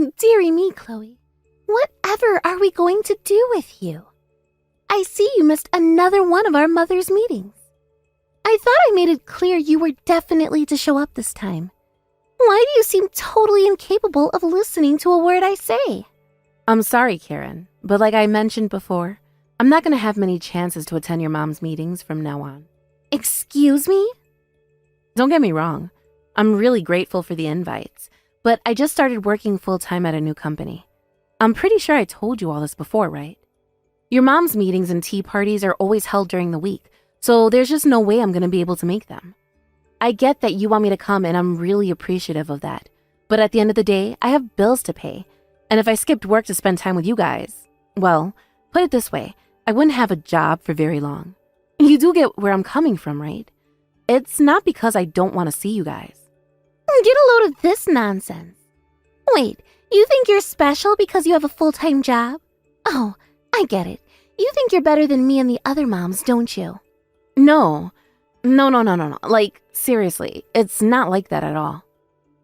Dearie me, Chloe. Whatever are we going to do with you? I see you missed another one of our mother's meetings. I thought I made it clear you were definitely to show up this time. Why do you seem totally incapable of listening to a word I say? I'm sorry, Karen, but like I mentioned before, I'm not going to have many chances to attend your mom's meetings from now on. Excuse me? Don't get me wrong. I'm really grateful for the invites, but I just started working full-time at a new company. I'm pretty sure I told you all this before, right? Your mom's meetings and tea parties are always held during the week, so there's just no way I'm going to be able to make them. I get that you want me to come and I'm really appreciative of that, but at the end of the day, I have bills to pay, and if I skipped work to spend time with you guys, well, put it this way, I wouldn't have a job for very long. You do get where I'm coming from, right? It's not because I don't want to see you guys. Get a load of this nonsense. Wait, you think you're special because you have a full-time job? Oh, I get it. You think you're better than me and the other moms, don't you? No. Like, seriously, it's not like that at all.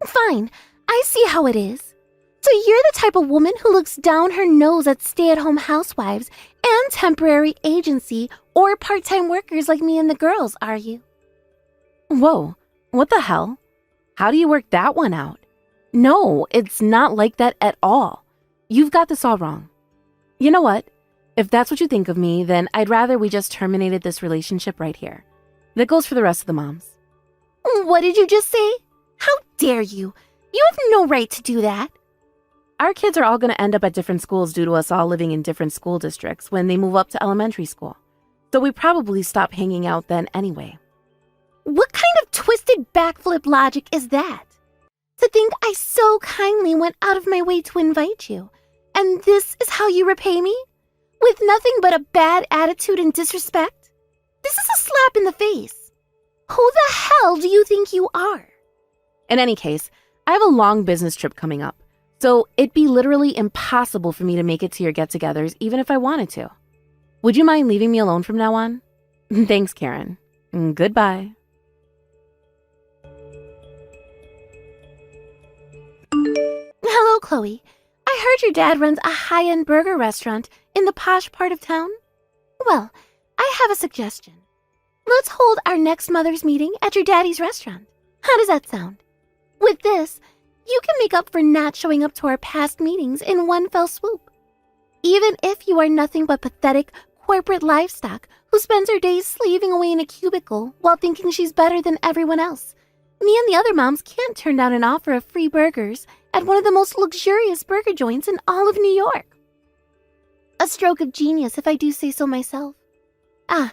Fine, I see how it is. So you're the type of woman who looks down her nose at stay-at-home housewives and temporary agency or part-time workers like me and the girls, are you? Whoa, what the hell? How do you work that one out? No, it's not like that at all. You've got this all wrong. You know what? If that's what you think of me, then I'd rather we just terminated this relationship right here. That goes for the rest of the moms. What did you just say? How dare you? You have no right to do that. Our kids are all going to end up at different schools due to us all living in different school districts when they move up to elementary school. So we probably stop hanging out then anyway. What kind of twisted backflip logic is that? To think I so kindly went out of my way to invite you, and this is how you repay me? With nothing but a bad attitude and disrespect? This is a slap in the face. Who the hell do you think you are? In any case, I have a long business trip coming up, so it'd be literally impossible for me to make it to your get-togethers even if I wanted to. Would you mind leaving me alone from now on? Thanks, Karen. Goodbye. Hello, Chloe. I heard your dad runs a high-end burger restaurant in the posh part of town. Well, I have a suggestion. Let's hold our next mother's meeting at your daddy's restaurant. How does that sound? With this, you can make up for not showing up to our past meetings in one fell swoop. Even if you are nothing but pathetic corporate livestock who spends her days slaving away in a cubicle while thinking she's better than everyone else, me and the other moms can't turn down an offer of free burgers at one of the most luxurious burger joints in all of New York. A stroke of genius, if I do say so myself. As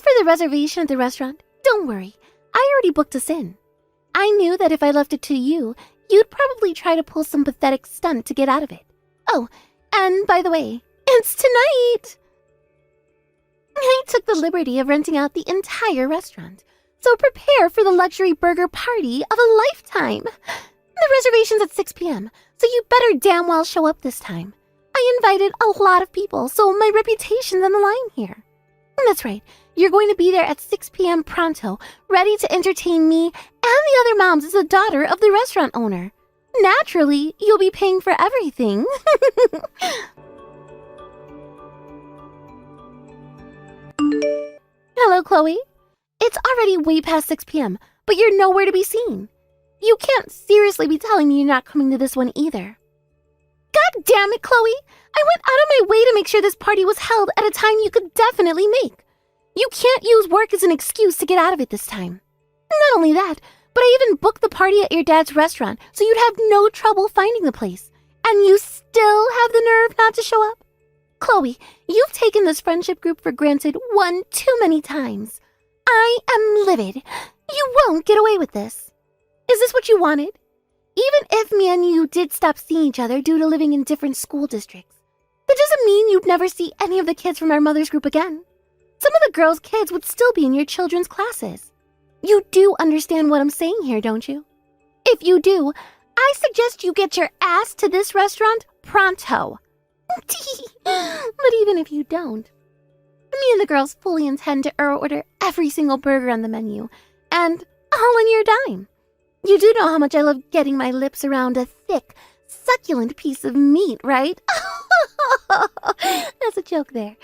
for the reservation at the restaurant, don't worry. I already booked us in. I knew that if I left it to you, you'd probably try to pull some pathetic stunt to get out of it. Oh, and by the way, it's tonight! I took the liberty of renting out the entire restaurant, so prepare for the luxury burger party of a lifetime. The reservation's at 6 p.m., so you better damn well show up this time. I invited a lot of people, so my reputation's on the line here. That's right, you're going to be there at 6 p.m. pronto, ready to entertain me and the other moms as the daughter of the restaurant owner. Naturally, you'll be paying for everything. Hello, Chloe. It's already way past 6 p.m., but you're nowhere to be seen. You can't seriously be telling me you're not coming to this one either. God damn it, Chloe! I went out of my way to make sure this party was held at a time you could definitely make. You can't use work as an excuse to get out of it this time. Not only that, but I even booked the party at your dad's restaurant so you'd have no trouble finding the place. And you still have the nerve not to show up? Chloe, you've taken this friendship group for granted one too many times. I am livid. You won't get away with this. Is this what you wanted? Even if me and you did stop seeing each other due to living in different school districts, that doesn't mean you'd never see any of the kids from our mother's group again. Some of the girls' kids would still be in your children's classes. You do understand what I'm saying here, don't you? If you do, I suggest you get your ass to this restaurant pronto. But even if you don't, me and the girls fully intend to order every single burger on the menu, and all on your dime. You do know how much I love getting my lips around a thick, succulent piece of meat, right? That's a joke there.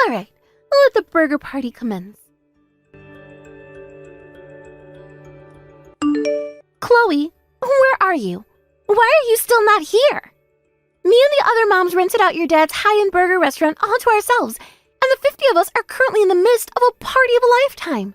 All right, let the burger party commence. Chloe, where are you? Why are you still not here? Me and the other moms rented out your dad's high-end burger restaurant all to ourselves, and the 50 of us are currently in the midst of a party of a lifetime.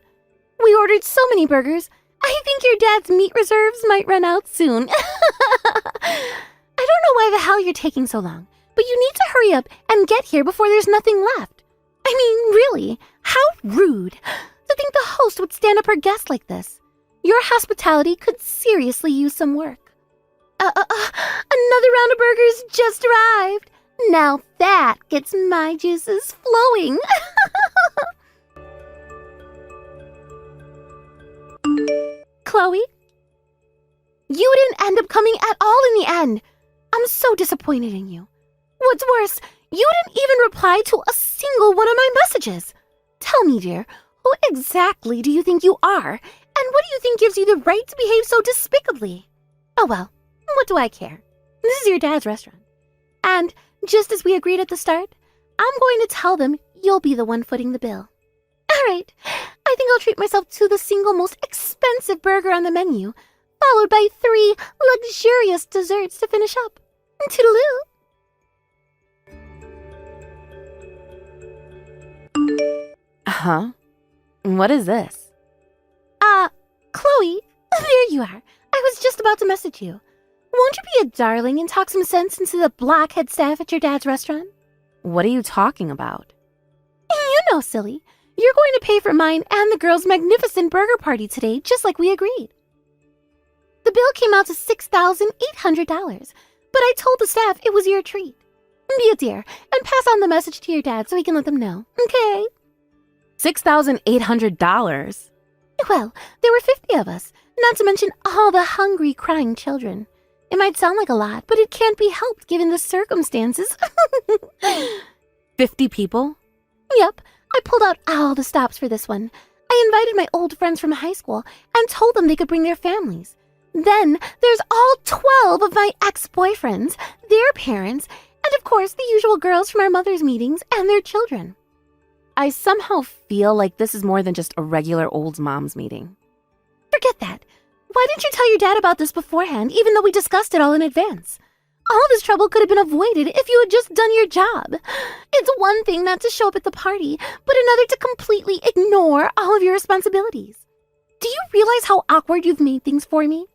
We ordered so many burgers, I think your dad's meat reserves might run out soon. I don't know why the hell you're taking so long, but you need to hurry up and get here before there's nothing left. I mean, really, how rude to think the host would stand up her guest like this. Your hospitality could seriously use some work. Another round of burgers just arrived. Now that gets my juices flowing. Chloe? You didn't end up coming at all in the end. I'm so disappointed in you. What's worse, you didn't even reply to a single one of my messages. Tell me, dear, who exactly do you think you are? And what do you think gives you the right to behave so despicably? Oh well, what do I care? This is your dad's restaurant. And just as we agreed at the start, I'm going to tell them you'll be the one footing the bill. All right, I think I'll treat myself to the single most expensive burger on the menu, followed by 3 luxurious desserts to finish up. Toodaloo. Huh? What is this? Chloe, there you are. I was just about to message you. Won't you be a darling and talk some sense into the blockhead staff at your dad's restaurant? What are you talking about? You know, silly. You're going to pay for mine and the girls' magnificent burger party today, just like we agreed. The bill came out to $6,800, but I told the staff it was your treat. Be a dear and pass on the message to your dad so he can let them know, okay? $6,800? Well, there were 50 of us, not to mention all the hungry, crying children. It might sound like a lot, but it can't be helped given the circumstances. 50 people? Yep, I pulled out all the stops for this one. I invited my old friends from high school and told them they could bring their families. Then there's all 12 of my ex-boyfriends, their parents, and of course the usual girls from our mother's meetings and their children. I somehow feel like this is more than just a regular old mom's meeting. Forget that. Why didn't you tell your dad about this beforehand, even though we discussed it all in advance? All this trouble could have been avoided if you had just done your job. It's one thing not to show up at the party, but another to completely ignore all of your responsibilities. Do you realize how awkward you've made things for me?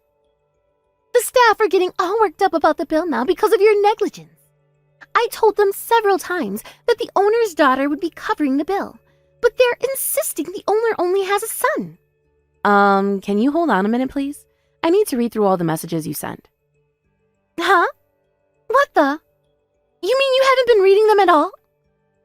The staff are getting all worked up about the bill now because of your negligence. I told them several times that the owner's daughter would be covering the bill, but they're insisting the owner only has a son. Can you hold on a minute, please? I need to read through all the messages you sent. Huh? What the? You mean you haven't been reading them at all?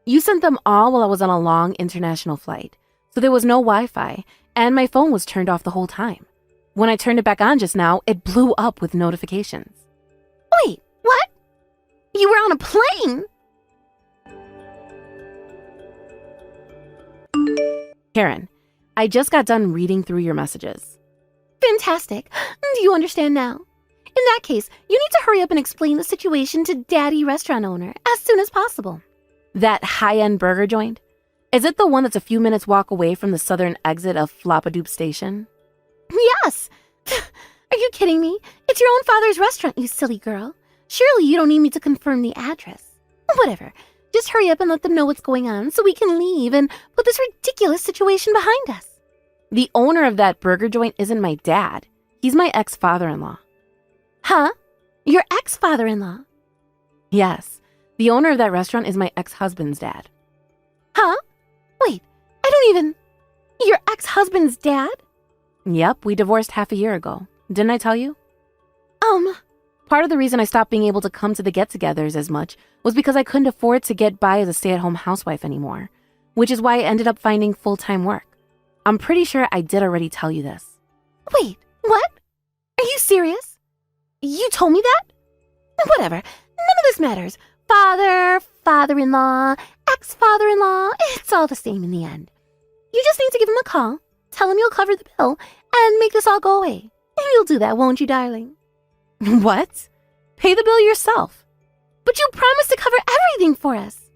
You sent them all while I was on a long international flight, so there was no Wi-Fi, and my phone was turned off the whole time. When I turned it back on just now, it blew up with notifications. Wait, what? You were on a plane? Karen, I just got done reading through your messages. Fantastic. Do you understand now? In that case, you need to hurry up and explain the situation to Daddy restaurant owner as soon as possible. That high-end burger joint? Is it the one that's a few minutes walk away from the southern exit of Floppadoop Station? Yes. Are you kidding me? It's your own father's restaurant, you silly girl. Surely you don't need me to confirm the address. Whatever. Just hurry up and let them know what's going on so we can leave and put this ridiculous situation behind us. The owner of that burger joint isn't my dad. He's my ex-father-in-law. Huh? Your ex-father-in-law? Yes. The owner of that restaurant is my ex-husband's dad. Huh? Wait, I don't even... Your ex-husband's dad? Yep, we divorced half a year ago. Didn't I tell you? Part of the reason I stopped being able to come to the get-togethers as much was because I couldn't afford to get by as a stay-at-home housewife anymore, which is why I ended up finding full-time work. I'm pretty sure I did already tell you this. Wait, what? Are you serious? You told me that? Whatever, none of this matters. Father, father-in-law, ex-father-in-law, it's all the same in the end. You just need to give him a call, tell him you'll cover the bill, and make this all go away. You'll do that, won't you, darling? What? Pay the bill yourself. But you promised to cover everything for us.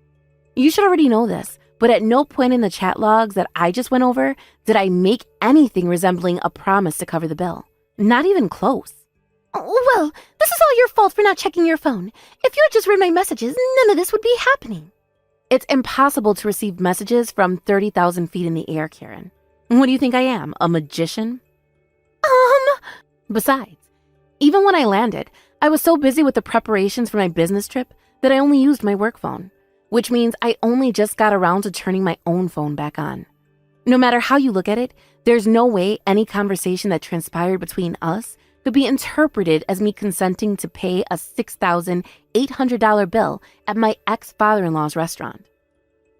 You should already know this, but at no point in the chat logs that I just went over did I make anything resembling a promise to cover the bill. Not even close. Well, this is all your fault for not checking your phone. If you had just read my messages, none of this would be happening. It's impossible to receive messages from 30,000 feet in the air, Karen. What do you think I am, a magician? Besides, even when I landed, I was so busy with the preparations for my business trip that I only used my work phone, which means I only just got around to turning my own phone back on. No matter how you look at it, there's no way any conversation that transpired between us could be interpreted as me consenting to pay a $6,800 bill at my ex-father-in-law's restaurant.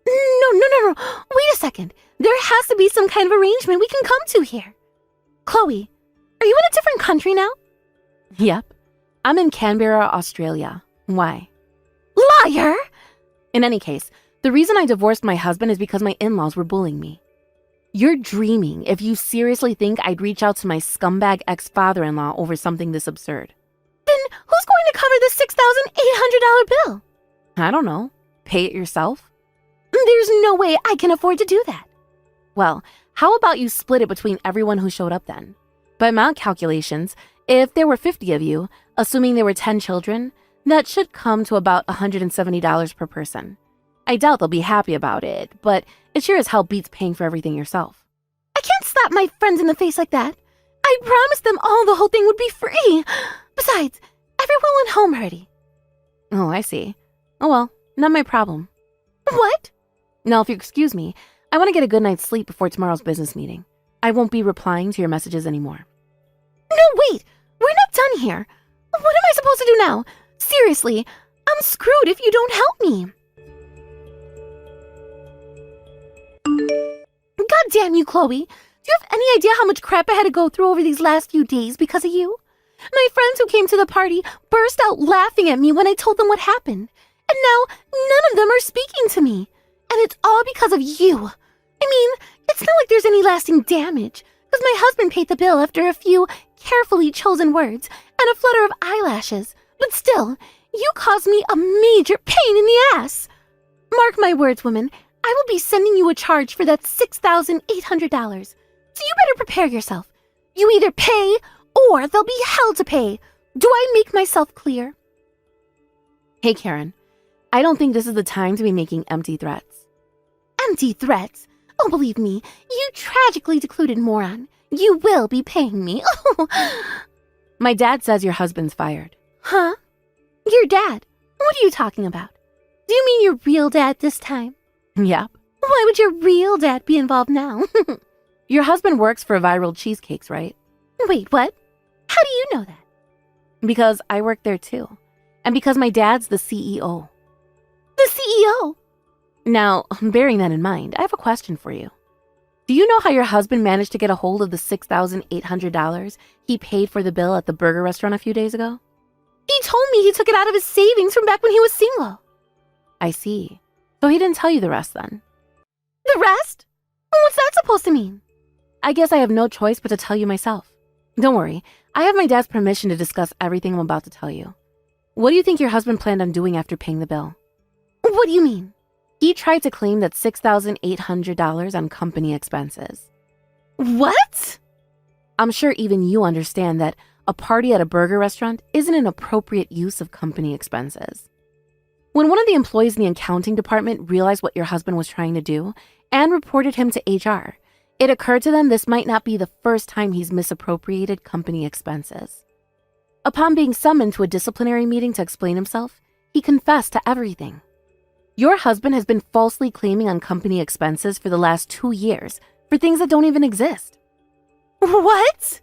No. Wait a second. There has to be some kind of arrangement we can come to here. Chloe, are you in a different country now? Yep. I'm in Canberra, Australia. Why? Liar! In any case, the reason I divorced my husband is because my in-laws were bullying me. You're dreaming if you seriously think I'd reach out to my scumbag ex-father-in-law over something this absurd. Then who's going to cover the $6,800 bill? I don't know. Pay it yourself? There's no way I can afford to do that. Well, how about you split it between everyone who showed up then? By my calculations, if there were 50 of you, assuming there were 10 children, that should come to about $170 per person. I doubt they'll be happy about it, but it sure as hell beats paying for everything yourself. I can't slap my friends in the face like that. I promised them all the whole thing would be free. Besides, everyone went home already. Oh, I see. Oh well, not my problem. What? Now, if you excuse me, I want to get a good night's sleep before tomorrow's business meeting. I won't be replying to your messages anymore. No, wait! We're not done here. What am I supposed to do now? Seriously, I'm screwed if you don't help me. God damn you, Chloe. Do you have any idea how much crap I had to go through over these last few days because of you? My friends who came to the party burst out laughing at me when I told them what happened. And now none of them are speaking to me. And it's all because of you. I mean, it's not like there's any lasting damage, because my husband paid the bill after a few carefully chosen words and a flutter of eyelashes. But still, you caused me a major pain in the ass. Mark my words, woman. I will be sending you a charge for that $6,800. So you better prepare yourself. You either pay or there'll be hell to pay. Do I make myself clear? Hey, Karen. I don't think this is the time to be making empty threats. Empty threats? Oh, believe me, you tragically deluded moron. You will be paying me. My dad says your husband's fired. Huh? Your dad? What are you talking about? Do you mean your real dad this time? Yep. Why would your real dad be involved now? Your husband works for Viral Cheesecakes, right? Wait, what? How do you know that? Because I work there too. And because my dad's the CEO. The CEO? Now, bearing that in mind, I have a question for you. Do you know how your husband managed to get a hold of the $6,800 he paid for the bill at the burger restaurant a few days ago? He told me he took it out of his savings from back when he was single. I see. So he didn't tell you the rest then? The rest? What's that supposed to mean? I guess I have no choice but to tell you myself. Don't worry, I have my dad's permission to discuss everything I'm about to tell you. What do you think your husband planned on doing after paying the bill? What do you mean? He tried to claim that $6,800 on company expenses. What? I'm sure even you understand that a party at a burger restaurant isn't an appropriate use of company expenses. When one of the employees in the accounting department realized what your husband was trying to do and reported him to HR, it occurred to them this might not be the first time he's misappropriated company expenses. Upon being summoned to a disciplinary meeting to explain himself, he confessed to everything. Your husband has been falsely claiming on company expenses for the last 2 years for things that don't even exist. What?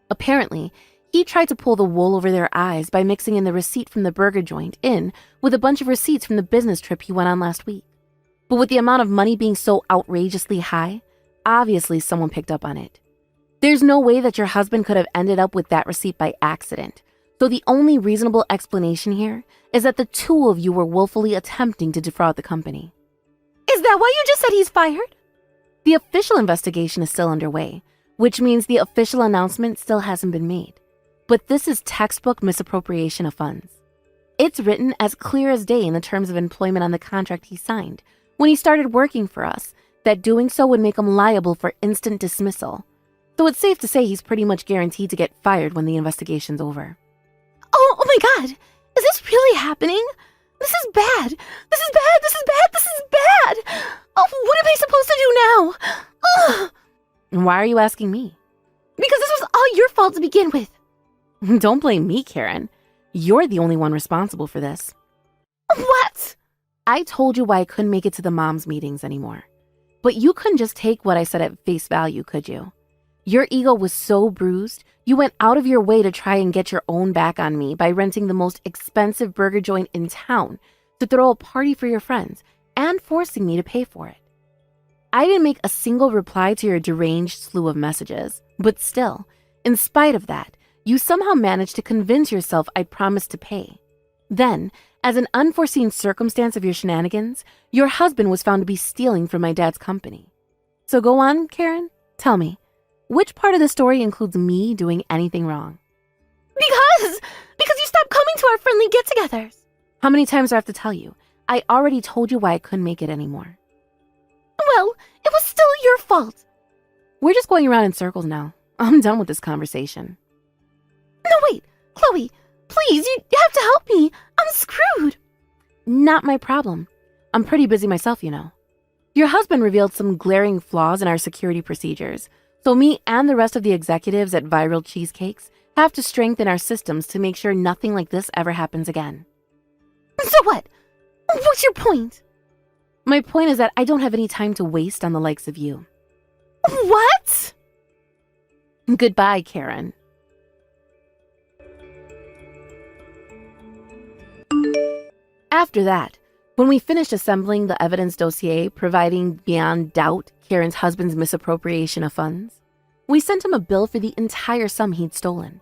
Apparently, he tried to pull the wool over their eyes by mixing in the receipt from the burger joint in with a bunch of receipts from the business trip he went on last week. But with the amount of money being so outrageously high, obviously someone picked up on it. There's no way that your husband could have ended up with that receipt by accident. So the only reasonable explanation here is that the two of you were willfully attempting to defraud the company. Is that why you just said he's fired? The official investigation is still underway, which means the official announcement still hasn't been made. But this is textbook misappropriation of funds. It's written as clear as day in the terms of employment on the contract he signed when he started working for us that doing so would make him liable for instant dismissal. So it's safe to say he's pretty much guaranteed to get fired when the investigation's over. Oh my God! Is this really happening? This is bad! This is bad! This is bad! This is bad! Oh, what am I supposed to do now? Ugh. And why are you asking me? Because this was all your fault to begin with. Don't blame me, Karen. You're the only one responsible for this. What? I told you why I couldn't make it to the moms' meetings anymore. But you couldn't just take what I said at face value, could you? Your ego was so bruised, you went out of your way to try and get your own back on me by renting the most expensive burger joint in town to throw a party for your friends and forcing me to pay for it. I didn't make a single reply to your deranged slew of messages, but still, in spite of that, you somehow managed to convince yourself I promised to pay. Then, as an unforeseen circumstance of your shenanigans, your husband was found to be stealing from my dad's company. So go on, Karen, tell me, which part of the story includes me doing anything wrong? Because you stopped coming to our friendly get-togethers. How many times do I have to tell you? I already told you why I couldn't make it anymore. Well, it was still your fault. We're just going around in circles now. I'm done with this conversation. No, wait, Chloe, please, you have to help me. I'm screwed. Not my problem. I'm pretty busy myself, you know. Your husband revealed some glaring flaws in our security procedures, so me and the rest of the executives at Viral Cheesecakes have to strengthen our systems to make sure nothing like this ever happens again. So what? What's your point? My point is that I don't have any time to waste on the likes of you. What? Goodbye, Karen. After that, when we finished assembling the evidence dossier providing beyond doubt Karen's husband's misappropriation of funds, we sent him a bill for the entire sum he'd stolen.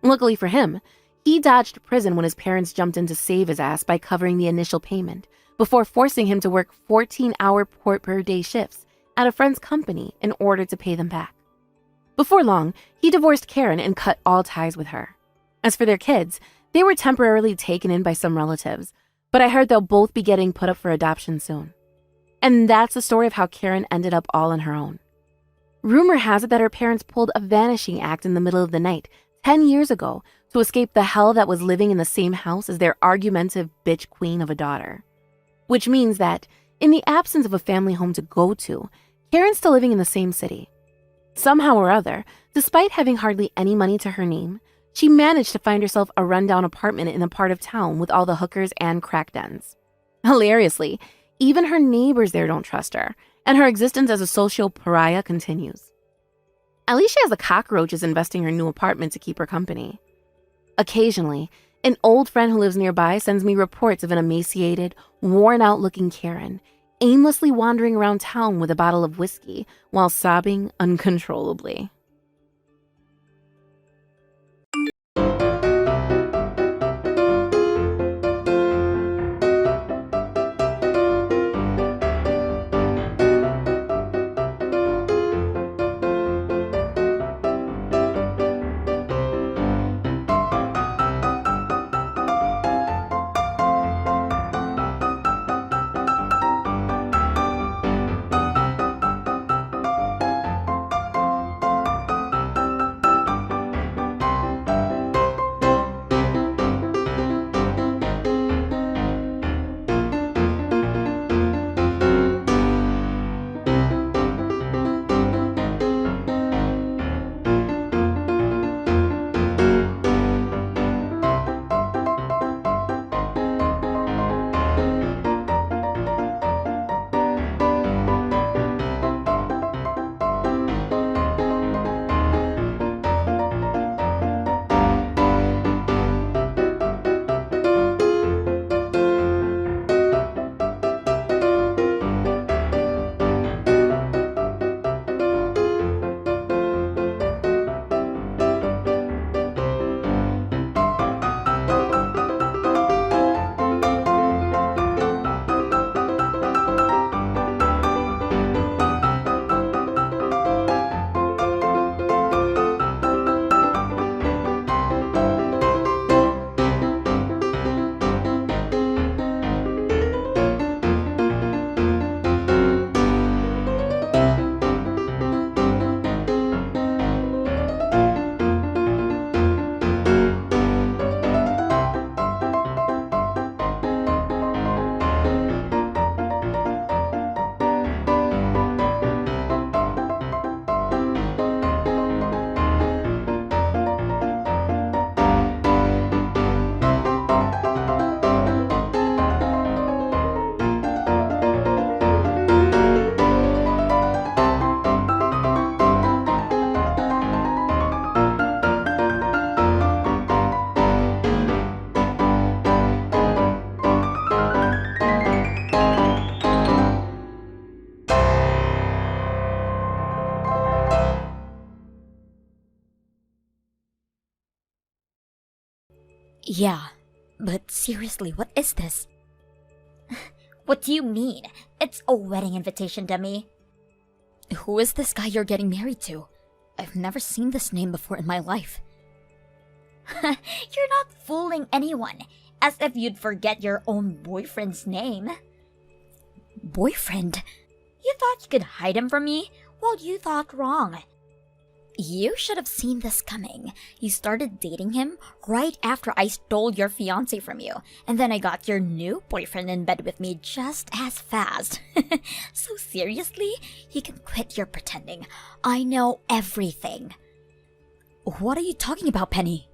Luckily for him, he dodged prison when his parents jumped in to save his ass by covering the initial payment before forcing him to work 14-hour per-day shifts at a friend's company in order to pay them back. Before long, he divorced Karen and cut all ties with her. As for their kids, they were temporarily taken in by some relatives, but I heard they'll both be getting put up for adoption soon. And that's the story of how Karen ended up all on her own. Rumor has it that her parents pulled a vanishing act in the middle of the night 10 years ago to escape the hell that was living in the same house as their argumentative bitch queen of a daughter. Which means that, in the absence of a family home to go to, Karen's still living in the same city. Somehow or other, despite having hardly any money to her name, she managed to find herself a rundown apartment in a part of town with all the hookers and crack dens. Hilariously, even her neighbors there don't trust her, and her existence as a social pariah continues. At least she has the cockroaches investing her new apartment to keep her company. Occasionally, an old friend who lives nearby sends me reports of an emaciated, worn-out-looking Karen aimlessly wandering around town with a bottle of whiskey while sobbing uncontrollably. Yeah, but seriously, what is this? What do you mean? It's a wedding invitation, dummy. Who is this guy you're getting married to? I've never seen this name before in my life. You're not fooling anyone, as if you'd forget your own boyfriend's name. Boyfriend? You thought you could hide him from me? Well, you thought wrong. You should have seen this coming. You started dating him right after I stole your fiancé from you, and then I got your new boyfriend in bed with me just as fast. So seriously, you can quit your pretending. I know everything. What are you talking about, Penny?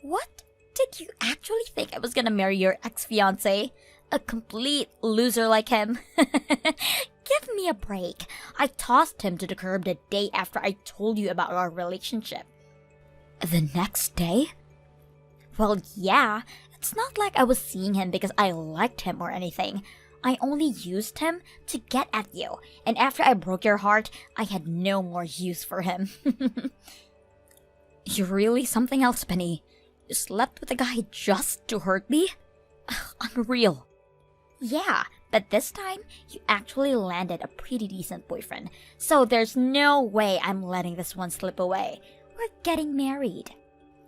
What? Did you actually think I was gonna marry your ex-fiancé? A complete loser like him? Give me a break. I tossed him to the curb the day after I told you about our relationship. The next day? Well, yeah. It's not like I was seeing him because I liked him or anything. I only used him to get at you. And after I broke your heart, I had no more use for him. You're really something else, Penny. You slept with a guy just to hurt me? Unreal. Yeah, but this time, you actually landed a pretty decent boyfriend. So there's no way I'm letting this one slip away. We're getting married.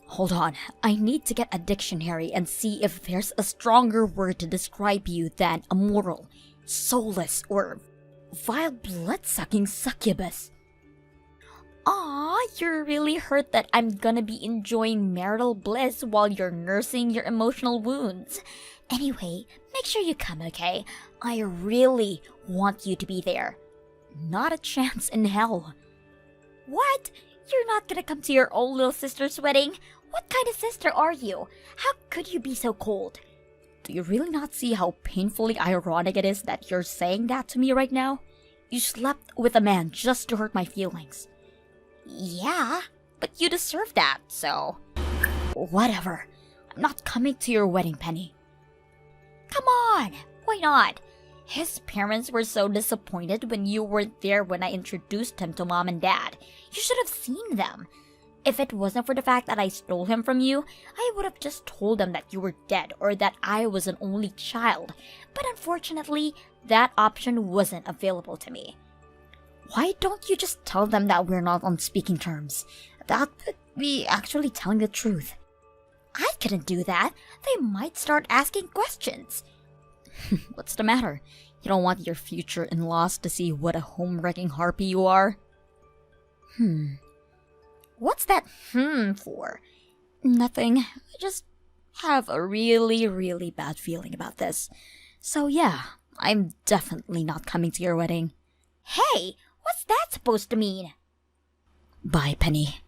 Hold on, I need to get a dictionary and see if there's a stronger word to describe you than immoral, soulless, or vile blood-sucking succubus. Aw, you're really hurt that I'm gonna be enjoying marital bliss while you're nursing your emotional wounds. Anyway, make sure you come, okay? I really want you to be there. Not a chance in hell. What? You're not gonna come to your old little sister's wedding? What kind of sister are you? How could you be so cold? Do you really not see how painfully ironic it is that you're saying that to me right now? You slept with a man just to hurt my feelings. Yeah, but you deserve that, so... Whatever. I'm not coming to your wedding, Penny. Come on! Why not? His parents were so disappointed when you weren't there when I introduced him to Mom and Dad. You should have seen them. If it wasn't for the fact that I stole him from you, I would have just told them that you were dead or that I was an only child. But unfortunately, that option wasn't available to me. Why don't you just tell them that we're not on speaking terms? That would be actually telling the truth. I couldn't do that. They might start asking questions. What's the matter? You don't want your future in-laws to see what a home-wrecking harpy you are? What's that for? Nothing. I just have a really, really bad feeling about this. So yeah, I'm definitely not coming to your wedding. Hey, what's that supposed to mean? Bye, Penny.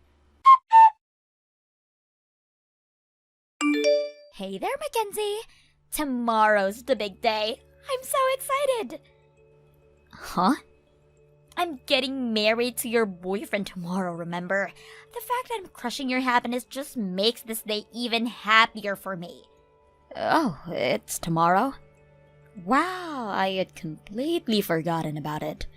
Hey there, Mackenzie. Tomorrow's the big day. I'm so excited. Huh? I'm getting married to your boyfriend tomorrow, remember? The fact that I'm crushing your happiness just makes this day even happier for me. Oh, it's tomorrow? Wow, I had completely forgotten about it.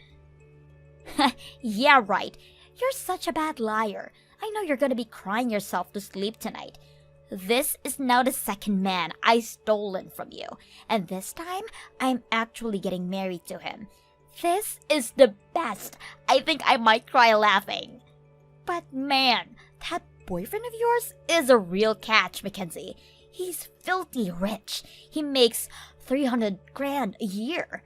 Yeah, right. You're such a bad liar. I know you're gonna be crying yourself to sleep tonight. This is now the second man I stolen from you, and this time, I'm actually getting married to him. This is the best. I think I might cry laughing. But man, that boyfriend of yours is a real catch, Mackenzie. He's filthy rich. He makes 300 grand a year.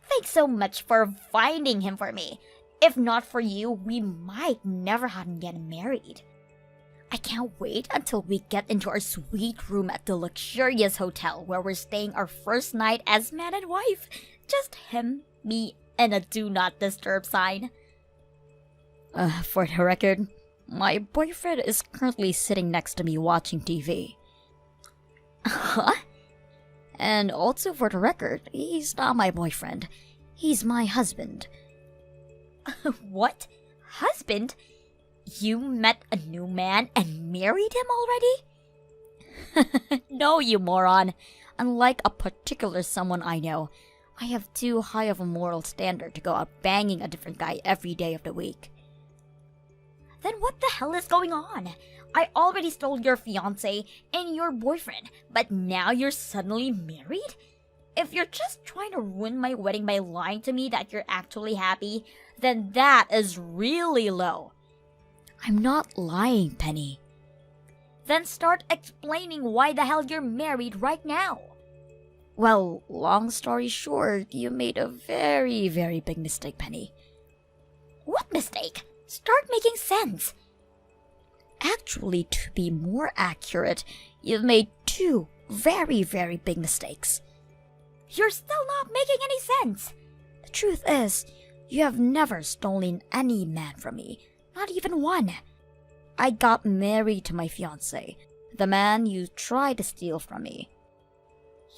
Thanks so much for finding him for me. If not for you, we might never have gotten married. I can't wait until we get into our sweet room at the luxurious hotel where we're staying our first night as man and wife. Just him, me, and a do not disturb sign. For the record, my boyfriend is currently sitting next to me watching TV. Huh? And also for the record, he's not my boyfriend. He's my husband. What? Husband? You met a new man and married him already? No, you moron. Unlike a particular someone I know, I have too high of a moral standard to go out banging a different guy every day of the week. Then what the hell is going on? I already stole your fiance and your boyfriend, but now you're suddenly married? If you're just trying to ruin my wedding by lying to me that you're actually happy, then that is really low. I'm not lying, Penny. Then start explaining why the hell you're married right now. Well, long story short, you made a very, very big mistake, Penny. What mistake? Start making sense. Actually, to be more accurate, you've made two very, very big mistakes. You're still not making any sense. The truth is, you have never stolen any man from me, not even one. I got married to my fiancé, the man you tried to steal from me.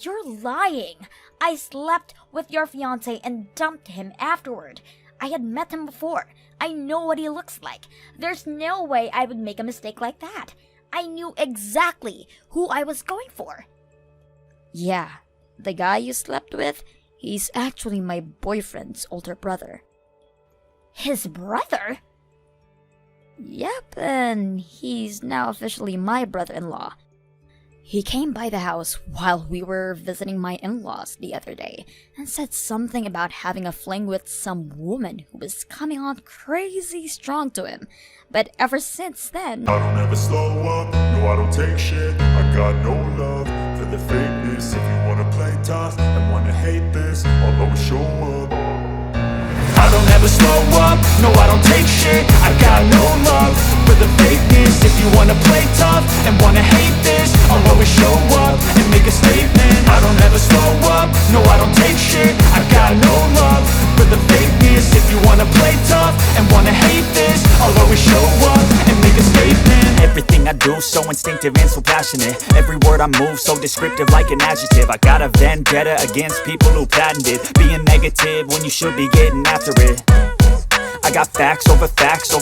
You're lying. I slept with your fiancé and dumped him afterward. I had met him before. I know what he looks like. There's no way I would make a mistake like that. I knew exactly who I was going for. Yeah, the guy you slept with, he's actually my boyfriend's older brother. His brother? Yep, and he's now officially my brother-in-law. He came by the house while we were visiting my in-laws the other day and said something about having a fling with some woman who was coming on crazy strong to him. But ever since then... I don't ever slow up, no I don't take shit. I got no love for the fakeness. If you wanna play tough and wanna hate this, I'll always show up. I don't ever slow up, no I don't take shit. I got no love for the fakeness. If you wanna play tough and wanna hate this, I'll always show up and make a statement. I don't ever slow up, no I don't take shit. I got no love for the fakeness. If you wanna play tough and wanna hate this, I'll always show up and make a statement. Everything I do so instinctive and so passionate. Every word I move so descriptive like an adjective. I got a vendetta against people who patented being negative when you should be getting after it. I got facts over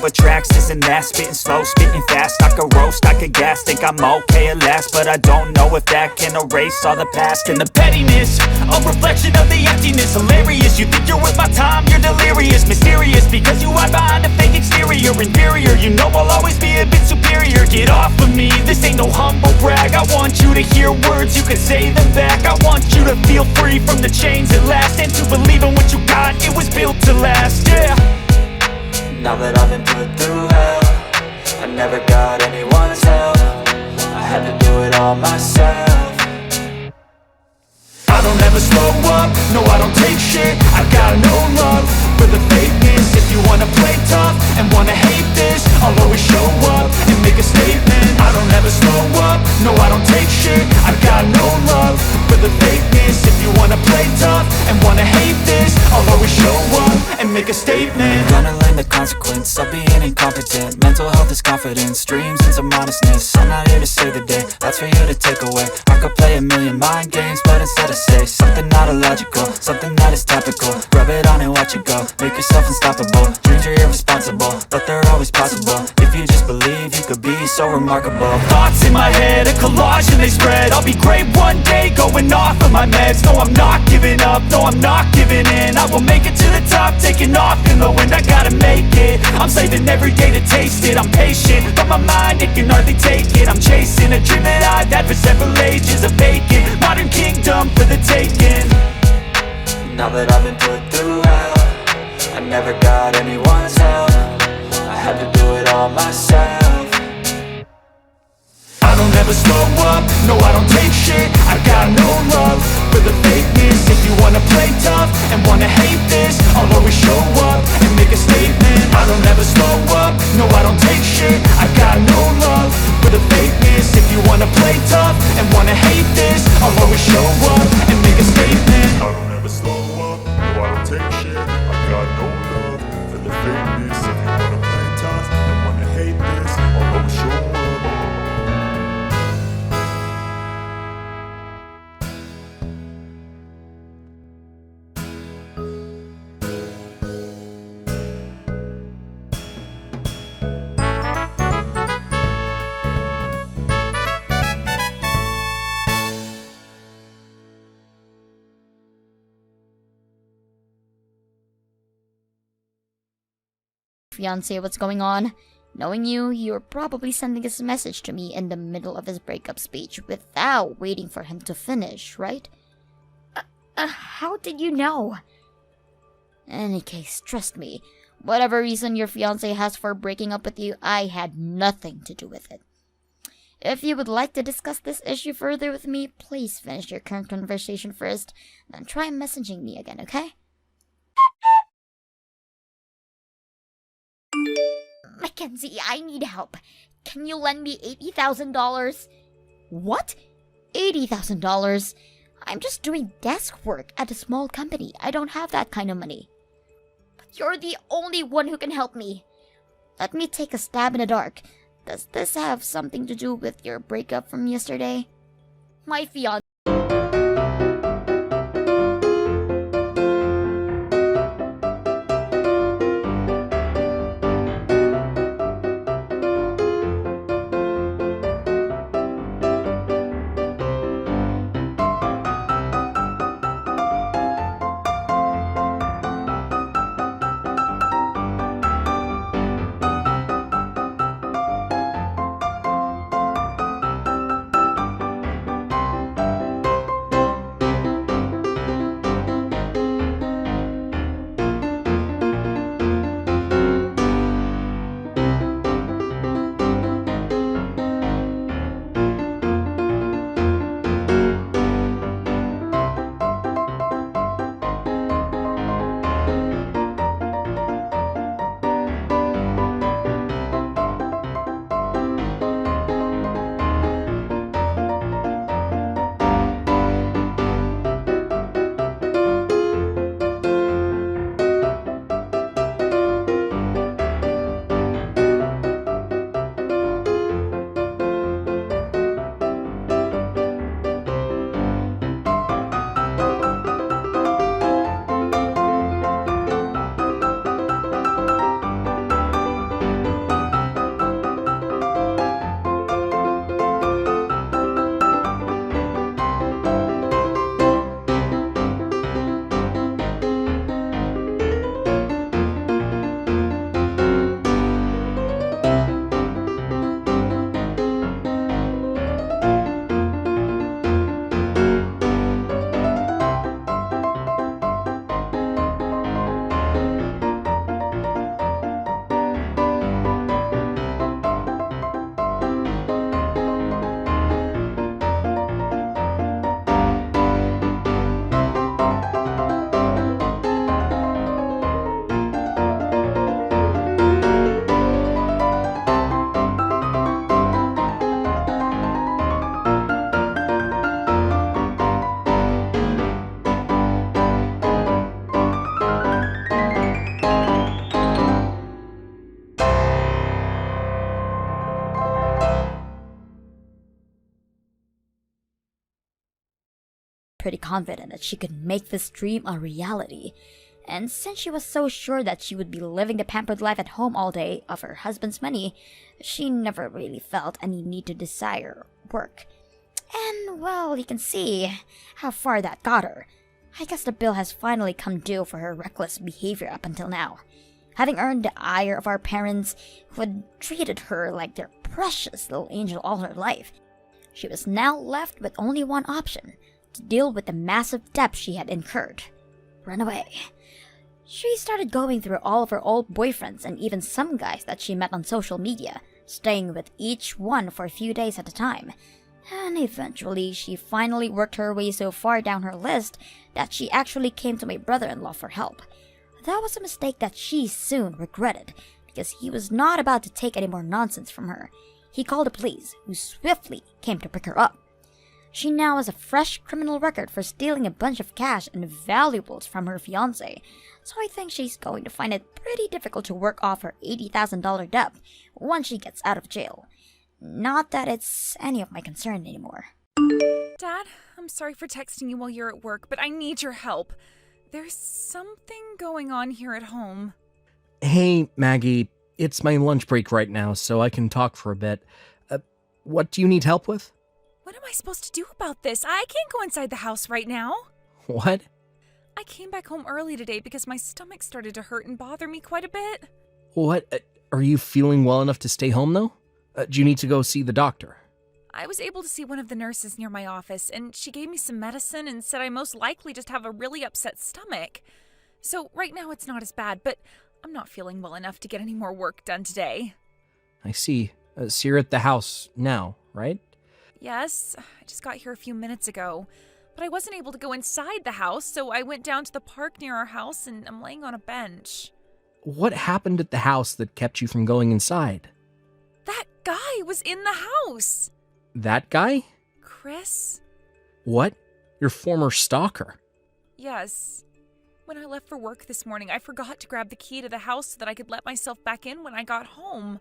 tracks, this and that. Spitting slow, spitting fast. I could roast, I could gas. Think I'm okay at last, but I don't know if that can erase all the past. And the pettiness, a reflection of the emptiness. Hilarious, you think you're worth my time, you're delirious. Mysterious, because you hide behind a fake exterior. Inferior, you know I'll always be a bit superior. Get off of me, this ain't no humble brag. I want you to hear words, you can say them back. I want you to feel free from the chains at last, and to believe in what you got, it was built to last, yeah. Now that I've been put through hell, I never got anyone's help. I had to do it all myself. I don't ever slow up, no I don't take shit. I got no love for the fakeness. If you wanna play tough and wanna hate this, I'll always show up and make a statement. I don't ever slow up, no I don't take shit. I got no love for the fakeness. If you wanna play tough and wanna hate this, I'll always show up and make a statement. Gonna learn the consequence of being incompetent. Mental health is confidence, dreams and some honestness. I'm not here to save the day, that's for you to take away. I could play a million mind games, but instead I say something not illogical, something that is topical. Rub it on and watch it go, make yourself unstoppable. Dreams are irresponsible, but they're always possible. If you just believe, you could be so remarkable. Thoughts in my head, a collage and they spread. I'll be great one day, going off of my meds. No I'm not giving up, no I'm not giving in. I will make it to the top, taking off in the wind. I gotta make it, I'm saving every day to taste it. I'm patient, but my mind, it can hardly take it. I'm chasing a dream that I've had for several ages. A vacant, modern kingdom for the taking. Now that I've been put through hell, I never got anyone's help. I had to do it all myself. I don't ever slow up, no I don't take shit. I got no love for the fakeness. If you wanna play tough and wanna hate this, I'll always show up and make a statement. I don't ever slow up, no I don't take shit. I got no love for the fakeness. If you wanna play tough and wanna hate this, I'll always show up and make a statement. I don't ever slow up, no I don't take shit. I got no love for the fakeness. If you wanna play tough and wanna hate this, I'll always show up. Fiancé, what's going on? Knowing you, you're probably sending his message to me in the middle of his breakup speech without waiting for him to finish, right? How did you know? In any case, trust me, whatever reason your fiancé has for breaking up with you, I had nothing to do with it. If you would like to discuss this issue further with me, please finish your current conversation first, then try messaging me again, okay? Mackenzie, I need help. Can you lend me $80,000? What? $80,000? I'm just doing desk work at a small company. I don't have that kind of money. But you're the only one who can help me. Let me take a stab in the dark. Does this have something to do with your breakup from yesterday? My fiancé. Pretty confident that she could make this dream a reality. And since she was so sure that she would be living the pampered life at home all day of her husband's money, she never really felt any need to desire work. And, well, you can see how far that got her. I guess the bill has finally come due for her reckless behavior up until now. Having earned the ire of our parents, who had treated her like their precious little angel all her life, she was now left with only one option: to deal with the massive debt she had incurred. Run away. She started going through all of her old boyfriends and even some guys that she met on social media, staying with each one for a few days at a time. And eventually, she finally worked her way so far down her list that she actually came to my brother-in-law for help. That was a mistake that she soon regretted, because he was not about to take any more nonsense from her. He called the police, who swiftly came to pick her up. She now has a fresh criminal record for stealing a bunch of cash and valuables from her fiancé, so I think she's going to find it pretty difficult to work off her $80,000 debt once she gets out of jail. Not that it's any of my concern anymore. Dad, I'm sorry for texting you while you're at work, but I need your help. There's something going on here at home. Hey, Maggie. It's my lunch break right now, so I can talk for a bit. What do you need help with? What am I supposed to do about this? I can't go inside the house right now. What? I came back home early today because my stomach started to hurt and bother me quite a bit. What? Are you feeling well enough to stay home, though? Do you need to go see the doctor? I was able to see one of the nurses near my office, and she gave me some medicine and said I most likely just have a really upset stomach. So right now it's not as bad, but I'm not feeling well enough to get any more work done today. I see. So you're at the house now, right? Yes, I just got here a few minutes ago, but I wasn't able to go inside the house, so I went down to the park near our house and I'm laying on a bench. What happened at the house that kept you from going inside? That guy was in the house! That guy? Chris? What? Your former stalker? Yes. When I left for work this morning, I forgot to grab the key to the house so that I could let myself back in when I got home.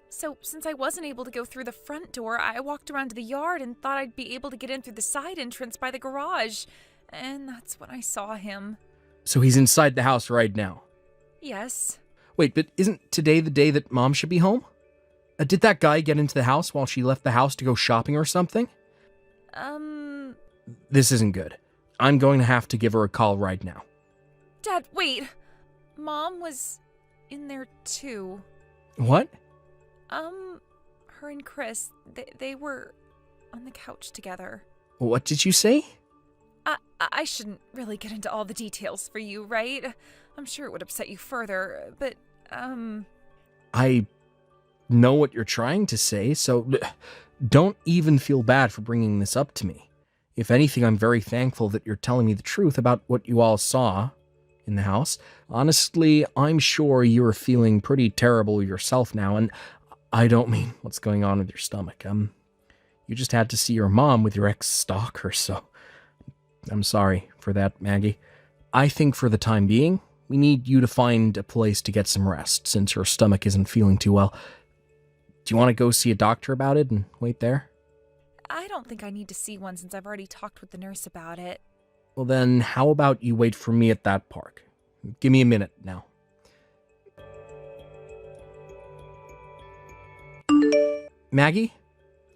So, since I wasn't able to go through the front door, I walked around to the yard and thought I'd be able to get in through the side entrance by the garage. And that's when I saw him. So he's inside the house right now? Yes. Wait, but isn't today the day that Mom should be home? Did that guy get into the house while she left the house to go shopping or something? This isn't good. I'm going to have to give her a call right now. Dad, wait. Mom was in there too. What? Her and Chris, they were on the couch together. What did you say? I shouldn't really get into all the details for you, right? I'm sure it would upset you further, but, I know what you're trying to say, so don't even feel bad for bringing this up to me. If anything, I'm very thankful that you're telling me the truth about what you all saw in the house. Honestly, I'm sure you're feeling pretty terrible yourself now, and I don't mean what's going on with your stomach. You just had to see your mom with your ex-stalker, so I'm sorry for that, Maggie. I think for the time being, we need you to find a place to get some rest, since your stomach isn't feeling too well. Do you want to go see a doctor about it and wait there? I don't think I need to see one since I've already talked with the nurse about it. Well then, how about you wait for me at that park? Give me a minute now. Maggie?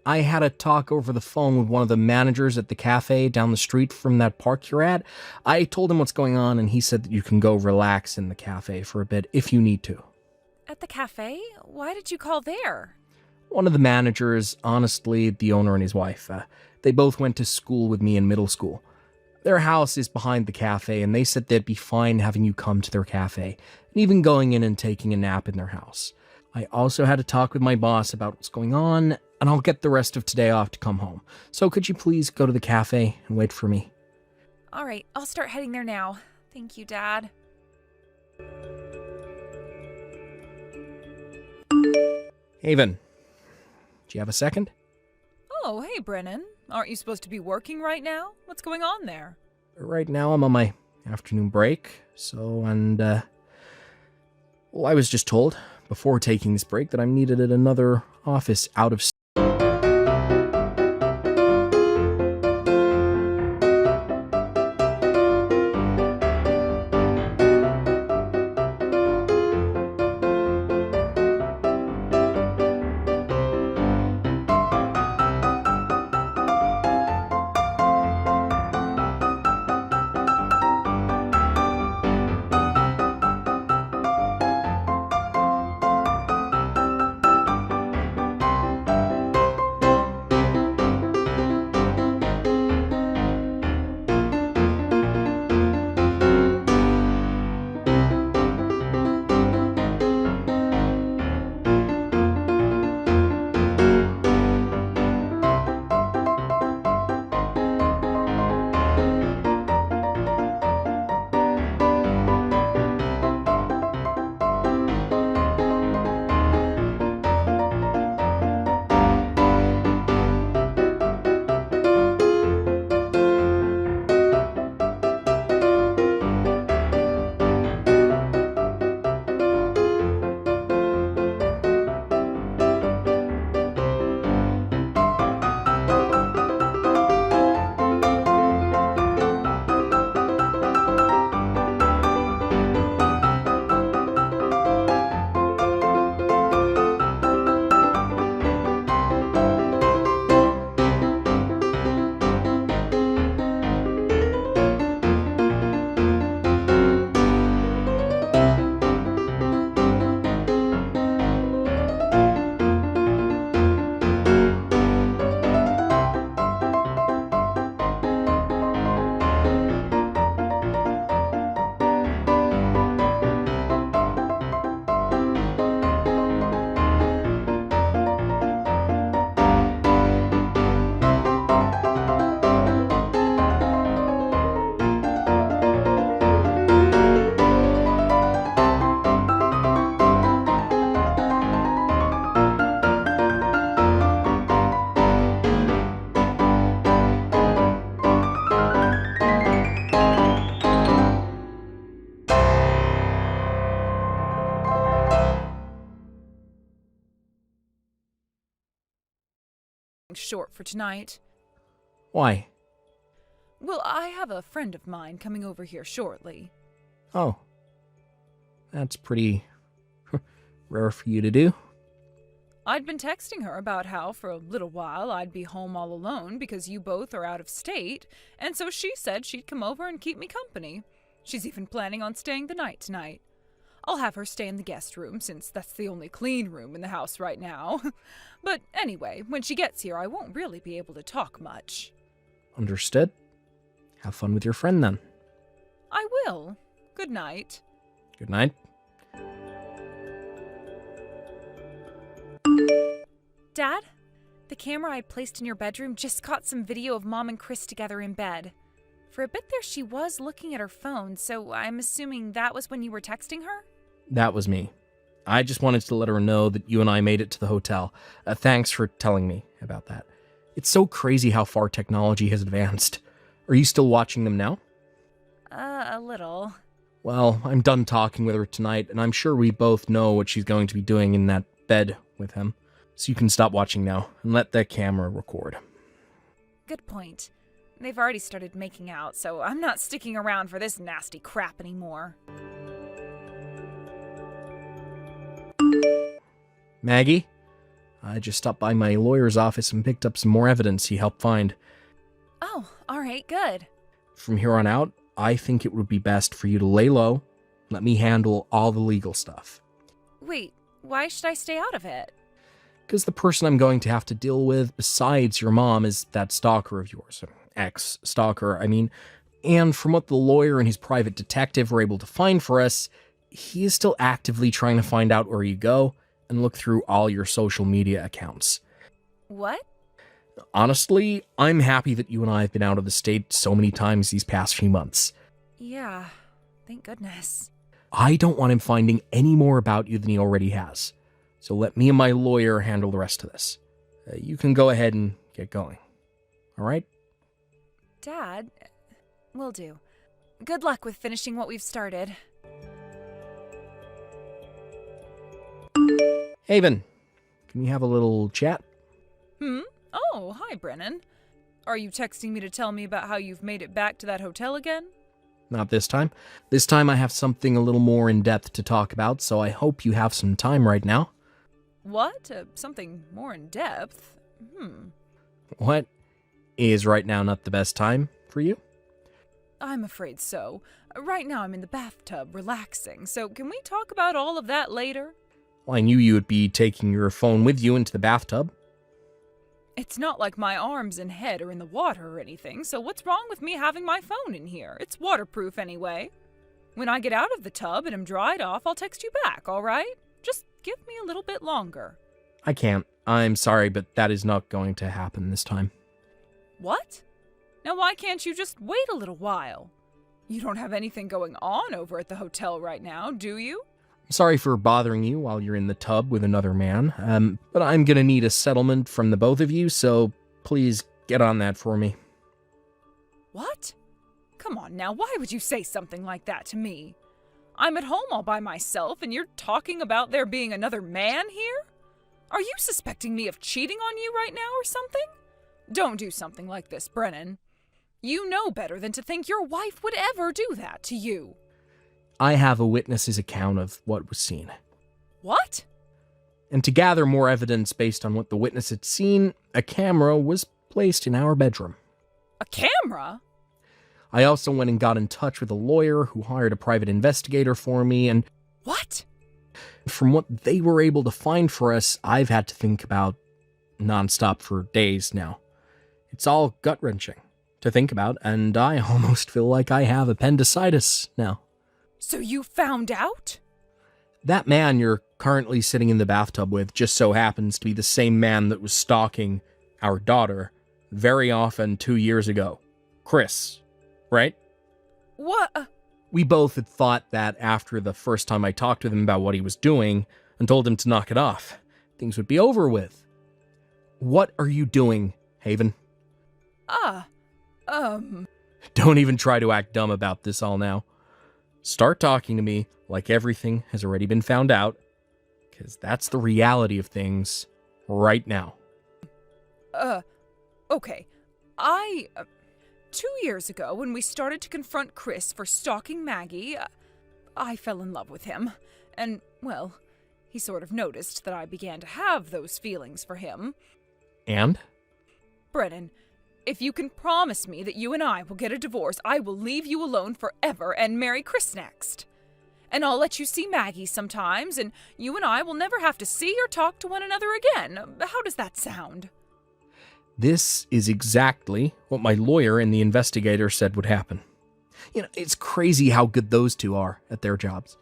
I had a talk over the phone with one of the managers at the cafe down the street from that park you're at. I told him what's going on, and he said that you can go relax in the cafe for a bit if you need to. At the cafe? Why did you call there? One of the managers, honestly, the owner and his wife, they both went to school with me in middle school. Their house is behind the cafe, and they said they'd be fine having you come to their cafe, and even going in and taking a nap in their house. I also had a talk with my boss about what's going on, and I'll get the rest of today off to come home. So could you please go to the cafe and wait for me? All right, I'll start heading there now. Thank you, Dad. Haven, do you have a second? Oh, hey, Brennan. Aren't you supposed to be working right now? What's going on there? Right now I'm on my afternoon break, well, I was just told before taking this break that I'm needed at another office out of things short for tonight. Why? Well, I have a friend of mine coming over here shortly. Oh. That's pretty rare for you to do. I'd been texting her about how for a little while I'd be home all alone because you both are out of state, and so she said she'd come over and keep me company. She's even planning on staying the night tonight. I'll have her stay in the guest room since that's the only clean room in the house right now. But anyway, when she gets here, I won't really be able to talk much. Understood. Have fun with your friend then. I will. Good night. Good night. Dad, the camera I placed in your bedroom just caught some video of Mom and Chris together in bed. For a bit there, she was looking at her phone, so I'm assuming that was when you were texting her? That was me. I just wanted to let her know that you and I made it to the hotel. Thanks for telling me about that. It's so crazy how far technology has advanced. Are you still watching them now? A little. Well, I'm done talking with her tonight, and I'm sure we both know what she's going to be doing in that bed with him. So you can stop watching now and let the camera record. Good point. They've already started making out, so I'm not sticking around for this nasty crap anymore. Maggie? I just stopped by my lawyer's office and picked up some more evidence he helped find. Oh, alright, good. From here on out, I think it would be best for you to lay low, let me handle all the legal stuff. Wait, why should I stay out of it? Because the person I'm going to have to deal with besides your mom is that stalker of yours. Ex-stalker, I mean. And from what the lawyer and his private detective were able to find for us, he is still actively trying to find out where you go and look through all your social media accounts. What? Honestly, I'm happy that you and I have been out of the state so many times these past few months. Yeah, thank goodness. I don't want him finding any more about you than he already has. So let me and my lawyer handle the rest of this. You can go ahead and get going. All right? Dad, will do. Good luck with finishing what we've started. Haven, can we have a little chat? Oh, hi, Brennan. Are you texting me to tell me about how you've made it back to that hotel again? Not this time. This time I have something a little more in-depth to talk about, so I hope you have some time right now. What? Something more in depth? What? Is right now not the best time for you? I'm afraid so. Right now I'm in the bathtub relaxing, so can we talk about all of that later? Well, I knew you would be taking your phone with you into the bathtub. It's not like my arms and head are in the water or anything, so what's wrong with me having my phone in here? It's waterproof anyway. When I get out of the tub and am dried off, I'll text you back, all right? Just give me a little bit longer. I can't. I'm sorry, but that is not going to happen this time. What? Now why can't you just wait a little while? You don't have anything going on over at the hotel right now, do you? Sorry for bothering you while you're in the tub with another man, but I'm gonna need a settlement from the both of you, so please get on that for me. What? Come on now, why would you say something like that to me? I'm at home all by myself and you're talking about there being another man here? Are you suspecting me of cheating on you right now or something? Don't do something like this, Brennan. You know better than to think your wife would ever do that to you. I have a witness's account of what was seen. What? And to gather more evidence based on what the witness had seen, a camera was placed in our bedroom. A camera? I also went and got in touch with a lawyer who hired a private investigator for me, and What? from what they were able to find for us, I've had to think about nonstop for days now. It's all gut-wrenching to think about, and I almost feel like I have appendicitis now. So you found out? That man you're currently sitting in the bathtub with just so happens to be the same man that was stalking our daughter very often 2 years ago. Chris, right? What? We both had thought that after the first time I talked with him about what he was doing and told him to knock it off, things would be over with. What are you doing, Haven? Don't even try to act dumb about this all now. Start talking to me like everything has already been found out, because that's the reality of things right now. Okay. 2 years ago, when we started to confront Chris for stalking Maggie, I fell in love with him. And, well, he sort of noticed that I began to have those feelings for him. And? Brennan, if you can promise me that you and I will get a divorce, I will leave you alone forever and marry Chris next. And I'll let you see Maggie sometimes, and you and I will never have to see or talk to one another again. How does that sound? This is exactly what my lawyer and the investigator said would happen. It's crazy how good those two are at their jobs.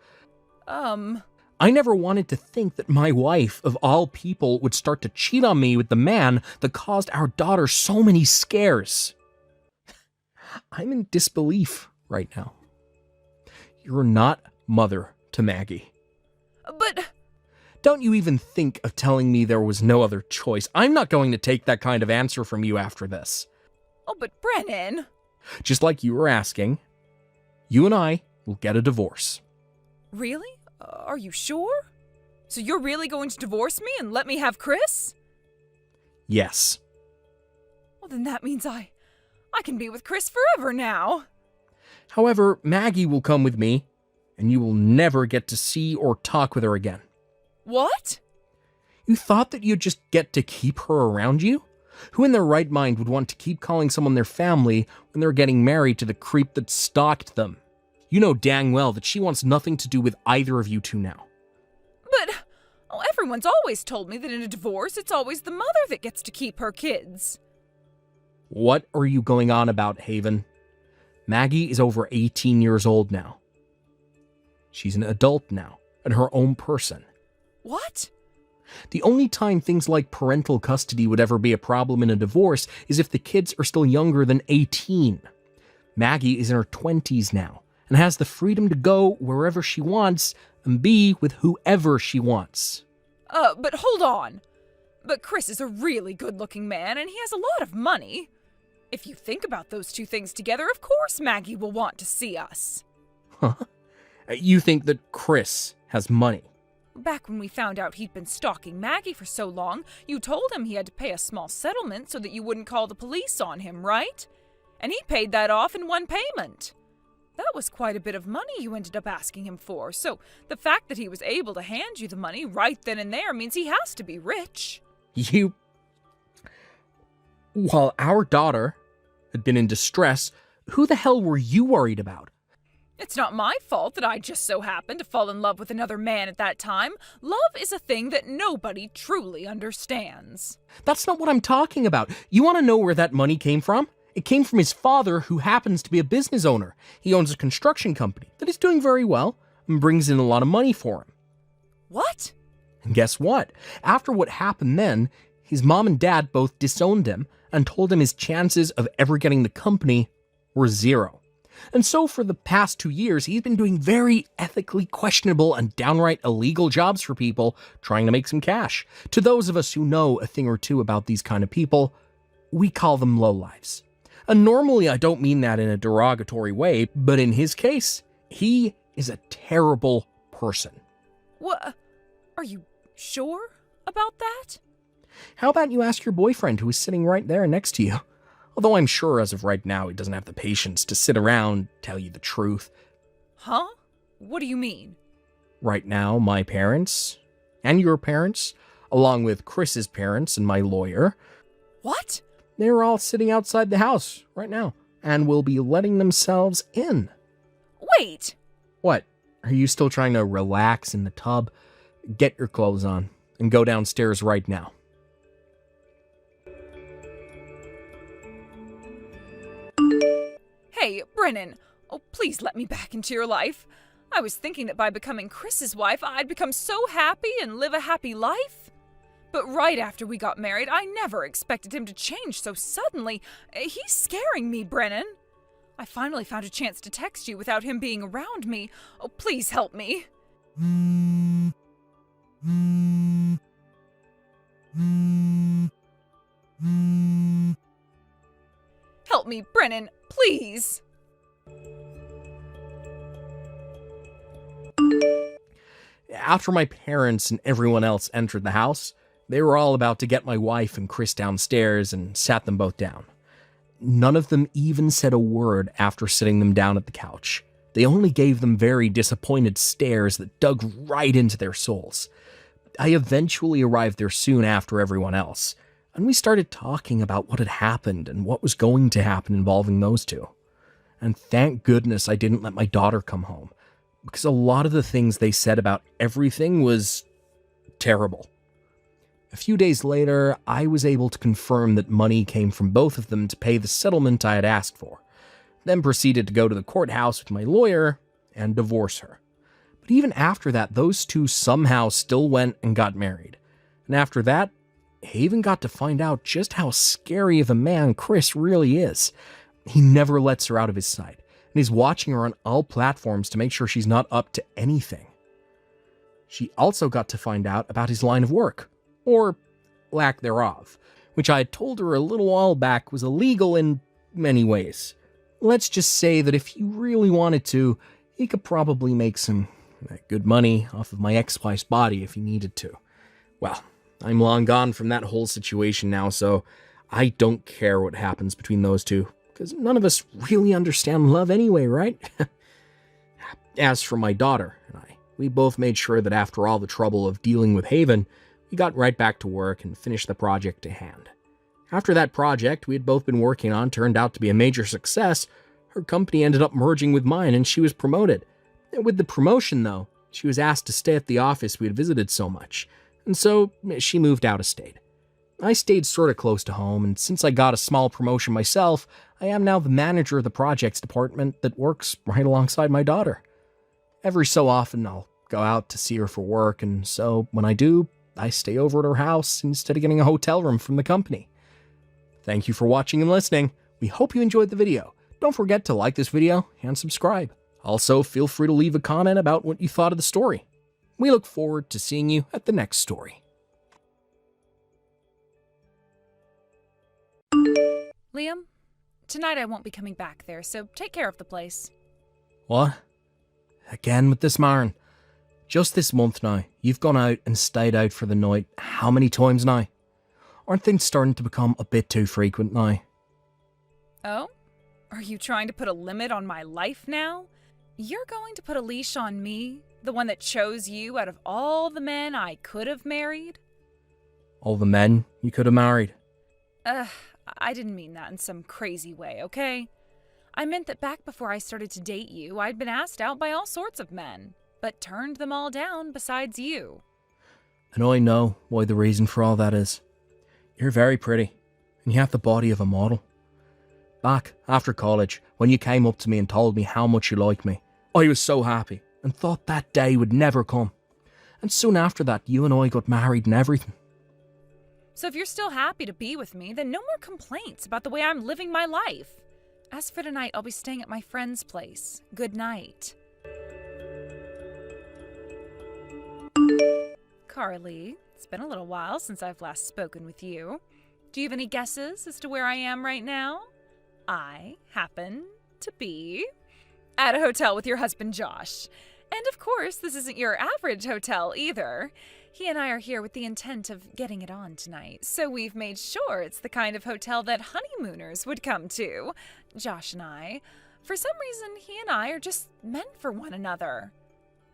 I never wanted to think that my wife, of all people, would start to cheat on me with the man that caused our daughter so many scares. I'm in disbelief right now. You're not mother to Maggie. But... Don't you even think of telling me there was no other choice. I'm not going to take that kind of answer from you after this. Oh, but Brennan... Just like you were asking, you and I will get a divorce. Really? Are you sure? So you're really going to divorce me and let me have Chris? Yes. Well, then that means I can be with Chris forever now. However, Maggie will come with me, and you will never get to see or talk with her again. What? You thought that you'd just get to keep her around you? Who in their right mind would want to keep calling someone their family when they're getting married to the creep that stalked them? You know dang well that she wants nothing to do with either of you two now. But everyone's always told me that in a divorce, it's always the mother that gets to keep her kids. What are you going on about, Haven? Maggie is over 18 years old now. She's an adult now, and her own person. What? The only time things like parental custody would ever be a problem in a divorce is if the kids are still younger than 18. Maggie is in her 20s now, and has the freedom to go wherever she wants and be with whoever she wants. But hold on. But Chris is a really good-looking man, and he has a lot of money. If you think about those two things together, of course Maggie will want to see us. Huh? You think that Chris has money? Back when we found out he'd been stalking Maggie for so long, you told him he had to pay a small settlement so that you wouldn't call the police on him, right? And he paid that off in one payment. That was quite a bit of money you ended up asking him for, so the fact that he was able to hand you the money right then and there means he has to be rich. While our daughter had been in distress, who the hell were you worried about? It's not my fault that I just so happened to fall in love with another man at that time. Love is a thing that nobody truly understands. That's not what I'm talking about. You want to know where that money came from? It came from his father, who happens to be a business owner. He owns a construction company that is doing very well and brings in a lot of money for him. What? And guess what? After what happened then, his mom and dad both disowned him and told him his chances of ever getting the company were zero. And so for the past 2 years, he's been doing very ethically questionable and downright illegal jobs for people trying to make some cash. To those of us who know a thing or two about these kind of people, we call them lowlives. And normally I don't mean that in a derogatory way, but in his case, he is a terrible person. What? Are you sure about that? How about you ask your boyfriend, who is sitting right there next to you? Although I'm sure as of right now he doesn't have the patience to sit around and tell you the truth. Huh? What do you mean? Right now, my parents, and your parents, along with Chris's parents and my lawyer, What? they're all sitting outside the house right now, and will be letting themselves in. Wait! What? Are you still trying to relax in the tub? Get your clothes on, and go downstairs right now. Hey, Brennan. Oh, please let me back into your life. I was thinking that by becoming Chris's wife, I'd become so happy and live a happy life. But right after we got married, I never expected him to change so suddenly. He's scaring me, Brennan. I finally found a chance to text you without him being around me. Oh, please help me. Help me, Brennan, please. After my parents and everyone else entered the house, They were all about to get my wife and Chris downstairs and sat them both down. None of them even said a word after sitting them down at the couch. They only gave them very disappointed stares that dug right into their souls. I eventually arrived there soon after everyone else, and we started talking about what had happened and what was going to happen involving those two. And thank goodness I didn't let my daughter come home, because a lot of the things they said about everything was terrible. A few days later, I was able to confirm that money came from both of them to pay the settlement I had asked for, then proceeded to go to the courthouse with my lawyer and divorce her. But even after that, those two somehow still went and got married. And after that, I even got to find out just how scary of a man Chris really is. He never lets her out of his sight, and he's watching her on all platforms to make sure she's not up to anything. She also got to find out about his line of work, or lack thereof, which I had told her a little while back was illegal in many ways. Let's just say that if he really wanted to, he could probably make some good money off of my ex-wife's body if he needed to. Well, I'm long gone from that whole situation now, so I don't care what happens between those two, because none of us really understand love anyway, right? As for my daughter and I, we both made sure that after all the trouble of dealing with Haven, we got right back to work and finished the project at hand. After that project we had both been working on turned out to be a major success, her company ended up merging with mine and she was promoted. And with the promotion, though, she was asked to stay at the office we had visited so much, and so she moved out of state. I stayed sort of close to home, and since I got a small promotion myself, I am now the manager of the projects department that works right alongside my daughter. Every so often I'll go out to see her for work, and so when I do, I stay over at her house instead of getting a hotel room from the company. Thank you for watching and listening. We hope you enjoyed the video. Don't forget to like this video and subscribe. Also, feel free to leave a comment about what you thought of the story. We look forward to seeing you at the next story. Liam, tonight I won't be coming back there, so take care of the place. What? Again with this, Maren? Just this month now, you've gone out and stayed out for the night how many times now? Aren't things starting to become a bit too frequent now? Oh? Are you trying to put a limit on my life now? You're going to put a leash on me, the one that chose you out of all the men I could have married? All the men you could have married? I didn't mean that in some crazy way, okay? I meant that back before I started to date you, I'd been asked out by all sorts of men, but turned them all down besides you. And I know why the reason for all that is. You're very pretty, and you have the body of a model. Back after college, when you came up to me and told me how much you liked me, I was so happy and thought that day would never come. And soon after that, you and I got married and everything. So if you're still happy to be with me, then no more complaints about the way I'm living my life. As for tonight, I'll be staying at my friend's place. Good night. Carly, it's been a little while since I've last spoken with you. Do you have any guesses as to where I am right now? I happen to be at a hotel with your husband Josh. And of course, this isn't your average hotel either. He and I are here with the intent of getting it on tonight, so we've made sure it's the kind of hotel that honeymooners would come to. Josh and I. For some reason, he and I are just meant for one another.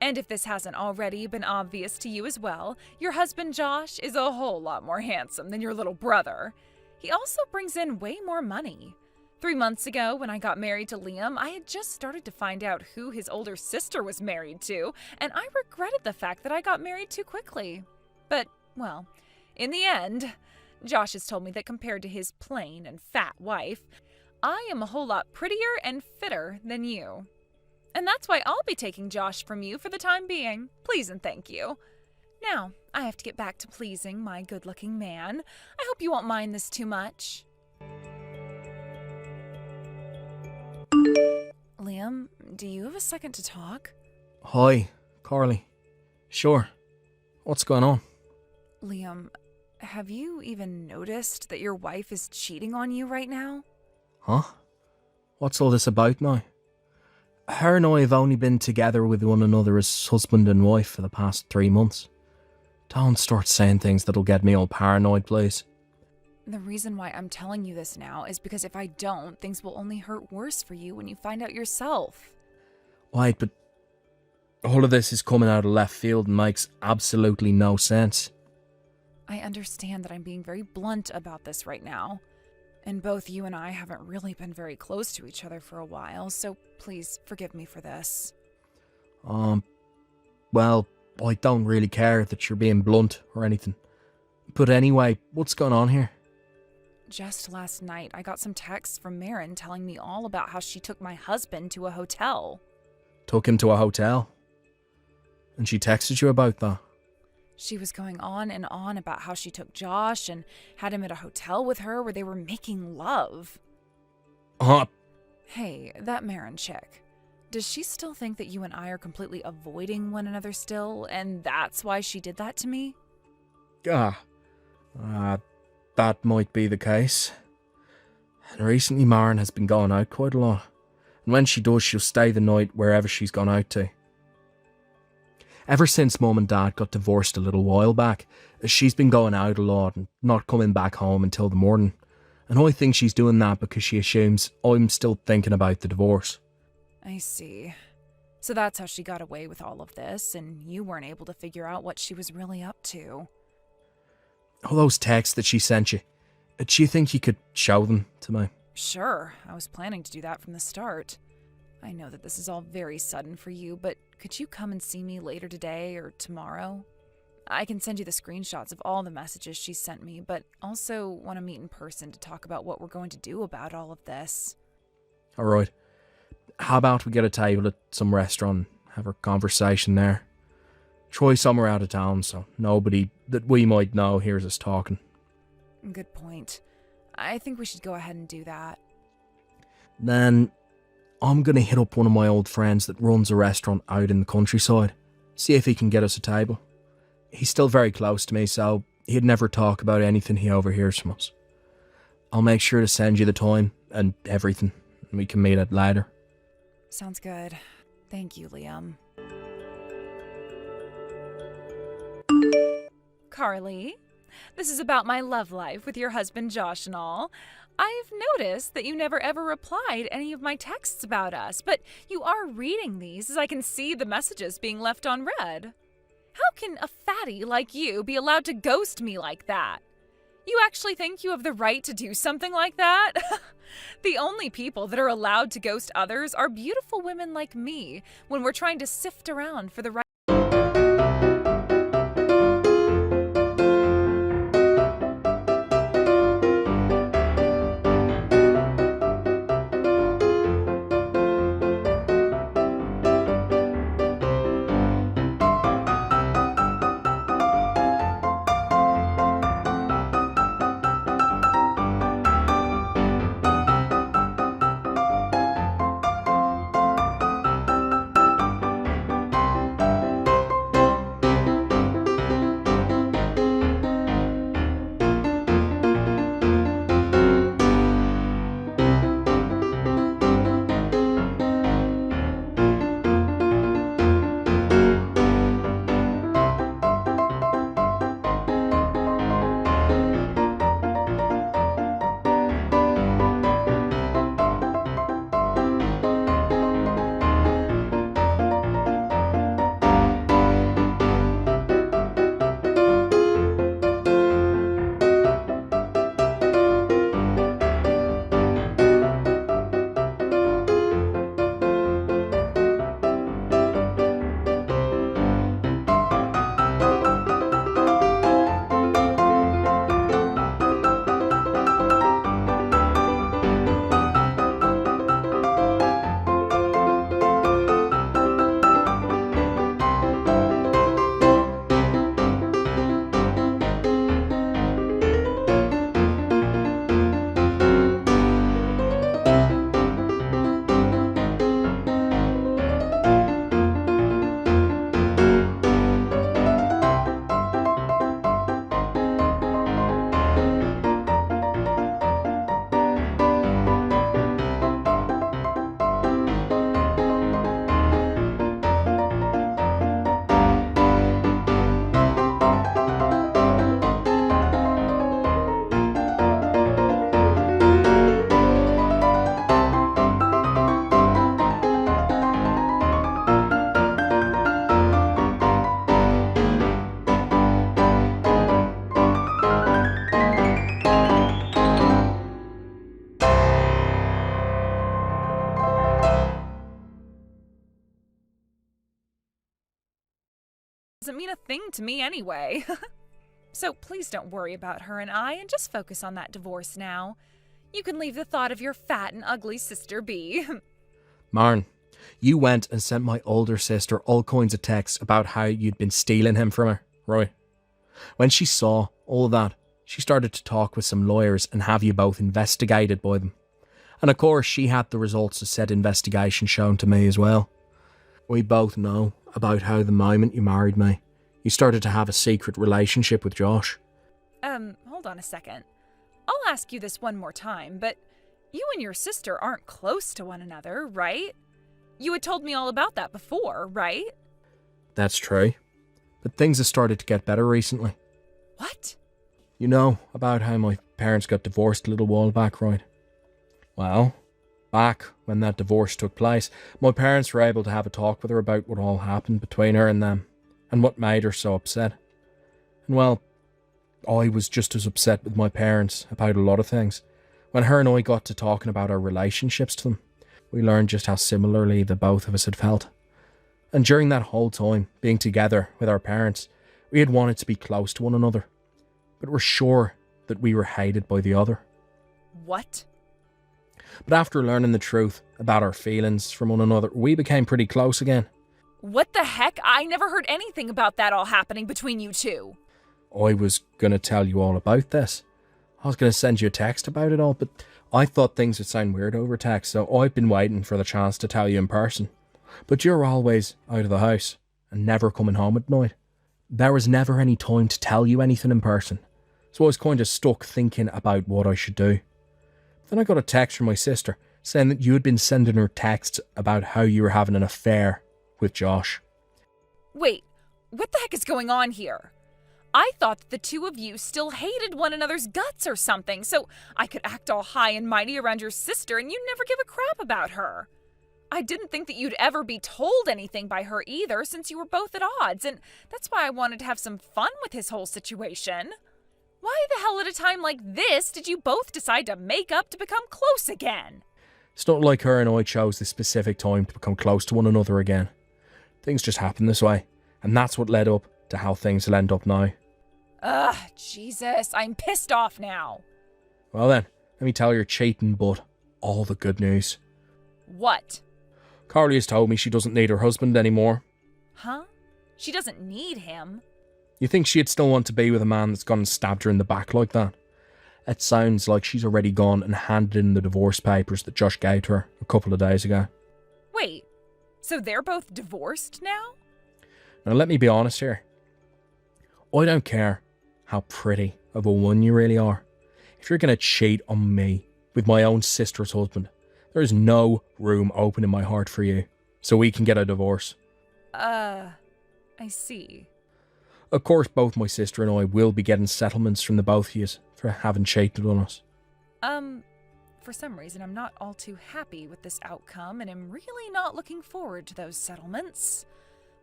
And if this hasn't already been obvious to you as well, your husband Josh is a whole lot more handsome than your little brother. He also brings in way more money. 3 months ago, when I got married to Liam, I had just started to find out who his older sister was married to, and I regretted the fact that I got married too quickly. But, well, in the end, Josh has told me that compared to his plain and fat wife, I am a whole lot prettier and fitter than you. And that's why I'll be taking Josh from you for the time being. Please and thank you. Now, I have to get back to pleasing my good-looking man. I hope you won't mind this too much. Liam, do you have a second to talk? Hi, Carly. Sure. What's going on? Liam, have you even noticed that your wife is cheating on you right now? Huh? What's all this about now? Her and I have only been together with one another as husband and wife for the past 3 months. Don't start saying things that'll get me all paranoid, please. The reason why I'm telling you this now is because if I don't, things will only hurt worse for you when you find out yourself. Wait, but all of this is coming out of left field and makes absolutely no sense. I understand that I'm being very blunt about this right now. And both you and I haven't really been very close to each other for a while, so please forgive me for this. Well, I don't really care that you're being blunt or anything. But anyway, what's going on here? Just last night, I got some texts from Marin telling me all about how she took my husband to a hotel. Took him to a hotel? And she texted you about that? She was going on and on about how she took Josh and had him at a hotel with her where they were making love. Hey, that Marin chick. Does she still think that you and I are completely avoiding one another still, and that's why she did that to me? That might be the case. And recently Marin has been going out quite a lot. And when she does, she'll stay the night wherever she's gone out to. Ever since Mum and Dad got divorced a little while back, she's been going out a lot and not coming back home until the morning. And I think she's doing that because she assumes I'm still thinking about the divorce. I see. So that's how she got away with all of this, and you weren't able to figure out what she was really up to. All those texts that she sent you, do you think you could show them to me? Sure, I was planning to do that from the start. I know that this is all very sudden for you, but could you come and see me later today or tomorrow? I can send you the screenshots of all the messages she sent me, but also want to meet in person to talk about what we're going to do about all of this. Alright. How about we get a table at some restaurant, have a conversation there? Try somewhere out of town so nobody that we might know hears us talking. Good point. I think we should go ahead and do that. Then I'm going to hit up one of my old friends that runs a restaurant out in the countryside, see if he can get us a table. He's still very close to me, so he'd never talk about anything he overhears from us. I'll make sure to send you the time and everything, and we can meet at later. Sounds good. Thank you, Liam. Carly, this is about my love life with your husband Josh and all. I've noticed that you never ever replied any of my texts about us, but you are reading these as I can see the messages being left unread. How can a fatty like you be allowed to ghost me like that? You actually think you have the right to do something like that? The only people that are allowed to ghost others are beautiful women like me when we're trying to sift around for the right. doesn't mean a thing to me anyway. So please don't worry about her and I, and just focus on that divorce now. You can leave the thought of your fat and ugly sister be. Marn, you went and sent my older sister all kinds of texts about how you'd been stealing him from her, right? When she saw all of that, she started to talk with some lawyers and have you both investigated by them. And of course, she had the results of said investigation shown to me as well. We both know about how the moment you married me, you started to have a secret relationship with Josh. Hold on a second. I'll ask you this one more time, but you and your sister aren't close to one another, right? You had told me all about that before, right? That's true. But things have started to get better recently. What? You know about how my parents got divorced a little while back, right? Well, back when that divorce took place, my parents were able to have a talk with her about what all happened between her and them, and what made her so upset. And well, I was just as upset with my parents about a lot of things. When her and I got to talking about our relationships to them, we learned just how similarly the both of us had felt. And during that whole time, being together with our parents, we had wanted to be close to one another, but were sure that we were hated by the other. What? But after learning the truth about our feelings from one another, we became pretty close again. What the heck? I never heard anything about that all happening between you two. I was going to tell you all about this. I was going to send you a text about it all, but I thought things would sound weird over text, so I've been waiting for the chance to tell you in person. But you're always out of the house and never coming home at night. There was never any time to tell you anything in person, so I was kind of stuck thinking about what I should do. Then I got a text from my sister saying that you had been sending her texts about how you were having an affair with Josh. Wait, what the heck is going on here? I thought that the two of you still hated one another's guts or something, so I could act all high and mighty around your sister and you'd never give a crap about her. I didn't think that you'd ever be told anything by her either, since you were both at odds, and that's why I wanted to have some fun with his whole situation. Why the hell at a time like this did you both decide to make up to become close again? It's not like her and I chose this specific time to become close to one another again. Things just happen this way, and that's what led up to how things will end up now. Ugh, Jesus, I'm pissed off now. Well then, let me tell your cheating butt all the good news. What? Carly has told me she doesn't need her husband anymore. Huh? She doesn't need him. You think she'd still want to be with a man that's gone and stabbed her in the back like that? It sounds like she's already gone and handed in the divorce papers that Josh gave to her a couple of days ago. Wait, so they're both divorced now? Now let me be honest here. I don't care how pretty of a woman you really are. If you're going to cheat on me with my own sister's husband, there is no room open in my heart for you, so we can get a divorce. I see. Of course, both my sister and I will be getting settlements from the both of you for having cheated on us. For some reason I'm not all too happy with this outcome, and am really not looking forward to those settlements.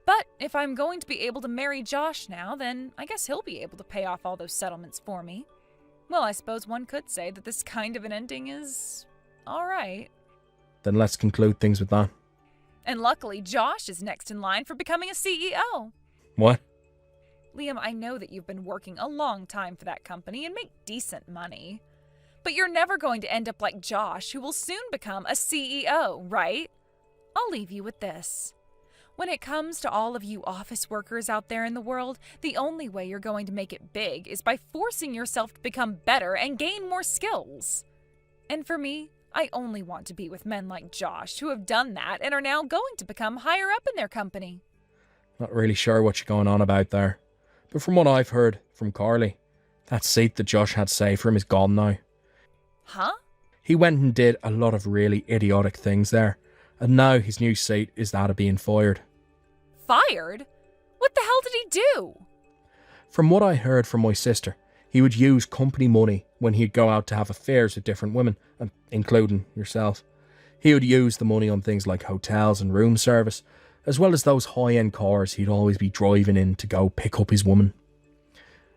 But if I'm going to be able to marry Josh now, then I guess he'll be able to pay off all those settlements for me. Well, I suppose one could say that this kind of an ending is alright. Then let's conclude things with that. And luckily, Josh is next in line for becoming a CEO. What? Liam, I know that you've been working a long time for that company and make decent money. But you're never going to end up like Josh, who will soon become a CEO, right? I'll leave you with this. When it comes to all of you office workers out there in the world, the only way you're going to make it big is by forcing yourself to become better and gain more skills. And for me, I only want to be with men like Josh who have done that and are now going to become higher up in their company. Not really sure what you're going on about there. But from what I've heard from Carly, that seat that Josh had saved for him is gone now. Huh? He went and did a lot of really idiotic things there, and now his new seat is that of being fired. Fired? What the hell did he do? From what I heard from my sister, he would use company money when he'd go out to have affairs with different women, including yourself. He would use the money on things like hotels and room service, as well as those high-end cars he'd always be driving in to go pick up his woman.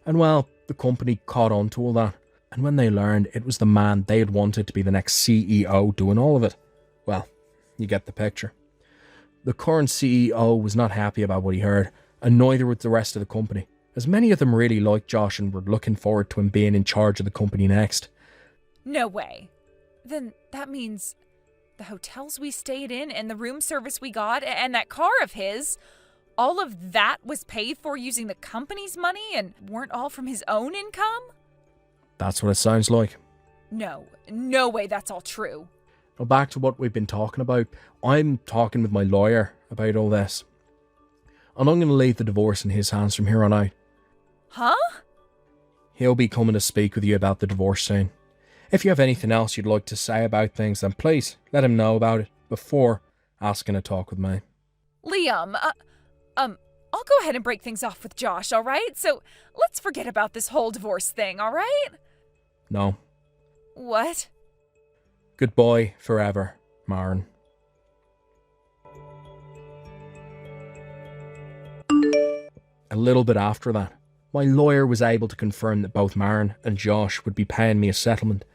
And well, the company caught on to all that, and when they learned it was the man they had wanted to be the next CEO doing all of it, well, you get the picture. The current CEO was not happy about what he heard, and neither would the rest of the company, as many of them really liked Josh and were looking forward to him being in charge of the company next. No way. Then that means the hotels we stayed in and the room service we got and that car of his, all of that was paid for using the company's money and weren't all from his own income? That's what it sounds like. No way that's all true. Now back to what we've been talking about. I'm talking with my lawyer about all this. And I'm going to leave the divorce in his hands from here on out. Huh? He'll be coming to speak with you about the divorce soon. If you have anything else you'd like to say about things, then please let him know about it before asking to talk with me. Liam, I'll go ahead and break things off with Josh, all right? So let's forget about this whole divorce thing, all right? No. What? Goodbye forever, Maren. A little bit after that, my lawyer was able to confirm that both Maren and Josh would be paying me a settlement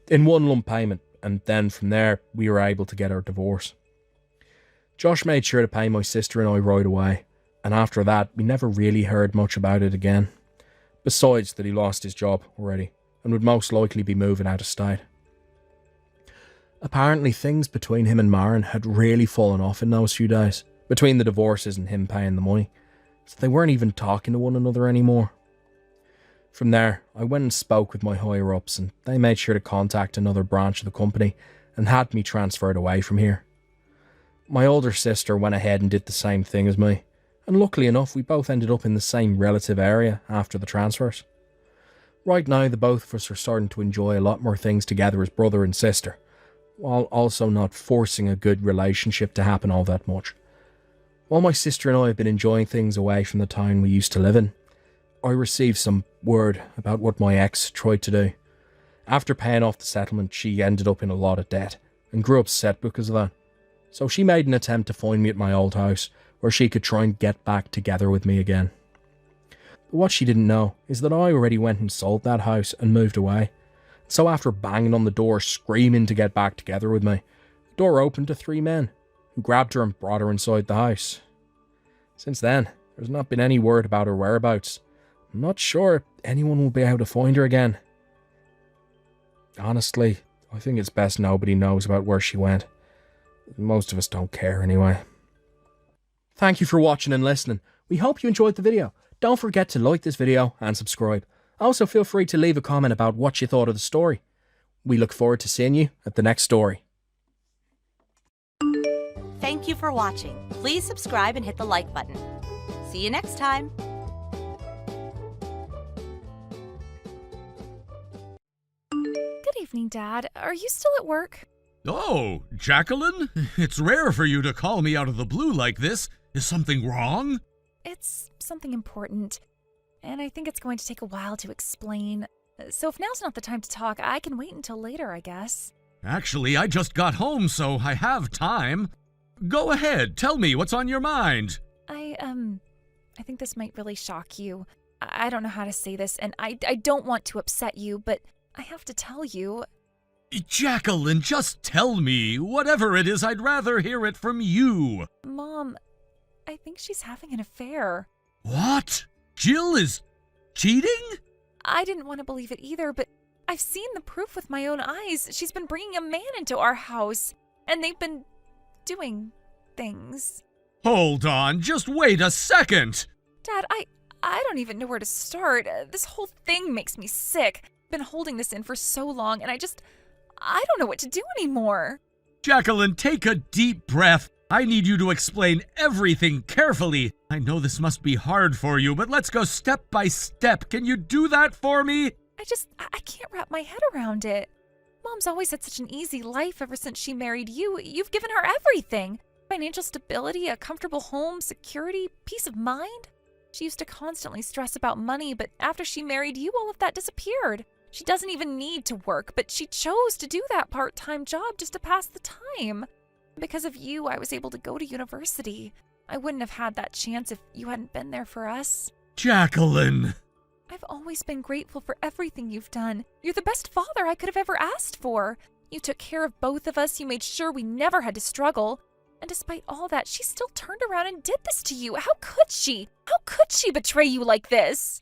in one lump payment, and then from there we were able to get our divorce. Josh made sure to pay my sister and I right away, and after that we never really heard much about it again, besides that he lost his job already and would most likely be moving out of state. Apparently things between him and Maren had really fallen off in those few days, between the divorces and him paying the money, so they weren't even talking to one another anymore. From there, I went and spoke with my higher-ups, and they made sure to contact another branch of the company and had me transferred away from here. My older sister went ahead and did the same thing as me, and luckily enough we both ended up in the same relative area after the transfers. Right now the both of us are starting to enjoy a lot more things together as brother and sister, while also not forcing a good relationship to happen all that much. While my sister and I have been enjoying things away from the town we used to live in, I received some word about what my ex tried to do. After paying off the settlement, she ended up in a lot of debt and grew upset because of that. So she made an attempt to find me at my old house where she could try and get back together with me again. But what she didn't know is that I already went and sold that house and moved away. So after banging on the door screaming to get back together with me, the door opened to 3 men who grabbed her and brought her inside the house. Since then, there's not been any word about her whereabouts. I'm not sure if anyone will be able to find her again. Honestly, I think it's best nobody knows about where she went. Most of us don't care anyway. Thank you for watching and listening. We hope you enjoyed the video. Don't forget to like this video and subscribe. Also feel free to leave a comment about what you thought of the story. We look forward to seeing you at the next story. Thank you for watching. Please subscribe and hit the like button. See you next time. Good evening, Dad. Are you still at work? Oh, Jacqueline? It's rare for you to call me out of the blue like this. Is something wrong? It's something important, and I think it's going to take a while to explain. So if now's not the time to talk, I can wait until later, I guess. Actually, I just got home, so I have time. Go ahead, tell me what's on your mind. I think this might really shock you. I don't know how to say this, and I don't want to upset you, but I have to tell you. Jacqueline, just tell me. Whatever it is, I'd rather hear it from you. Mom, I think she's having an affair. What? Jill is cheating? I didn't want to believe it either, but I've seen the proof with my own eyes. She's been bringing a man into our house, and they've been doing things. Hold on, just wait a second. Dad, I don't even know where to start. This whole thing makes me sick. I've been holding this in for so long, and I don't know what to do anymore. Jacqueline, take a deep breath. I need you to explain everything carefully. I know this must be hard for you, but let's go step by step. Can you do that for me? I can't wrap my head around it. Mom's always had such an easy life ever since she married you. You've given her everything. Financial stability, a comfortable home, security, peace of mind. She used to constantly stress about money, but after she married you, all of that disappeared. She doesn't even need to work, but she chose to do that part-time job just to pass the time. Because of you, I was able to go to university. I wouldn't have had that chance if you hadn't been there for us. Jacqueline! I've always been grateful for everything you've done. You're the best father I could have ever asked for. You took care of both of us. You made sure we never had to struggle. And despite all that, she still turned around and did this to you. How could she? How could she betray you like this?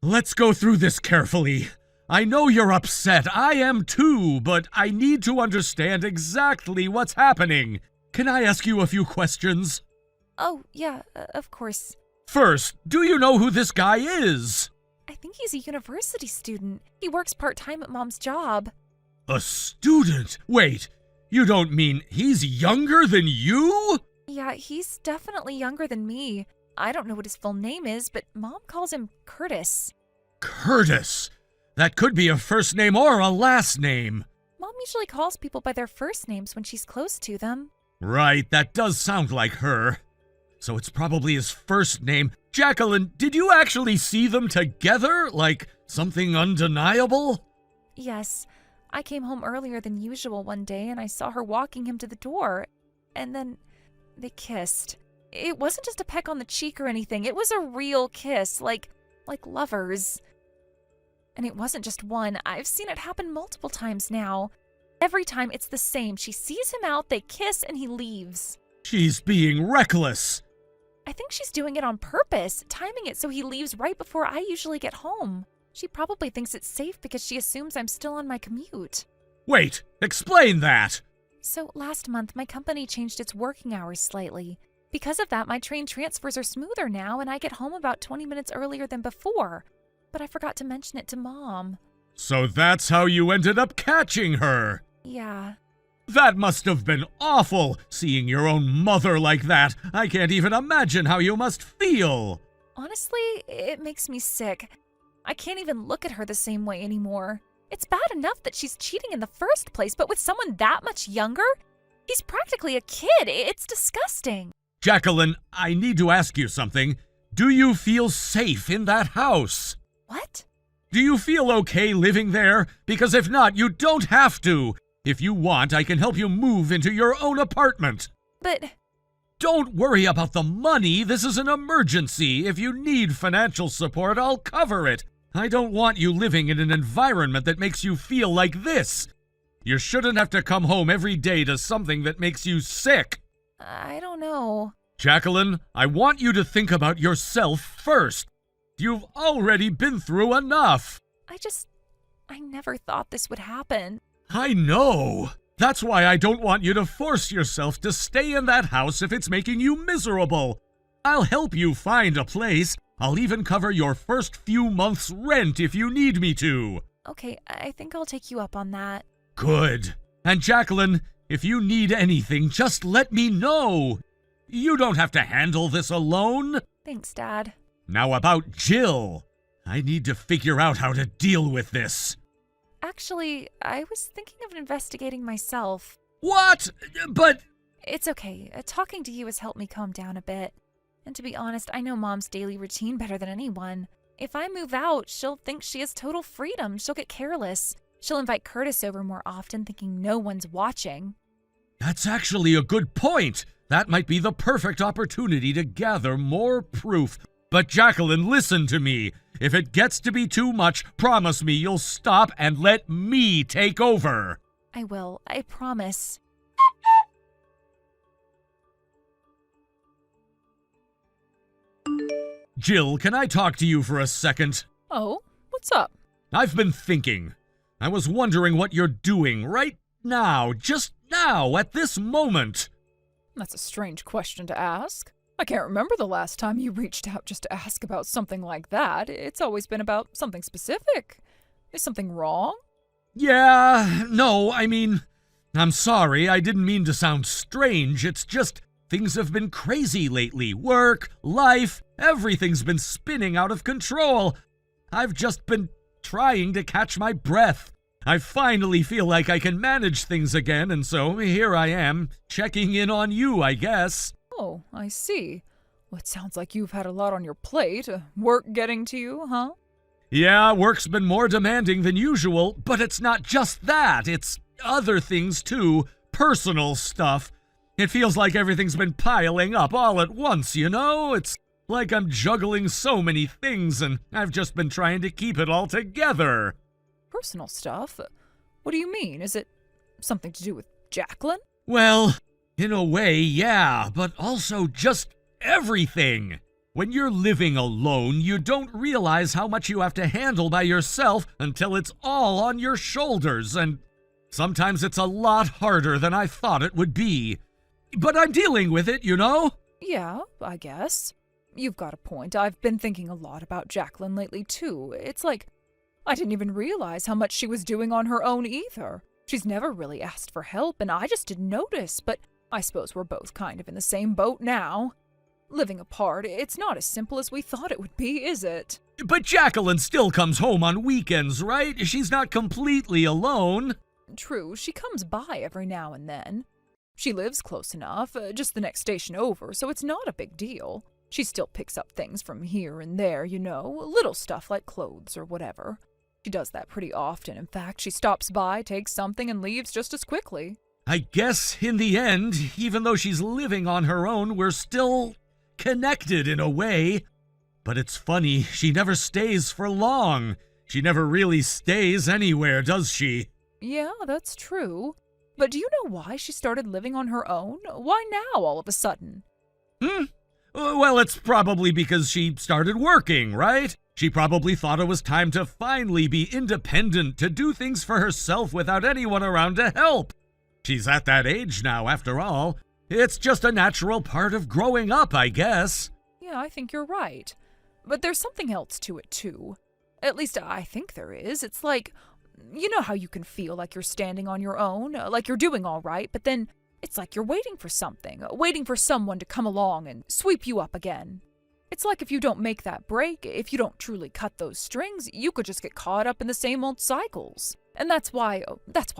Let's go through this carefully. I know you're upset. I am too, but I need to understand exactly what's happening. Can I ask you a few questions? Oh, yeah, of course. First, do you know who this guy is? I think he's a university student. He works part-time at Mom's job. A student? Wait, you don't mean he's younger than you? Yeah, he's definitely younger than me. I don't know what his full name is, but Mom calls him Curtis. Curtis? That could be a first name or a last name. Mom usually calls people by their first names when she's close to them. Right, that does sound like her. So it's probably his first name. Jacqueline, did you actually see them together? Like something undeniable? Yes. I came home earlier than usual one day and I saw her walking him to the door. And then they kissed. It wasn't just a peck on the cheek or anything. It was a real kiss, like lovers. And it wasn't just one. I've seen it happen multiple times now. Every time it's the same. She sees him out, they kiss, and he leaves. She's being reckless. I think she's doing it on purpose, timing it so he leaves right before I usually get home. She probably thinks it's safe because she assumes I'm still on my commute. Wait, explain that. So last month, my company changed its working hours slightly. Because of that, my train transfers are smoother now, and I get home about 20 minutes earlier than before. But I forgot to mention it to Mom. So that's how you ended up catching her. Yeah. That must have been awful, seeing your own mother like that. I can't even imagine how you must feel. Honestly, it makes me sick. I can't even look at her the same way anymore. It's bad enough that she's cheating in the first place, but with someone that much younger? He's practically a kid. It's disgusting. Jacqueline, I need to ask you something. Do you feel safe in that house? What? Do you feel okay living there? Because if not, you don't have to. If you want, I can help you move into your own apartment. But... Don't worry about the money. This is an emergency. If you need financial support, I'll cover it. I don't want you living in an environment that makes you feel like this. You shouldn't have to come home every day to something that makes you sick. I don't know. Jacqueline, I want you to think about yourself first. You've already been through enough. I never thought this would happen. I know. That's why I don't want you to force yourself to stay in that house if it's making you miserable. I'll help you find a place. I'll even cover your first few months' rent if you need me to. Okay, I think I'll take you up on that. Good. And Jacqueline, if you need anything, just let me know. You don't have to handle this alone. Thanks, Dad. Now about Jill. I need to figure out how to deal with this. Actually, I was thinking of investigating myself. What? But... It's okay. Talking to you has helped me calm down a bit. And to be honest, I know Mom's daily routine better than anyone. If I move out, she'll think she has total freedom. She'll get careless. She'll invite Curtis over more often, thinking no one's watching. That's actually a good point. That might be the perfect opportunity to gather more proof. But Jacqueline, listen to me. If it gets to be too much, promise me you'll stop and let me take over. I will. I promise. Jill, can I talk to you for a second? Oh, what's up? I've been thinking. I was wondering what you're doing right now, just now, at this moment. That's a strange question to ask. I can't remember the last time you reached out just to ask about something like that. It's always been about something specific. Is something wrong? Yeah, no, I mean, I'm sorry, I didn't mean to sound strange. It's just things have been crazy lately. Work, life, everything's been spinning out of control. I've just been trying to catch my breath. I finally feel like I can manage things again, and so here I am, checking in on you, I guess. Oh, I see. Well, it sounds like you've had a lot on your plate. Work getting to you, huh? Yeah, work's been more demanding than usual, but it's not just that. It's other things too. Personal stuff. It feels like everything's been piling up all at once, you know? It's like I'm juggling so many things, and I've just been trying to keep it all together. Personal stuff? What do you mean? Is it something to do with Jacqueline? Well, In a way, yeah, but also just everything. When you're living alone, you don't realize how much you have to handle by yourself until it's all on your shoulders, and sometimes it's a lot harder than I thought it would be. But I'm dealing with it, you know? Yeah, I guess. You've got a point. I've been thinking a lot about Jacqueline lately, too. It's like I didn't even realize how much she was doing on her own either. She's never really asked for help, and I just didn't notice, but I suppose we're both kind of in the same boat now. Living apart, it's not as simple as we thought it would be, is it? But Jacqueline still comes home on weekends, right? She's not completely alone. True, she comes by every now and then. She lives close enough, just the next station over, so it's not a big deal. She still picks up things from here and there, you know, little stuff like clothes or whatever. She does that pretty often. In fact, she stops by, takes something, and leaves just as quickly. I guess, in the end, even though she's living on her own, we're still connected in a way. But it's funny, she never stays for long. She never really stays anywhere, does she? Yeah, that's true. But do you know why she started living on her own? Why now, all of a sudden? Well, it's probably because she started working, right? She probably thought it was time to finally be independent, to do things for herself without anyone around to help. She's at that age now, after all. It's just a natural part of growing up, I guess. Yeah, I think you're right. But there's something else to it, too. At least I think there is. It's like, you know how you can feel like you're standing on your own, like you're doing all right, but then it's like you're waiting for something, waiting for someone to come along and sweep you up again. It's like if you don't make that break, if you don't truly cut those strings, you could just get caught up in the same old cycles. And that's why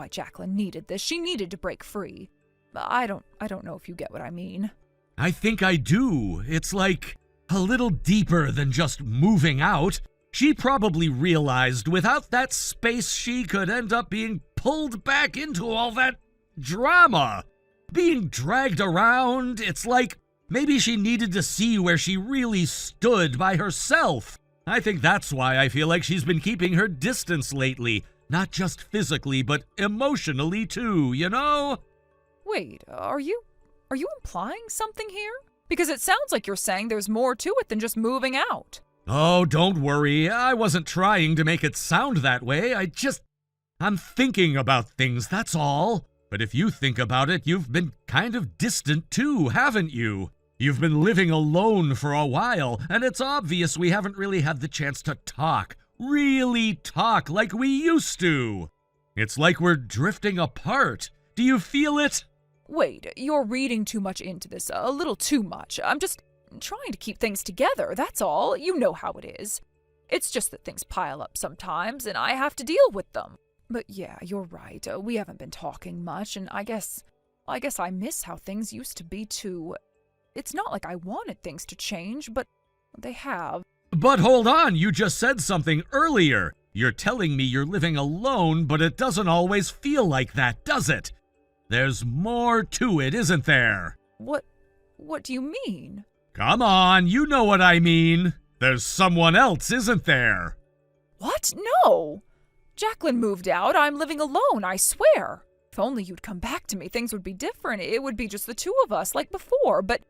Jacqueline needed this. She needed to break free. I don't know if you get what I mean. I think I do. It's like a little deeper than just moving out. She probably realized without that space she could end up being pulled back into all that drama. Being dragged around, it's like maybe she needed to see where she really stood by herself. I think that's why I feel like she's been keeping her distance lately. Not just physically, but emotionally too, you know? Wait, are you implying something here? Because it sounds like you're saying there's more to it than just moving out. Oh, don't worry. I wasn't trying to make it sound that way. I'm thinking about things, that's all. But if you think about it, you've been kind of distant too, haven't you? You've been living alone for a while, and it's obvious we haven't really had the chance to talk. Really talk like we used to. It's like we're drifting apart. Do you feel it? Wait, you're reading too much into this, a little too much. I'm just trying to keep things together, that's all. You know how it is. It's just that things pile up sometimes, and I have to deal with them. But yeah, you're right. We haven't been talking much, and I guess I miss how things used to be too. It's not like I wanted things to change, but they have. But hold on, you just said something earlier. You're telling me you're living alone, but it doesn't always feel like that, does it? There's more to it, isn't there? What do you mean? Come on, you know what I mean. There's someone else, isn't there? What? No! Jacqueline moved out. I'm living alone, I swear. If only you'd come back to me, things would be different. It would be just the two of us, like before, but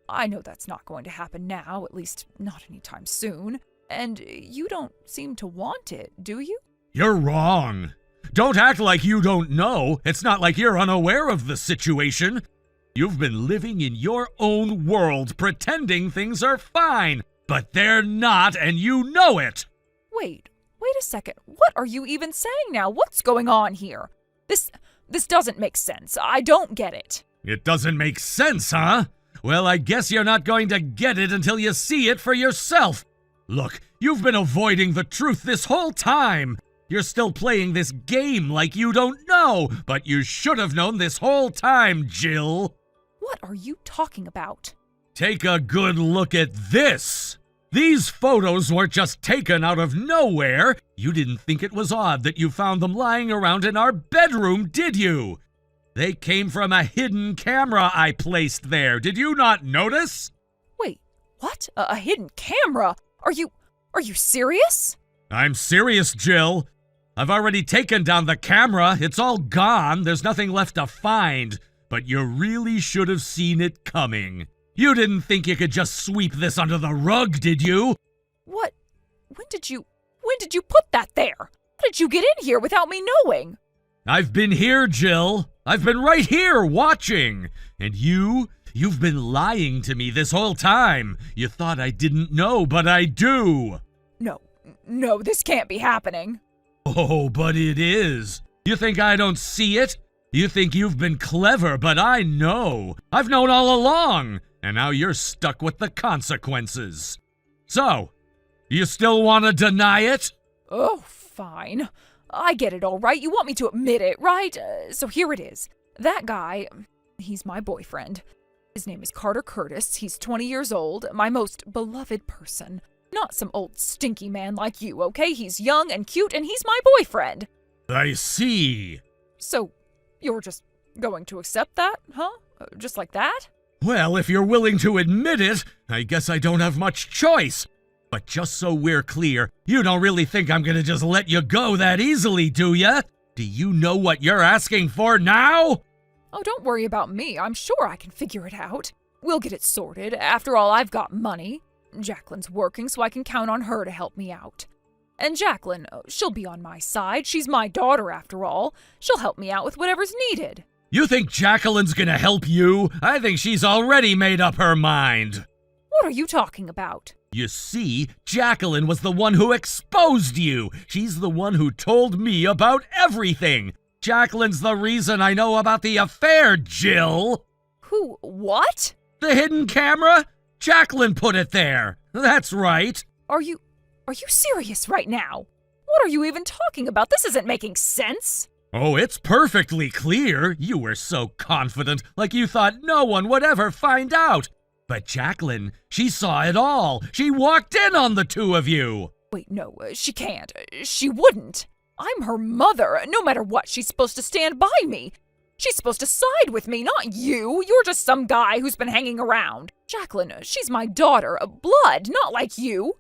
I know that's not going to happen now, at least not anytime soon. And you don't seem to want it, do you? You're wrong. Don't act like you don't know. It's not like you're unaware of the situation. You've been living in your own world, pretending things are fine, but they're not, and you know it. Wait a second. What are you even saying now? What's going on here? This doesn't make sense. I don't get it. It doesn't make sense, huh? Well, I guess you're not going to get it until you see it for yourself. Look, you've been avoiding the truth this whole time. You're still playing this game like you don't know, but you should have known this whole time, Jill. What are you talking about? Take a good look at this. These photos weren't just taken out of nowhere. You didn't think it was odd that you found them lying around in our bedroom, did you? They came from a hidden camera I placed there. Did you not notice? Wait, what? A hidden camera? Are you serious? I'm serious, Jill. I've already taken down the camera. It's all gone. There's nothing left to find. but you really should have seen it coming. You didn't think you could just sweep this under the rug, did you? What? When did you put that there? How did you get in here without me knowing? I've been here, Jill. I've been right here watching. And you've been lying to me this whole time. You thought I didn't know, but I do. No, this can't be happening. Oh, but it is. You think I don't see it? You think you've been clever, but I know. I've known all along, and now you're stuck with the consequences. So, you still want to deny it? Oh, fine. I get it all right. You want me to admit it, right? So here it is. That guy, he's my boyfriend. His name is Carter Curtis. He's 20 years old, my most beloved person. Not some old stinky man like you, okay? He's young and cute, and he's my boyfriend. I see. So, you're just going to accept that, huh? Just like that? Well, if you're willing to admit it, I guess I don't have much choice. But just so we're clear, you don't really think I'm gonna just let you go that easily, do ya? Do you know what you're asking for now? Oh, don't worry about me. I'm sure I can figure it out. We'll get it sorted. After all, I've got money. Jacqueline's working, so I can count on her to help me out. And Jacqueline, she'll be on my side. She's my daughter, after all. She'll help me out with whatever's needed. You think Jacqueline's gonna help you? I think she's already made up her mind. What are you talking about? You see, Jacqueline was the one who exposed you. She's the one who told me about everything. Jacqueline's the reason I know about the affair, Jill. Who? What? The hidden camera? Jacqueline put it there. That's right. Are you serious right now? What are you even talking about? This isn't making sense. Oh, it's perfectly clear. You were so confident, like you thought no one would ever find out. But Jacqueline, she saw it all. She walked in on the two of you. Wait, no, she can't. She wouldn't. I'm her mother. No matter what, she's supposed to stand by me. She's supposed to side with me, not you. You're just some guy who's been hanging around. Jacqueline, she's my daughter, blood, not like you.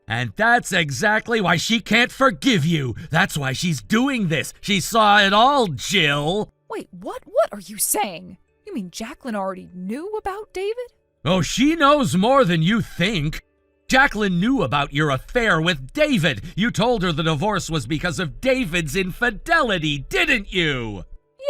And that's exactly why she can't forgive you. That's why she's doing this. She saw it all, Jill. Wait, what? What are you saying? You mean Jacqueline already knew about David? Oh, she knows more than you think. Jacqueline knew about your affair with David. You told her the divorce was because of David's infidelity, didn't you?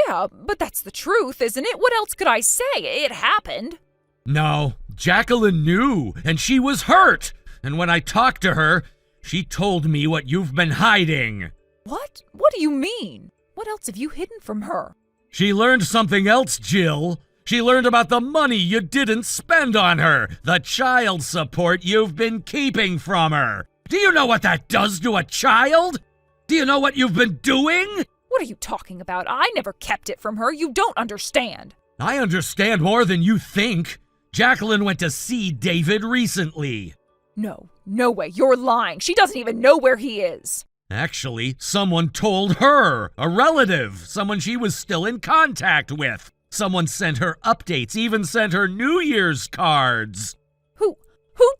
Yeah, but that's the truth, isn't it? What else could I say? It happened. No, Jacqueline knew, and she was hurt. And when I talked to her, she told me what you've been hiding. What? What do you mean? What else have you hidden from her? She learned something else, Jill. She learned about the money you didn't spend on her, the child support you've been keeping from her. Do you know what that does to a child? Do you know what you've been doing? What are you talking about? I never kept it from her. You don't understand. I understand more than you think. Jacqueline went to see David recently. No way. You're lying. She doesn't even know where he is. Actually, someone told her. A relative. Someone she was still in contact with. Someone sent her updates, even sent her New Year's cards. Who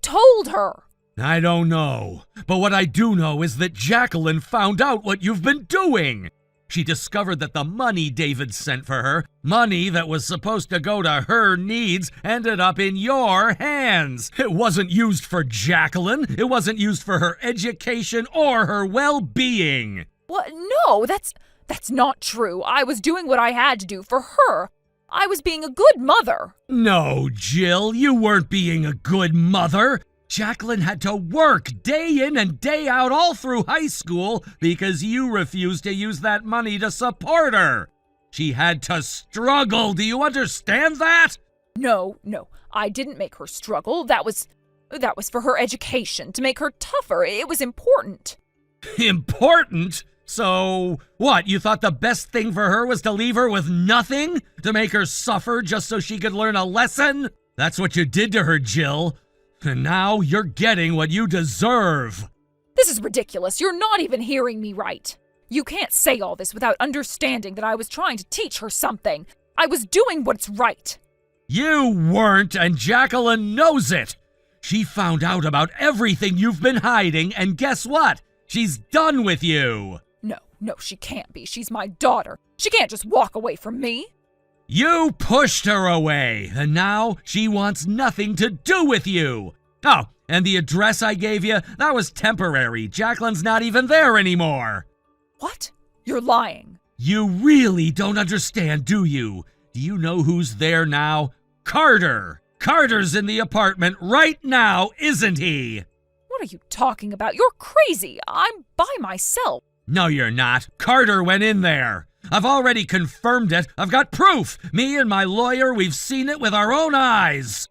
told her? I don't know. But what I do know is that Jacqueline found out what you've been doing. She discovered that the money David sent for her, money that was supposed to go to her needs, ended up in your hands. It wasn't used for Jacqueline. It wasn't used for her education or her well-being. What? No, that's not true. I was doing what I had to do for her. I was being a good mother. No, Jill, you weren't being a good mother. Jacqueline had to work day in and day out all through high school because you refused to use that money to support her. She had to struggle. Do you understand that? No. I didn't make her struggle. That was for her education, to make her tougher. It was important. Important? So, what, you thought the best thing for her was to leave her with nothing? To make her suffer just so she could learn a lesson? That's what you did to her, Jill. And now you're getting what you deserve. This is ridiculous. You're not even hearing me right. You can't say all this without understanding that I was trying to teach her something. I was doing what's right. You weren't, and Jacqueline knows it. She found out about everything you've been hiding, and guess what? She's done with you. No, she can't be. She's my daughter. She can't just walk away from me. You pushed her away, and now she wants nothing to do with you. Oh, and the address I gave you, that was temporary. Jacqueline's not even there anymore. What? You're lying. You really don't understand, do you? Do you know who's there now? Carter! Carter's in the apartment right now, isn't he? What are you talking about? You're crazy. I'm by myself. No, you're not. Carter went in there. I've already confirmed it. I've got proof. Me and my lawyer, we've seen it with our own eyes.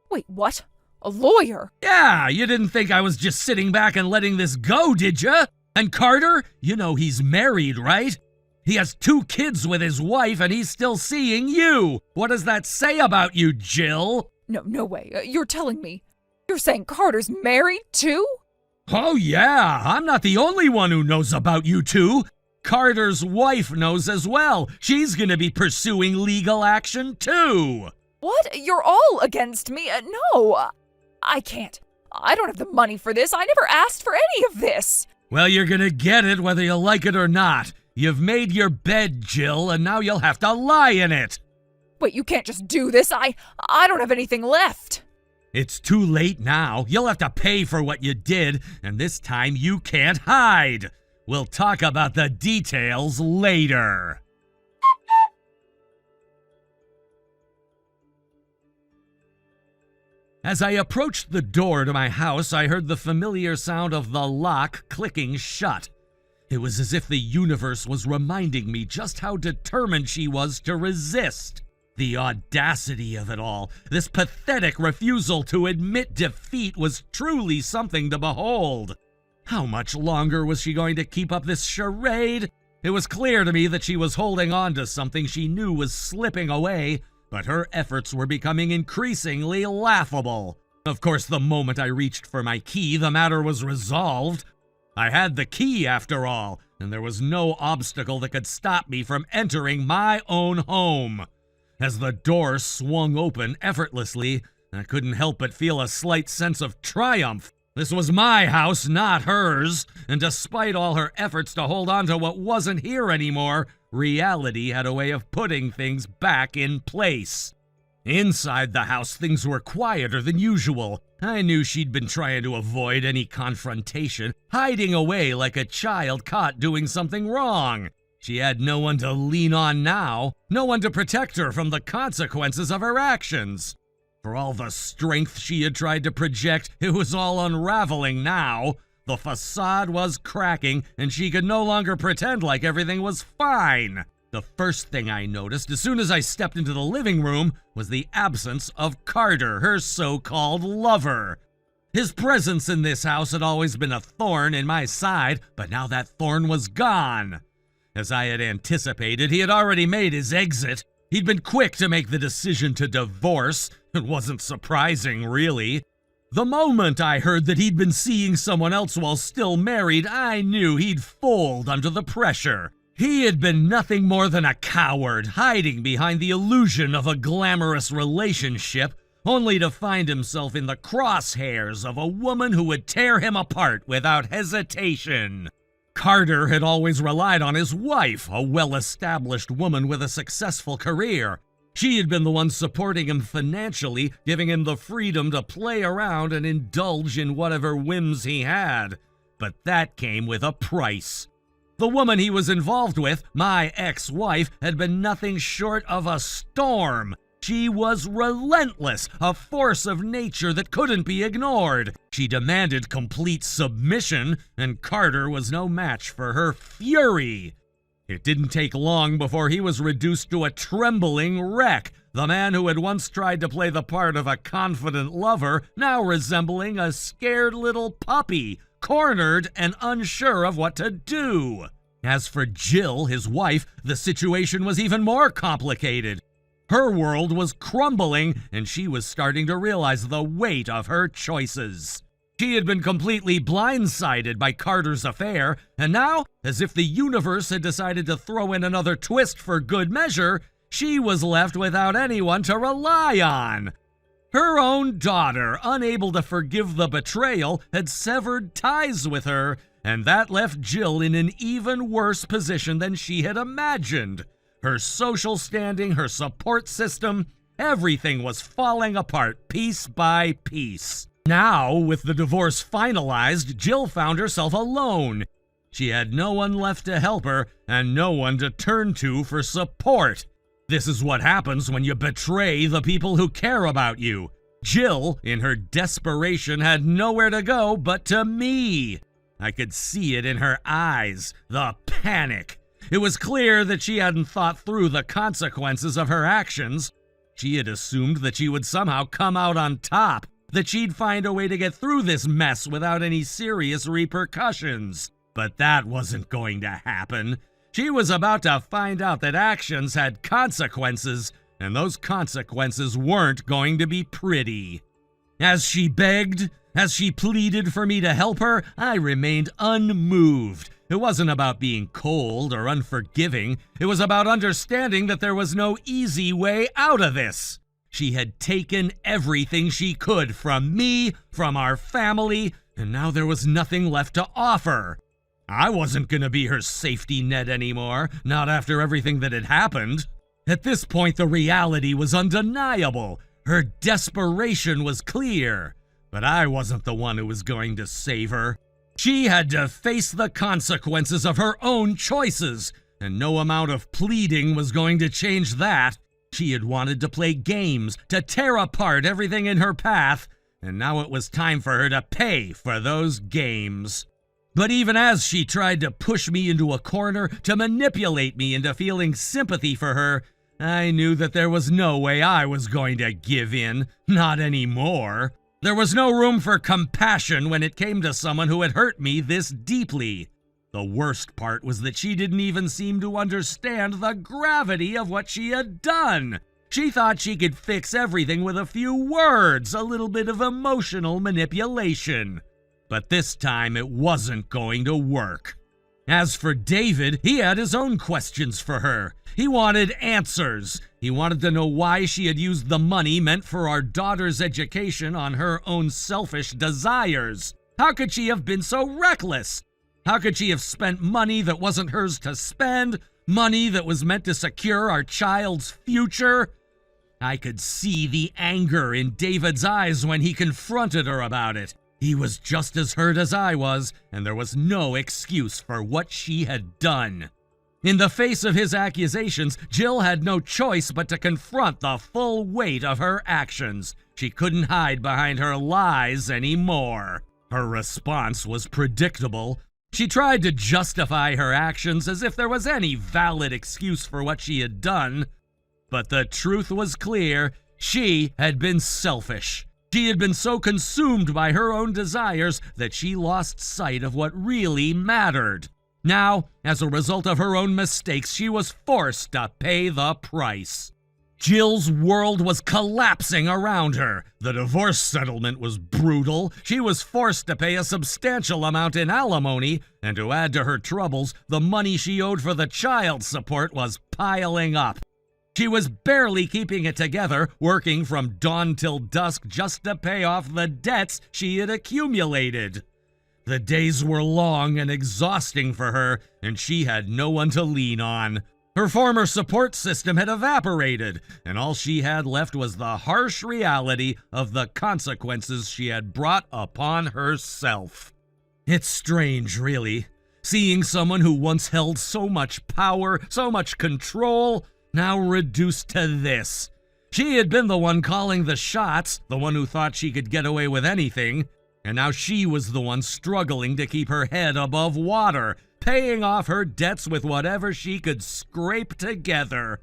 Wait, what? A lawyer? Yeah, you didn't think I was just sitting back and letting this go, did you? And Carter, you know he's married, right? He has 2 kids with his wife and he's still seeing you. What does that say about you, Jill? No way. You're telling me. You're saying Carter's married too? Oh yeah, I'm not the only one who knows about you two. Carter's wife knows as well. She's gonna be pursuing legal action too. What? You're all against me? No, I can't. I don't have the money for this. I never asked for any of this. Well, you're gonna get it whether you like it or not. You've made your bed, Jill, and now you'll have to lie in it. Wait, you can't just do this. I don't have anything left. It's too late now. You'll have to pay for what you did, and this time you can't hide. We'll talk about the details later. As I approached the door to my house, I heard the familiar sound of the lock clicking shut. It was as if the universe was reminding me just how determined she was to resist. The audacity of it all, this pathetic refusal to admit defeat, was truly something to behold. How much longer was she going to keep up this charade? It was clear to me that she was holding on to something she knew was slipping away, but her efforts were becoming increasingly laughable. Of course, the moment I reached for my key, the matter was resolved. I had the key, after all, and there was no obstacle that could stop me from entering my own home. As the door swung open effortlessly, I couldn't help but feel a slight sense of triumph. This was my house, not hers, and despite all her efforts to hold on to what wasn't here anymore, reality had a way of putting things back in place. Inside the house, things were quieter than usual. I knew she'd been trying to avoid any confrontation, hiding away like a child caught doing something wrong. She had no one to lean on now, no one to protect her from the consequences of her actions. For all the strength she had tried to project, it was all unraveling now. The facade was cracking, and she could no longer pretend like everything was fine. The first thing I noticed as soon as I stepped into the living room was the absence of Carter, her so-called lover. His presence in this house had always been a thorn in my side, but now that thorn was gone. As I had anticipated, he had already made his exit. He'd been quick to make the decision to divorce. It wasn't surprising, really. The moment I heard that he'd been seeing someone else while still married, I knew he'd fold under the pressure. He had been nothing more than a coward, hiding behind the illusion of a glamorous relationship, only to find himself in the crosshairs of a woman who would tear him apart without hesitation. Carter had always relied on his wife, a well-established woman with a successful career. She had been the one supporting him financially, giving him the freedom to play around and indulge in whatever whims he had. But that came with a price. The woman he was involved with, my ex-wife, had been nothing short of a storm. She was relentless, a force of nature that couldn't be ignored. She demanded complete submission, and Carter was no match for her fury. It didn't take long before he was reduced to a trembling wreck, the man who had once tried to play the part of a confident lover, now resembling a scared little puppy, cornered and unsure of what to do. As for Jill, his wife, the situation was even more complicated. Her world was crumbling, and she was starting to realize the weight of her choices. She had been completely blindsided by Carter's affair, and now, as if the universe had decided to throw in another twist for good measure, she was left without anyone to rely on. Her own daughter, unable to forgive the betrayal, had severed ties with her, and that left Jill in an even worse position than she had imagined. Her social standing, her support system, everything was falling apart piece by piece. Now, with the divorce finalized, Jill found herself alone. She had no one left to help her and no one to turn to for support. This is what happens when you betray the people who care about you. Jill, in her desperation, had nowhere to go but to me. I could see it in her eyes, the panic. It was clear that she hadn't thought through the consequences of her actions. She had assumed that she would somehow come out on top, that she'd find a way to get through this mess without any serious repercussions. But that wasn't going to happen. She was about to find out that actions had consequences, and those consequences weren't going to be pretty. As she begged, as she pleaded for me to help her, I remained unmoved. It wasn't about being cold or unforgiving. It was about understanding that there was no easy way out of this. She had taken everything she could from me, from our family, and now there was nothing left to offer. I wasn't going to be her safety net anymore, not after everything that had happened. At this point, the reality was undeniable. Her desperation was clear, but I wasn't the one who was going to save her. She had to face the consequences of her own choices, and no amount of pleading was going to change that. She had wanted to play games, to tear apart everything in her path, and now it was time for her to pay for those games. But even as she tried to push me into a corner, to manipulate me into feeling sympathy for her, I knew that there was no way I was going to give in, not anymore. There was no room for compassion when it came to someone who had hurt me this deeply. The worst part was that she didn't even seem to understand the gravity of what she had done. She thought she could fix everything with a few words, a little bit of emotional manipulation. But this time it wasn't going to work. As for David, he had his own questions for her. He wanted answers. He wanted to know why she had used the money meant for our daughter's education on her own selfish desires. How could she have been so reckless? How could she have spent money that wasn't hers to spend? Money that was meant to secure our child's future? I could see the anger in David's eyes when he confronted her about it. He was just as hurt as I was, and there was no excuse for what she had done. In the face of his accusations, Jill had no choice but to confront the full weight of her actions. She couldn't hide behind her lies anymore. Her response was predictable. She tried to justify her actions as if there was any valid excuse for what she had done. But the truth was clear. She had been selfish. She had been so consumed by her own desires that she lost sight of what really mattered. Now, as a result of her own mistakes, she was forced to pay the price. Jill's world was collapsing around her. The divorce settlement was brutal. She was forced to pay a substantial amount in alimony, and to add to her troubles, the money she owed for the child support was piling up. She was barely keeping it together, working from dawn till dusk just to pay off the debts she had accumulated. The days were long and exhausting for her, and she had no one to lean on. Her former support system had evaporated, and all she had left was the harsh reality of the consequences she had brought upon herself. It's strange, really, seeing someone who once held so much power, so much control, now reduced to this. She had been the one calling the shots, the one who thought she could get away with anything, and now she was the one struggling to keep her head above water, paying off her debts with whatever she could scrape together.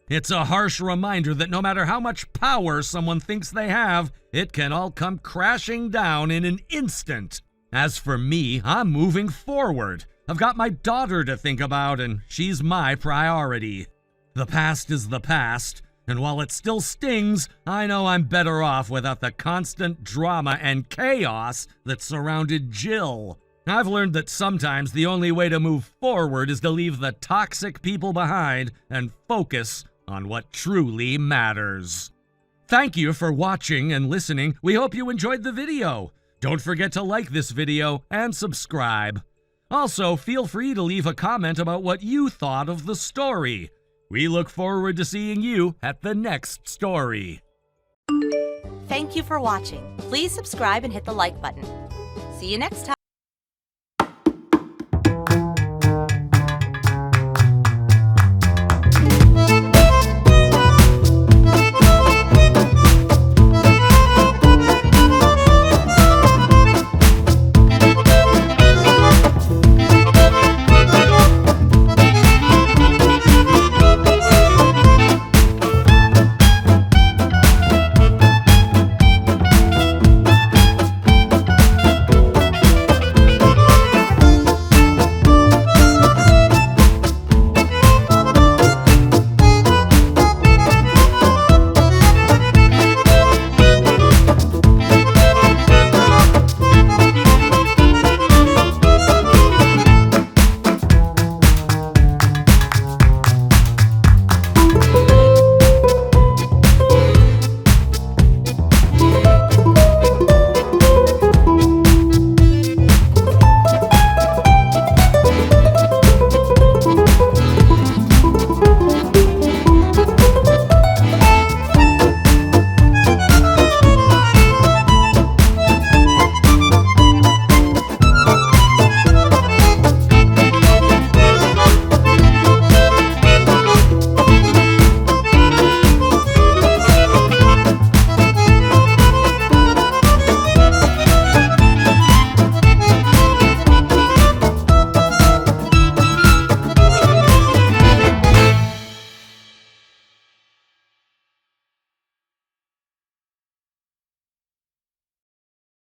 It's a harsh reminder that no matter how much power someone thinks they have, it can all come crashing down in an instant. As for me, I'm moving forward. I've got my daughter to think about, and she's my priority. The past is the past, and while it still stings, I know I'm better off without the constant drama and chaos that surrounded Jill. I've learned that sometimes the only way to move forward is to leave the toxic people behind and focus on what truly matters. Thank you for watching and listening. We hope you enjoyed the video. Don't forget to like this video and subscribe. Also, feel free to leave a comment about what you thought of the story. We look forward to seeing you at the next story. Thank you for watching. Please subscribe and hit the like button. See you next time.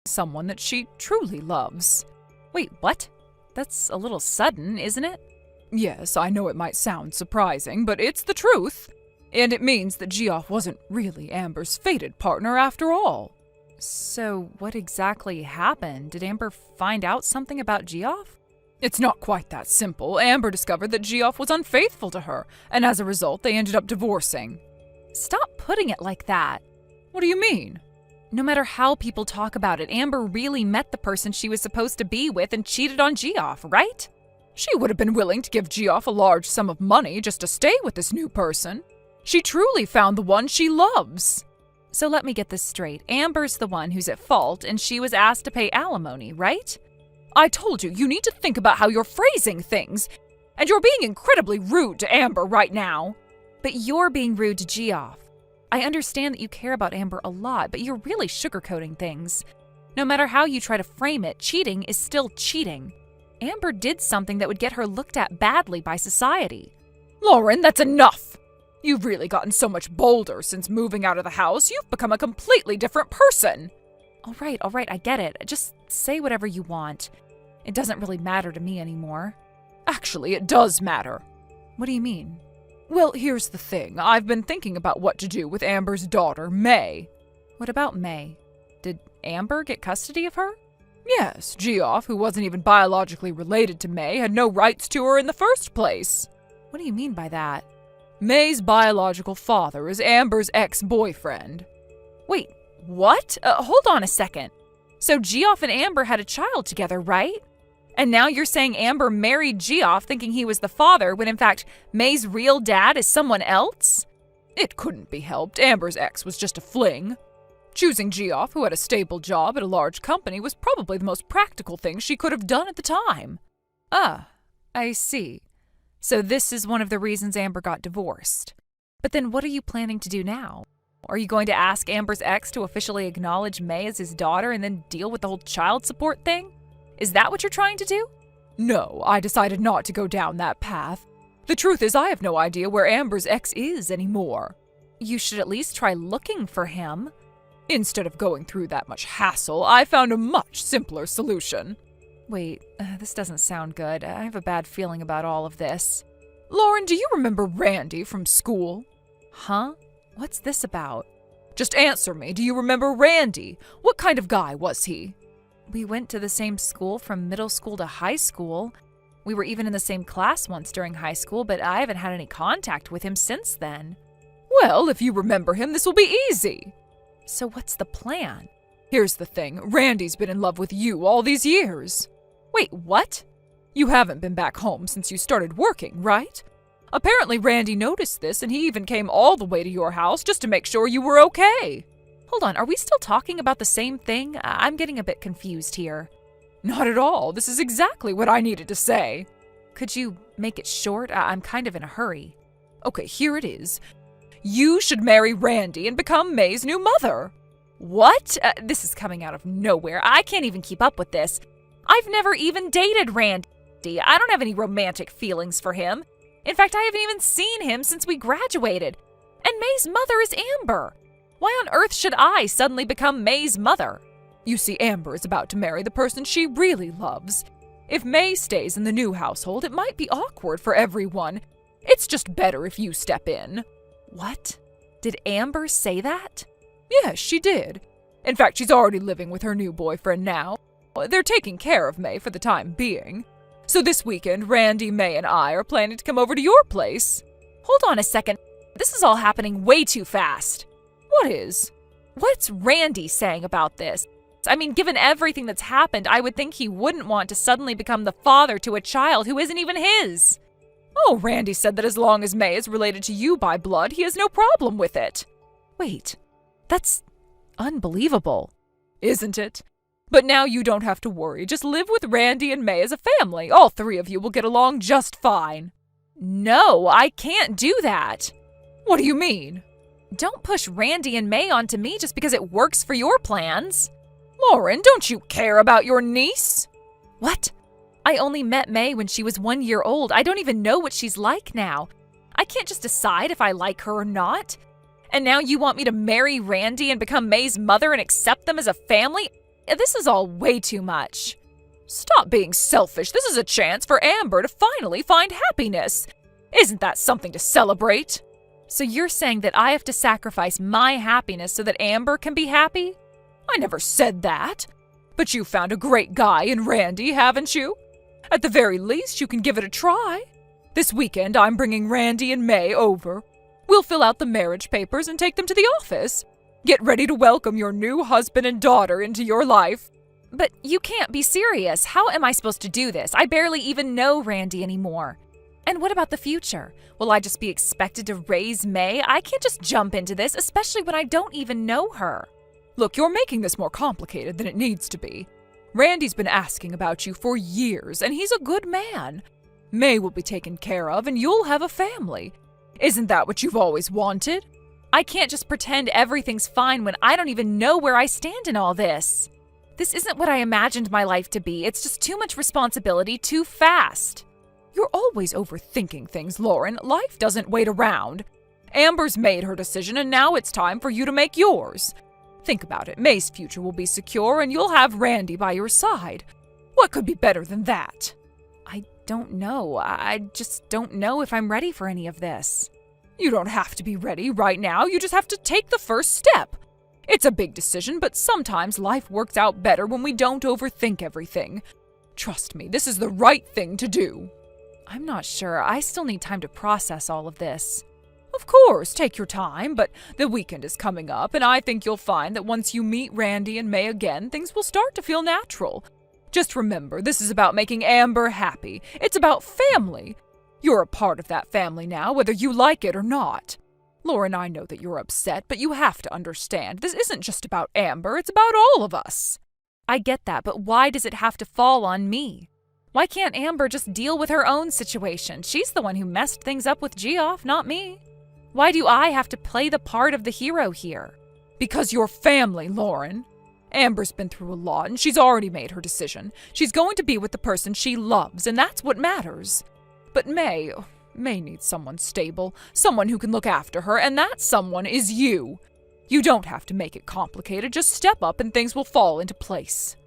Someone that she truly loves. Wait, what? That's a little sudden, isn't it? Yes, I know it might sound surprising, but it's the truth. And it means that Geoff wasn't really Amber's fated partner after all. So, what exactly happened? Did Amber find out something about Geoff? It's not quite that simple. Amber discovered that Geoff was unfaithful to her, and as a result, they ended up divorcing. Stop putting it like that. What do you mean? No matter how people talk about it, Amber really met the person she was supposed to be with and cheated on Geoff, right? She would have been willing to give Geoff a large sum of money just to stay with this new person. She truly found the one she loves. So let me get this straight. Amber's the one who's at fault, and she was asked to pay alimony, right? I told you, you need to think about how you're phrasing things. And you're being incredibly rude to Amber right now. But you're being rude to Geoff. I understand that you care about Amber a lot, but you're really sugarcoating things. No matter how you try to frame it, cheating is still cheating. Amber did something that would get her looked at badly by society. Lauren, that's enough! You've really gotten so much bolder since moving out of the house. You've become a completely different person. All right, I get it. Just say whatever you want. It doesn't really matter to me anymore. Actually, it does matter. What do you mean? Well, here's the thing. I've been thinking about what to do with Amber's daughter, May. What about May? Did Amber get custody of her? Yes, Geoff, who wasn't even biologically related to May, had no rights to her in the first place. What do you mean by that? May's biological father is Amber's ex-boyfriend. Wait, what? Hold on a second. So Geoff and Amber had a child together, right? And now you're saying Amber married Geoff thinking he was the father when in fact May's real dad is someone else? It couldn't be helped. Amber's ex was just a fling. Choosing Geoff, who had a stable job at a large company, was probably the most practical thing she could have done at the time. Ah, I see. So this is one of the reasons Amber got divorced. But then what are you planning to do now? Are you going to ask Amber's ex to officially acknowledge May as his daughter and then deal with the whole child support thing? Is that what you're trying to do? No, I decided not to go down that path. The truth is I have no idea where Amber's ex is anymore. You should at least try looking for him. Instead of going through that much hassle, I found a much simpler solution. Wait, this doesn't sound good. I have a bad feeling about all of this. Lauren, do you remember Randy from school? Huh? What's this about? Just answer me. Do you remember Randy? What kind of guy was he? We went to the same school from middle school to high school. We were even in the same class once during high school, but I haven't had any contact with him since then. Well, if you remember him, this will be easy. So what's the plan? Here's the thing. Randy's been in love with you all these years. Wait, what? You haven't been back home since you started working, right? Apparently Randy noticed this and he even came all the way to your house just to make sure you were okay. Hold on, are we still talking about the same thing? I'm getting a bit confused here. Not at all. This is exactly what I needed to say. Could you make it short? I'm kind of in a hurry. Okay, here it is. You should marry Randy and become May's new mother. What? This is coming out of nowhere. I can't even keep up with this. I've never even dated Randy. I don't have any romantic feelings for him. In fact, I haven't even seen him since we graduated. And May's mother is Amber. Why on earth should I suddenly become May's mother? You see, Amber is about to marry the person she really loves. If May stays in the new household, it might be awkward for everyone. It's just better if you step in. What? Did Amber say that? Yes, she did. In fact, she's already living with her new boyfriend now. They're taking care of May for the time being. So this weekend, Randy, May, and I are planning to come over to your place. Hold on a second. This is all happening way too fast. What is? What's Randy saying about this? I mean, given everything that's happened, I would think he wouldn't want to suddenly become the father to a child who isn't even his. Oh, Randy said that as long as May is related to you by blood, he has no problem with it. Wait, that's unbelievable. Isn't it? But now you don't have to worry. Just live with Randy and May as a family. All three of you will get along just fine. No, I can't do that. What do you mean? Don't push Randy and May onto me just because it works for your plans. Lauren, don't you care about your niece? What? I only met May when she was 1 year old. I don't even know what she's like now. I can't just decide if I like her or not. And now you want me to marry Randy and become May's mother and accept them as a family? This is all way too much. Stop being selfish. This is a chance for Amber to finally find happiness. Isn't that something to celebrate? So you're saying that I have to sacrifice my happiness so that Amber can be happy? I never said that. But you found a great guy in Randy, haven't you? At the very least, you can give it a try. This weekend, I'm bringing Randy and May over. We'll fill out the marriage papers and take them to the office. Get ready to welcome your new husband and daughter into your life. But you can't be serious. How am I supposed to do this? I barely even know Randy anymore. And what about the future? Will I just be expected to raise May? I can't just jump into this, especially when I don't even know her. Look, you're making this more complicated than it needs to be. Randy's been asking about you for years, and he's a good man. May will be taken care of, and you'll have a family. Isn't that what you've always wanted? I can't just pretend everything's fine when I don't even know where I stand in all this. This isn't what I imagined my life to be. It's just too much responsibility too fast. You're always overthinking things, Lauren. Life doesn't wait around. Amber's made her decision, and now it's time for you to make yours. Think about it. May's future will be secure, and you'll have Randy by your side. What could be better than that? I don't know. I just don't know if I'm ready for any of this. You don't have to be ready right now. You just have to take the first step. It's a big decision, but sometimes life works out better when we don't overthink everything. Trust me, this is the right thing to do. I'm not sure. I still need time to process all of this. Of course, take your time, but the weekend is coming up, and I think you'll find that once you meet Randy and May again, things will start to feel natural. Just remember, this is about making Amber happy. It's about family. You're a part of that family now, whether you like it or not. Lauren, I know that you're upset, but you have to understand, this isn't just about Amber, it's about all of us. I get that, but why does it have to fall on me? Why can't Amber just deal with her own situation? She's the one who messed things up with Geoff, not me. Why do I have to play the part of the hero here? Because you're family, Lauren. Amber's been through a lot, and she's already made her decision. She's going to be with the person she loves, and that's what matters. But May needs someone stable, someone who can look after her, and that someone is you. You don't have to make it complicated, just step up and things will fall into place.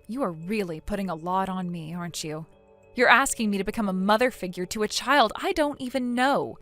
You are really putting a lot on me, aren't you? You're asking me to become a mother figure to a child I don't even know.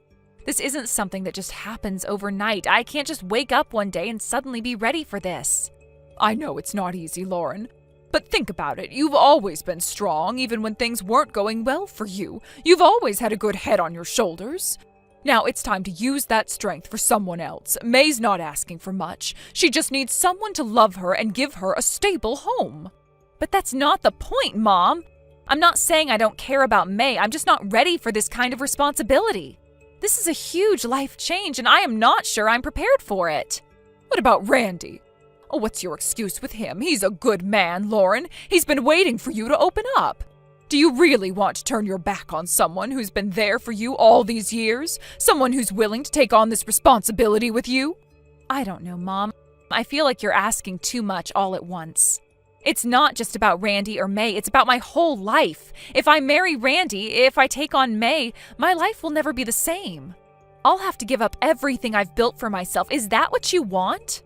This isn't something that just happens overnight. I can't just wake up one day and suddenly be ready for this. I know it's not easy, Lauren. But think about it. You've always been strong, even when things weren't going well for you. You've always had a good head on your shoulders. Now it's time to use that strength for someone else. May's not asking for much. She just needs someone to love her and give her a stable home. But that's not the point, Mom. I'm not saying I don't care about May. I'm just not ready for this kind of responsibility. This is a huge life change, and I am not sure I'm prepared for it. What about Randy? Oh, what's your excuse with him? He's a good man, Lauren. He's been waiting for you to open up. Do you really want to turn your back on someone who's been there for you all these years? Someone who's willing to take on this responsibility with you? I don't know, Mom. I feel like you're asking too much all at once. It's not just about Randy or May, it's about my whole life. If I marry Randy, if I take on May, my life will never be the same. I'll have to give up everything I've built for myself. Is that what you want?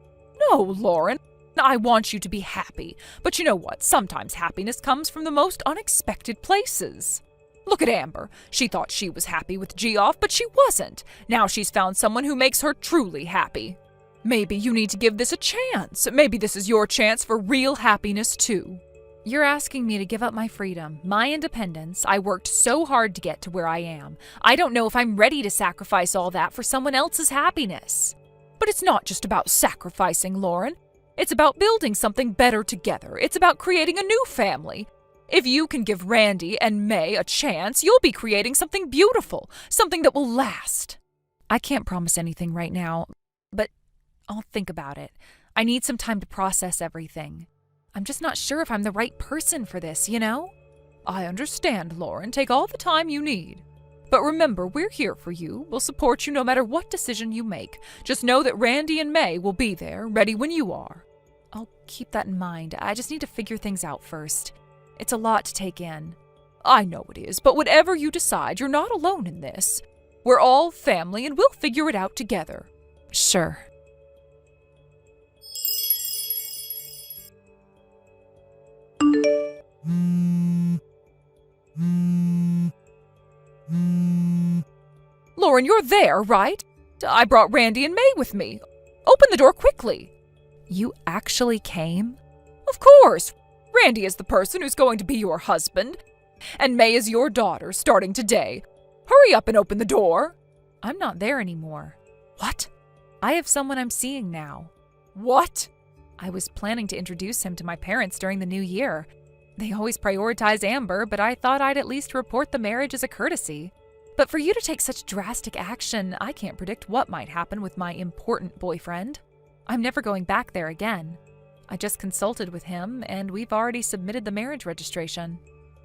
No, Lauren. I want you to be happy. But you know what? Sometimes happiness comes from the most unexpected places. Look at Amber. She thought she was happy with Geoff, but she wasn't. Now she's found someone who makes her truly happy. Maybe you need to give this a chance. Maybe this is your chance for real happiness, too. You're asking me to give up my freedom, my independence. I worked so hard to get to where I am. I don't know if I'm ready to sacrifice all that for someone else's happiness. But it's not just about sacrificing, Lauren. It's about building something better together. It's about creating a new family. If you can give Randy and May a chance, you'll be creating something beautiful, something that will last. I can't promise anything right now, but I'll think about it. I need some time to process everything. I'm just not sure if I'm the right person for this, you know? I understand, Lauren. Take all the time you need. But remember, we're here for you. We'll support you no matter what decision you make. Just know that Randy and May will be there, ready when you are. I'll keep that in mind. I just need to figure things out first. It's a lot to take in. I know it is, but whatever you decide, you're not alone in this. We're all family, and we'll figure it out together. Sure. Lauren, you're there, right? I brought Randy and May with me. Open the door quickly. You actually came? Of course. Randy is the person who's going to be your husband, and May is your daughter, starting today. Hurry up and open the door. I'm not there anymore. What? I have someone I'm seeing now. What? I was planning to introduce him to my parents during the new year. They always prioritize Amber, but I thought I'd at least report the marriage as a courtesy. But for you to take such drastic action, I can't predict what might happen with my important boyfriend. I'm never going back there again. I just consulted with him, and we've already submitted the marriage registration.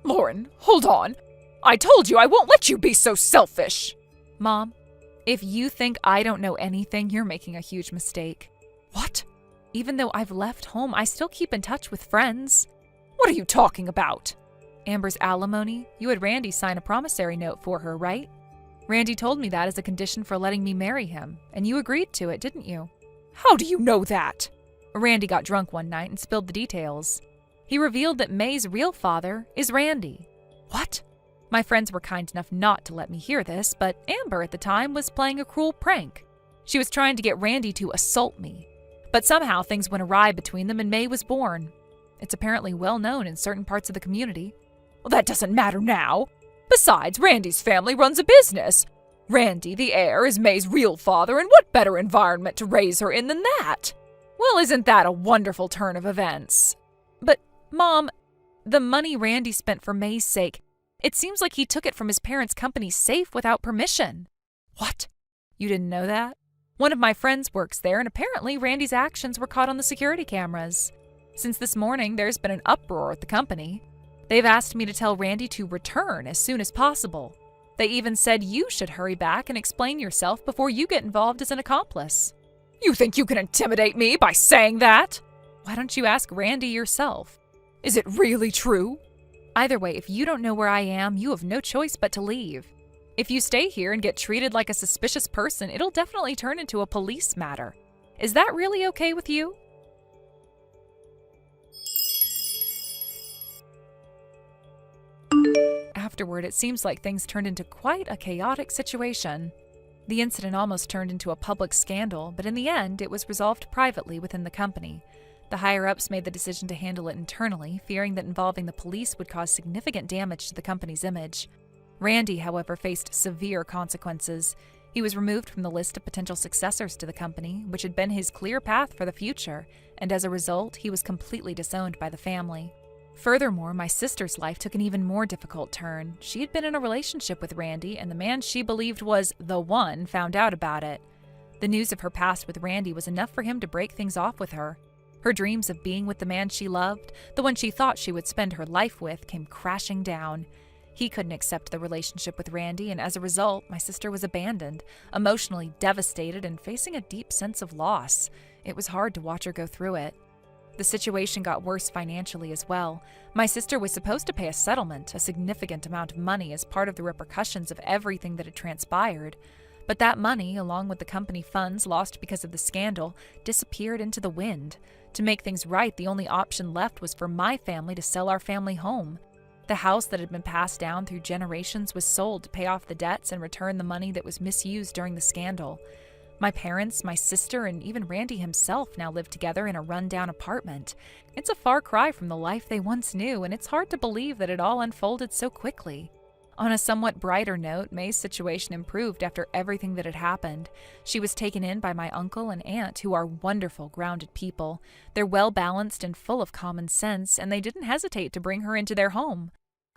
Lauren, hold on. I told you I won't let you be so selfish. Mom, if you think I don't know anything, you're making a huge mistake. What? Even though I've left home, I still keep in touch with friends. What are you talking about? Amber's alimony? You had Randy sign a promissory note for her, right? Randy told me that as a condition for letting me marry him, and you agreed to it, didn't you? How do you know that? Randy got drunk one night and spilled the details. He revealed that May's real father is Randy. What? My friends were kind enough not to let me hear this, but Amber at the time was playing a cruel prank. She was trying to get Randy to assault me. But somehow things went awry between them and May was born. It's apparently well known in certain parts of the community. Well, that doesn't matter now. Besides, Randy's family runs a business. Randy, the heir, is May's real father, and what better environment to raise her in than that? Well, isn't that a wonderful turn of events? But, Mom, the money Randy spent for May's sake, it seems like he took it from his parents' company safe without permission. What? You didn't know that? One of my friends works there, and apparently Randy's actions were caught on the security cameras. Since this morning, there's been an uproar at the company. They've asked me to tell Randy to return as soon as possible. They even said you should hurry back and explain yourself before you get involved as an accomplice. You think you can intimidate me by saying that? Why don't you ask Randy yourself? Is it really true? Either way, if you don't know where I am, you have no choice but to leave. If you stay here and get treated like a suspicious person, it'll definitely turn into a police matter. Is that really okay with you? Afterward, it seems like things turned into quite a chaotic situation. The incident almost turned into a public scandal, but in the end, it was resolved privately within the company. The higher-ups made the decision to handle it internally, fearing that involving the police would cause significant damage to the company's image. Randy, however, faced severe consequences. He was removed from the list of potential successors to the company, which had been his clear path for the future, and as a result, he was completely disowned by the family. Furthermore, my sister's life took an even more difficult turn. She had been in a relationship with Randy, and the man she believed was the one found out about it. The news of her past with Randy was enough for him to break things off with her. Her dreams of being with the man she loved, the one she thought she would spend her life with, came crashing down. He couldn't accept the relationship with Randy, and as a result, my sister was abandoned, emotionally devastated and facing a deep sense of loss. It was hard to watch her go through it. The situation got worse financially as well. My sister was supposed to pay a settlement, a significant amount of money, as part of the repercussions of everything that had transpired. But that money, along with the company funds lost because of the scandal, disappeared into the wind. To make things right, the only option left was for my family to sell our family home. The house that had been passed down through generations was sold to pay off the debts and return the money that was misused during the scandal. My parents, my sister, and even Randy himself now live together in a run-down apartment. It's a far cry from the life they once knew, and it's hard to believe that it all unfolded so quickly. On a somewhat brighter note, May's situation improved after everything that had happened. She was taken in by my uncle and aunt, who are wonderful, grounded people. They're well-balanced and full of common sense, and they didn't hesitate to bring her into their home.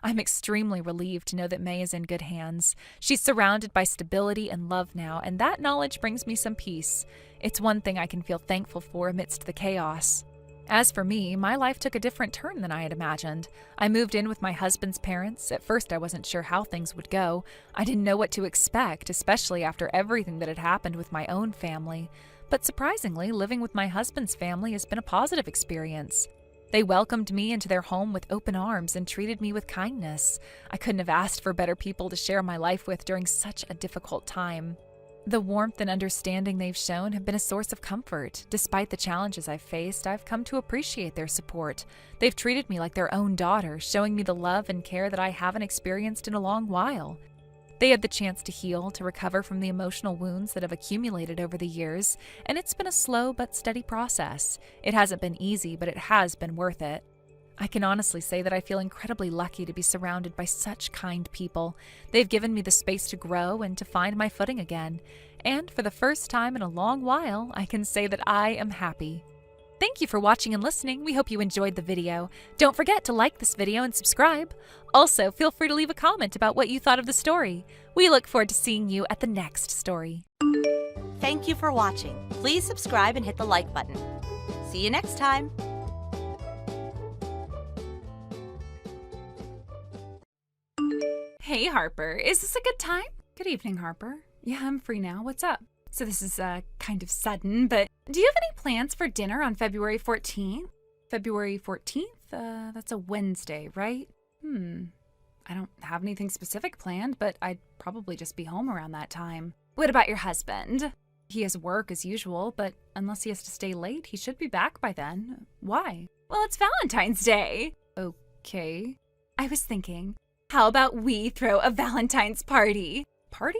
I'm extremely relieved to know that May is in good hands. She's surrounded by stability and love now, and that knowledge brings me some peace. It's one thing I can feel thankful for amidst the chaos. As for me, my life took a different turn than I had imagined. I moved in with my husband's parents. At first, I wasn't sure how things would go. I didn't know what to expect, especially after everything that had happened with my own family. But surprisingly, living with my husband's family has been a positive experience. They welcomed me into their home with open arms and treated me with kindness. I couldn't have asked for better people to share my life with during such a difficult time. The warmth and understanding they've shown have been a source of comfort. Despite the challenges I've faced, I've come to appreciate their support. They've treated me like their own daughter, showing me the love and care that I haven't experienced in a long while. They had the chance to heal, to recover from the emotional wounds that have accumulated over the years, and it's been a slow but steady process. It hasn't been easy, but it has been worth it. I can honestly say that I feel incredibly lucky to be surrounded by such kind people. They've given me the space to grow and to find my footing again. And for the first time in a long while, I can say that I am happy. Thank you for watching and listening. We hope you enjoyed the video. Don't forget to like this video and subscribe. Also, feel free to leave a comment about what you thought of the story. We look forward to seeing you at the next story. Thank you for watching. Please subscribe and hit the like button. See you next time. Hey, Harper. Is this a good time? Good evening, Harper. Yeah, I'm free now. What's up? So this is kind of sudden, but do you have any plans for dinner on February 14th? February 14th? That's a Wednesday, right? I don't have anything specific planned, but I'd probably just be home around that time. What about your husband? He has work as usual, but unless he has to stay late, he should be back by then. Why? Well, it's Valentine's Day. Okay. I was thinking, how about we throw a Valentine's party? Party?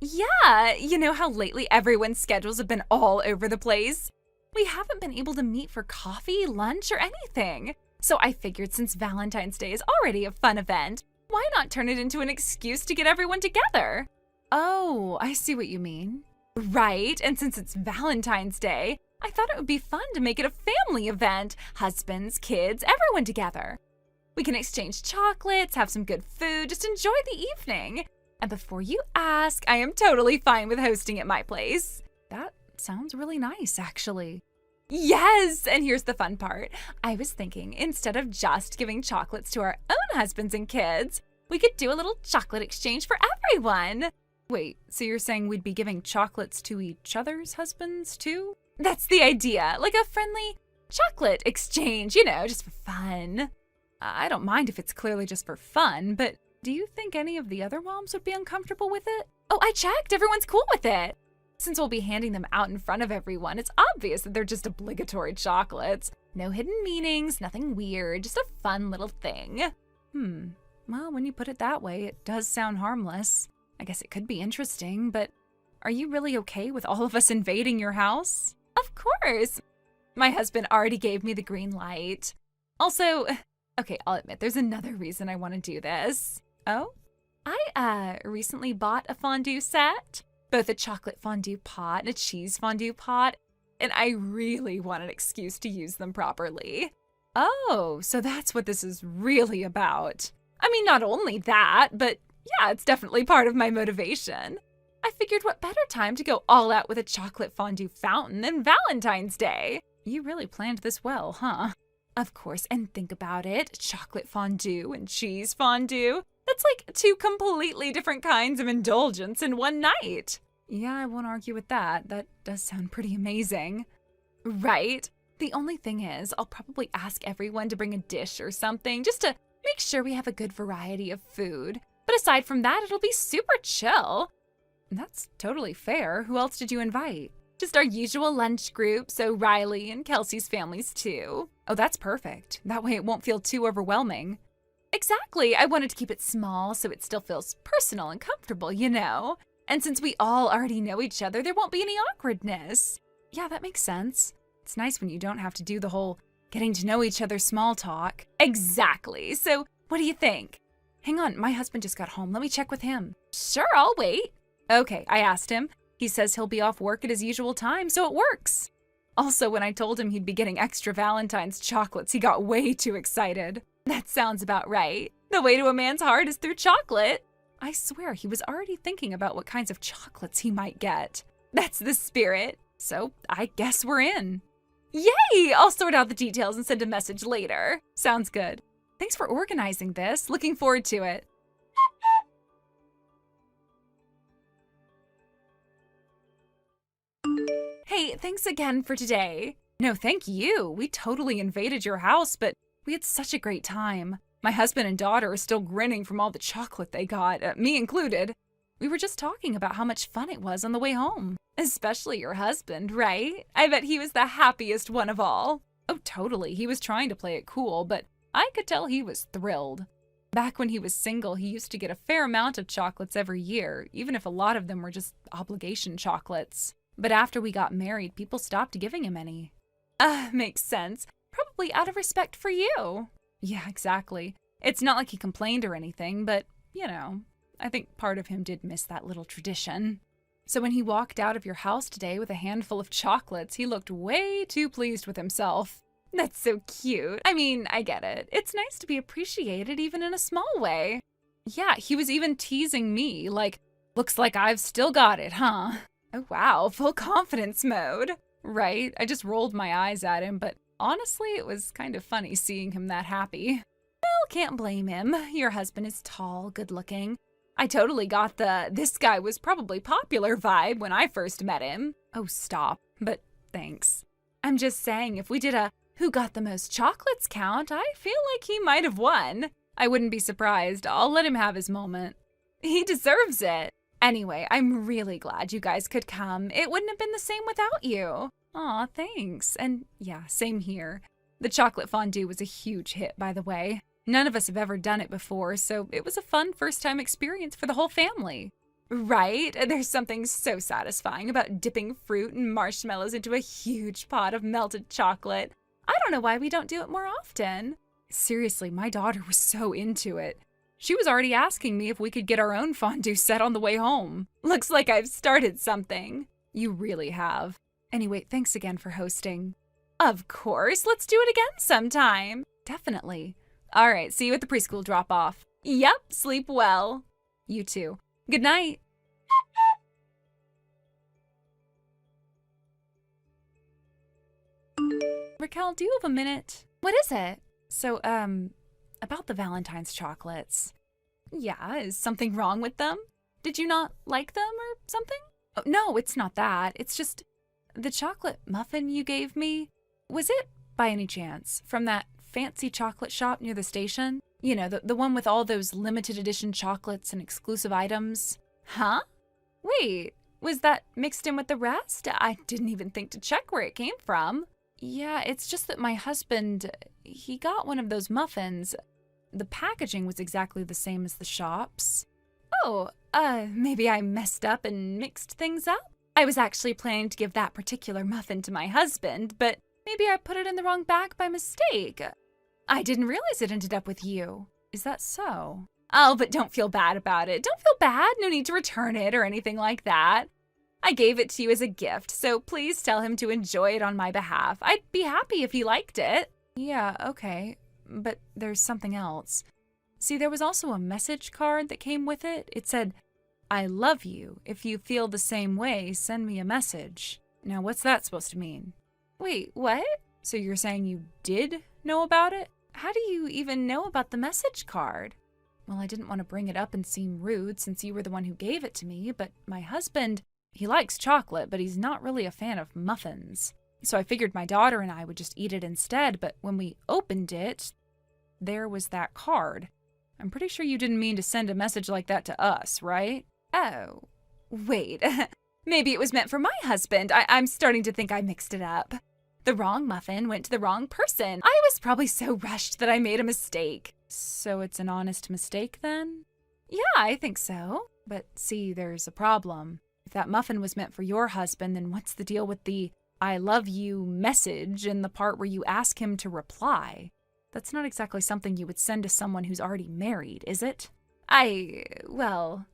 Yeah, you know how lately everyone's schedules have been all over the place? We haven't been able to meet for coffee, lunch, or anything. So I figured since Valentine's Day is already a fun event, why not turn it into an excuse to get everyone together? Oh, I see what you mean. Right, and since it's Valentine's Day, I thought it would be fun to make it a family event. Husbands, kids, everyone together. We can exchange chocolates, have some good food, just enjoy the evening. And before you ask, I am totally fine with hosting at my place. That sounds really nice, actually. Yes, and here's the fun part. I was thinking, instead of just giving chocolates to our own husbands and kids, we could do a little chocolate exchange for everyone. Wait, so you're saying we'd be giving chocolates to each other's husbands, too? That's the idea, like a friendly chocolate exchange, just for fun. I don't mind if it's clearly just for fun, but do you think any of the other moms would be uncomfortable with it? Oh, I checked. Everyone's cool with it. Since we'll be handing them out in front of everyone, it's obvious that they're just obligatory chocolates. No hidden meanings, nothing weird, just a fun little thing. Well, when you put it that way, it does sound harmless. I guess it could be interesting, but are you really okay with all of us invading your house? Of course. My husband already gave me the green light. Also, okay, I'll admit, there's another reason I want to do this. Oh? I recently bought a fondue set, both a chocolate fondue pot and a cheese fondue pot, and I really want an excuse to use them properly. Oh, so that's what this is really about. I mean, not only that, but yeah, it's definitely part of my motivation. I figured what better time to go all out with a chocolate fondue fountain than Valentine's Day. You really planned this well, huh? Of course, and think about it, chocolate fondue and cheese fondue. That's like two completely different kinds of indulgence in one night. Yeah, I won't argue with that. That does sound pretty amazing. Right? The only thing is, I'll probably ask everyone to bring a dish or something just to make sure we have a good variety of food. But aside from that, it'll be super chill. That's totally fair. Who else did you invite? Just our usual lunch group, so Riley and Kelsey's families too. Oh, that's perfect. That way it won't feel too overwhelming. Exactly. I wanted to keep it small so it still feels personal and comfortable, you know? And since we all already know each other, there won't be any awkwardness. Yeah, that makes sense. It's nice when you don't have to do the whole getting to know each other small talk. Exactly. So, what do you think? Hang on, my husband just got home. Let me check with him. Sure, I'll wait. Okay, I asked him. He says he'll be off work at his usual time, so it works. Also, when I told him he'd be getting extra Valentine's chocolates, he got way too excited. That sounds about right. The way to a man's heart is through chocolate. I swear he was already thinking about what kinds of chocolates he might get. That's the spirit. So I guess we're in. Yay! I'll sort out the details and send a message later. Sounds good. Thanks for organizing this. Looking forward to it. Hey, thanks again for today. No, thank you. We totally invaded your house, but we had such a great time. My husband and daughter are still grinning from all the chocolate they got, me included. We were just talking about how much fun it was on the way home. Especially your husband, right? I bet he was the happiest one of all. Oh, totally. He was trying to play it cool, but I could tell he was thrilled. Back when he was single, he used to get a fair amount of chocolates every year, even if a lot of them were just obligation chocolates. But after we got married, people stopped giving him any. Makes sense. Probably out of respect for you. Yeah, exactly. It's not like he complained or anything, but, you know, I think part of him did miss that little tradition. So when he walked out of your house today with a handful of chocolates, he looked way too pleased with himself. That's so cute. I mean, I get it. It's nice to be appreciated even in a small way. Yeah, he was even teasing me, like, looks like I've still got it, huh? Oh wow, full confidence mode. Right? I just rolled my eyes at him, but honestly, it was kind of funny seeing him that happy. Well, can't blame him. Your husband is tall, good looking. I totally got the "this guy was probably popular" vibe when I first met him. Oh, stop. But thanks. I'm just saying, if we did a who got the most chocolates count, I feel like he might have won. I wouldn't be surprised. I'll let him have his moment. He deserves it. Anyway, I'm really glad you guys could come. It wouldn't have been the same without you. Aw, thanks. And yeah, same here. The chocolate fondue was a huge hit, by the way. None of us have ever done it before, so it was a fun first-time experience for the whole family. Right? There's something so satisfying about dipping fruit and marshmallows into a huge pot of melted chocolate. I don't know why we don't do it more often. Seriously, my daughter was so into it. She was already asking me if we could get our own fondue set on the way home. Looks like I've started something. You really have. Anyway, thanks again for hosting. Of course, let's do it again sometime. Definitely. All right, see you at the preschool drop-off. Yep, sleep well. You too. Good night. Raquel, do you have a minute? What is it? So, about the Valentine's chocolates. Yeah, is something wrong with them? Did you not like them or something? Oh, no, it's not that. It's just the chocolate muffin you gave me. Was it, by any chance, from that fancy chocolate shop near the station? You know, the one with all those limited edition chocolates and exclusive items? Huh? Wait, was that mixed in with the rest? I didn't even think to check where it came from. Yeah, it's just that my husband, he got one of those muffins. The packaging was exactly the same as the shop's. Oh, maybe I messed up and mixed things up? I was actually planning to give that particular muffin to my husband, but maybe I put it in the wrong bag by mistake. I didn't realize it ended up with you. Is that so? Oh, but don't feel bad about it. Don't feel bad. No need to return it or anything like that. I gave it to you as a gift, so please tell him to enjoy it on my behalf. I'd be happy if he liked it. Yeah, okay. But there's something else. See, there was also a message card that came with it. It said, "I love you. If you feel the same way, send me a message." Now, what's that supposed to mean? Wait, what? So you're saying you did know about it? How do you even know about the message card? Well, I didn't want to bring it up and seem rude since you were the one who gave it to me, but my husband, he likes chocolate, but he's not really a fan of muffins. So I figured my daughter and I would just eat it instead, but when we opened it, there was that card. I'm pretty sure you didn't mean to send a message like that to us, right? Oh, wait. Maybe it was meant for my husband. I'm starting to think I mixed it up. The wrong muffin went to the wrong person. I was probably so rushed that I made a mistake. So it's an honest mistake then? Yeah, I think so. But see, there's a problem. If that muffin was meant for your husband, then what's the deal with the "I love you" message in the part where you ask him to reply? That's not exactly something you would send to someone who's already married, is it? Well,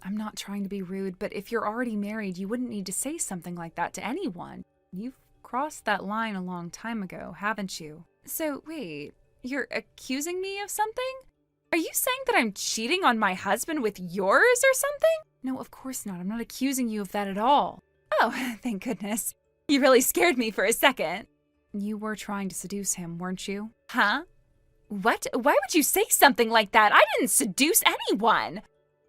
I'm not trying to be rude, but if you're already married, you wouldn't need to say something like that to anyone. You've crossed that line a long time ago, haven't you? So wait, you're accusing me of something? Are you saying that I'm cheating on my husband with yours or something? No, of course not. I'm not accusing you of that at all. Oh, thank goodness. You really scared me for a second. You were trying to seduce him, weren't you? Huh? What? Why would you say something like that? I didn't seduce anyone.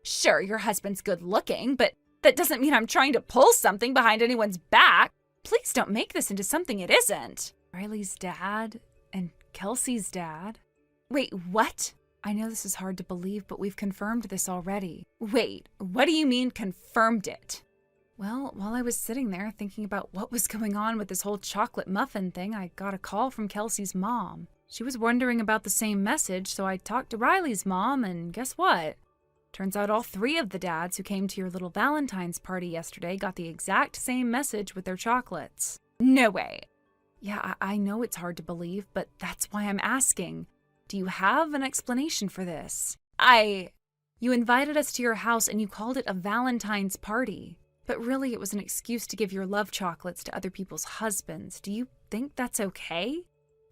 Sure, your husband's good looking, but that doesn't mean I'm trying to pull something behind anyone's back. Please don't make this into something it isn't. Riley's dad and Kelsey's dad. Wait, what? I know this is hard to believe, but we've confirmed this already. Wait, what do you mean confirmed it? Well, while I was sitting there thinking about what was going on with this whole chocolate muffin thing, I got a call from Kelsey's mom. She was wondering about the same message, so I talked to Riley's mom, and guess what? Turns out all 3 of the dads who came to your little Valentine's party yesterday got the exact same message with their chocolates. No way. Yeah, I know it's hard to believe, but that's why I'm asking. Do you have an explanation for this? You invited us to your house and you called it a Valentine's party. But really, it was an excuse to give your love chocolates to other people's husbands. Do you think that's okay?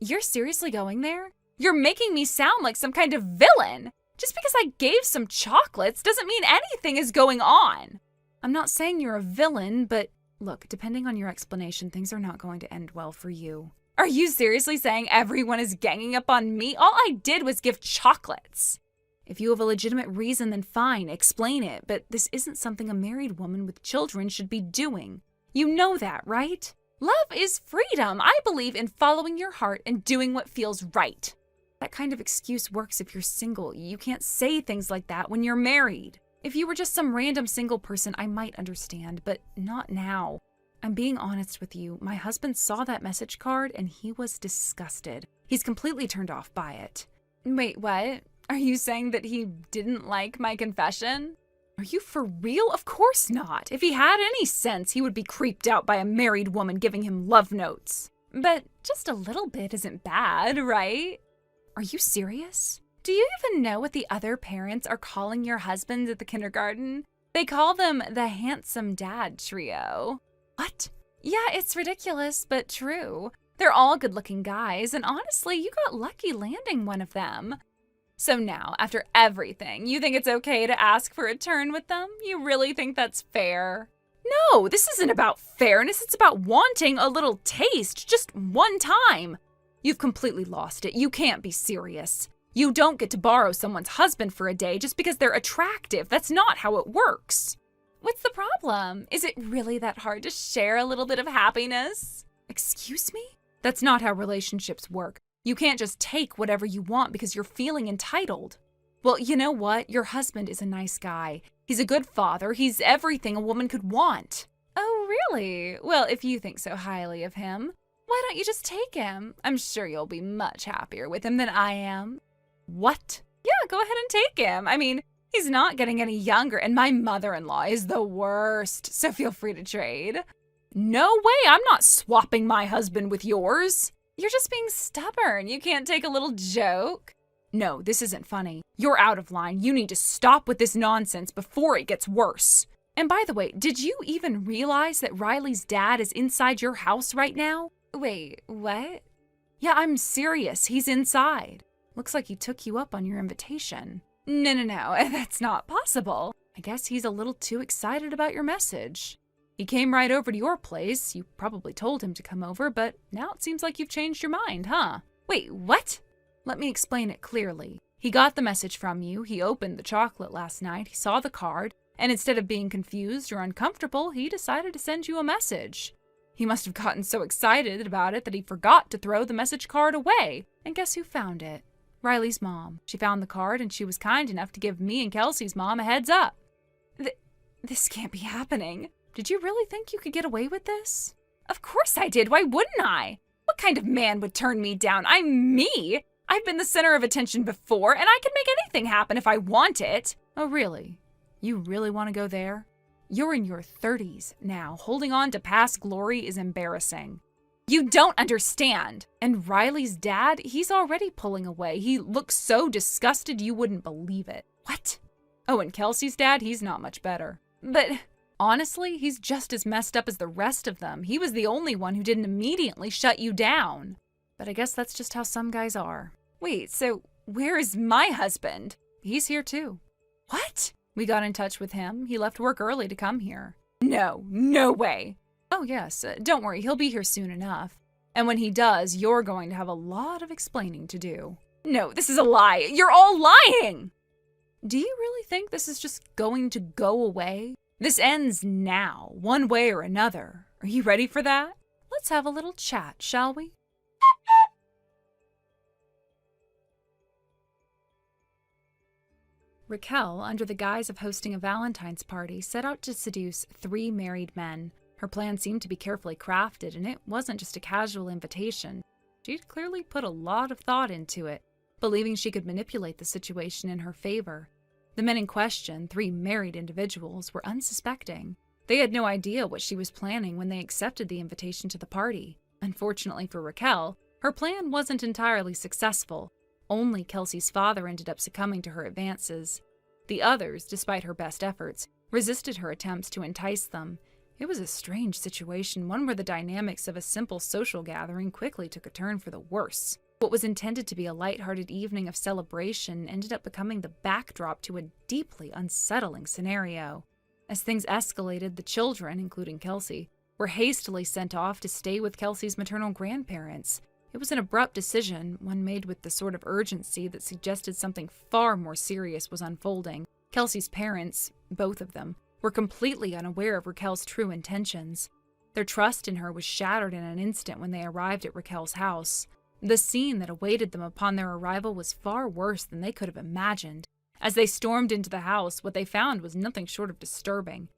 You're seriously going there? You're making me sound like some kind of villain. Just because I gave some chocolates doesn't mean anything is going on. I'm not saying you're a villain, but look, depending on your explanation, things are not going to end well for you. Are you seriously saying everyone is ganging up on me? All I did was give chocolates. If you have a legitimate reason, then fine, explain it, but this isn't something a married woman with children should be doing. You know that, right? Love is freedom. I believe in following your heart and doing what feels right. That kind of excuse works if you're single. You can't say things like that when you're married. If you were just some random single person, I might understand, but not now. I'm being honest with you. My husband saw that message card and he was disgusted. He's completely turned off by it. Wait, what? Are you saying that he didn't like my confession? Are you for real? Of course not. If he had any sense, he would be creeped out by a married woman giving him love notes. But just a little bit isn't bad, right? Are you serious? Do you even know what the other parents are calling your husbands at the kindergarten? They call them the handsome dad trio. What? Yeah, it's ridiculous, but true. They're all good-looking guys, and honestly, you got lucky landing one of them. So now, after everything, you think it's okay to ask for a turn with them? You really think that's fair? No, this isn't about fairness. It's about wanting a little taste, just one time. You've completely lost it. You can't be serious. You don't get to borrow someone's husband for a day just because they're attractive. That's not how it works. What's the problem? Is it really that hard to share a little bit of happiness? Excuse me? That's not how relationships work. You can't just take whatever you want because you're feeling entitled. Well, you know what? Your husband is a nice guy. He's a good father. He's everything a woman could want. Oh, really? Well, if you think so highly of him, why don't you just take him? I'm sure you'll be much happier with him than I am. What? Yeah, go ahead and take him. I mean, he's not getting any younger, and my mother-in-law is the worst, so feel free to trade. No way, I'm not swapping my husband with yours. You're just being stubborn. You can't take a little joke. No, this isn't funny. You're out of line. You need to stop with this nonsense before it gets worse. And by the way, did you even realize that Riley's dad is inside your house right now? Wait, what? Yeah, I'm serious. He's inside. Looks like he took you up on your invitation. No, that's not possible. I guess he's a little too excited about your message. He came right over to your place. You probably told him to come over, but now it seems like you've changed your mind, huh? Wait, what? Let me explain it clearly. He got the message from you, he opened the chocolate last night, he saw the card, and instead of being confused or uncomfortable, he decided to send you a message. He must have gotten so excited about it that he forgot to throw the message card away. And guess who found it? Riley's mom. She found the card and she was kind enough to give me and Kelsey's mom a heads up. This can't be happening. Did you really think you could get away with this? Of course I did. Why wouldn't I? What kind of man would turn me down? I'm me. I've been the center of attention before, and I can make anything happen if I want it. Oh, really? You really want to go there? You're in your 30s now. Holding on to past glory is embarrassing. You don't understand. And Riley's dad, he's already pulling away. He looks so disgusted you wouldn't believe it. What? Oh, and Kelsey's dad, he's not much better. But honestly, he's just as messed up as the rest of them. He was the only one who didn't immediately shut you down. But I guess that's just how some guys are. Wait, so where is my husband? He's here too. What? We got in touch with him. He left work early to come here. No way. Oh yes, don't worry, he'll be here soon enough. And when he does, you're going to have a lot of explaining to do. No, this is a lie. You're all lying! Do you really think this is just going to go away? This ends now, one way or another. Are you ready for that? Let's have a little chat, shall we? Raquel, under the guise of hosting a Valentine's party, set out to seduce 3 married men. Her plan seemed to be carefully crafted, and it wasn't just a casual invitation. She'd clearly put a lot of thought into it, believing she could manipulate the situation in her favor. The men in question, 3 married individuals, were unsuspecting. They had no idea what she was planning when they accepted the invitation to the party. Unfortunately for Raquel, her plan wasn't entirely successful. Only Kelsey's father ended up succumbing to her advances. The others, despite her best efforts, resisted her attempts to entice them. It was a strange situation, one where the dynamics of a simple social gathering quickly took a turn for the worse. What was intended to be a lighthearted evening of celebration ended up becoming the backdrop to a deeply unsettling scenario. As things escalated, the children, including Kelsey, were hastily sent off to stay with Kelsey's maternal grandparents. It was an abrupt decision, one made with the sort of urgency that suggested something far more serious was unfolding. Kelsey's parents, both of them, were completely unaware of Raquel's true intentions. Their trust in her was shattered in an instant when they arrived at Raquel's house. The scene that awaited them upon their arrival was far worse than they could have imagined. As they stormed into the house, what they found was nothing short of disturbing.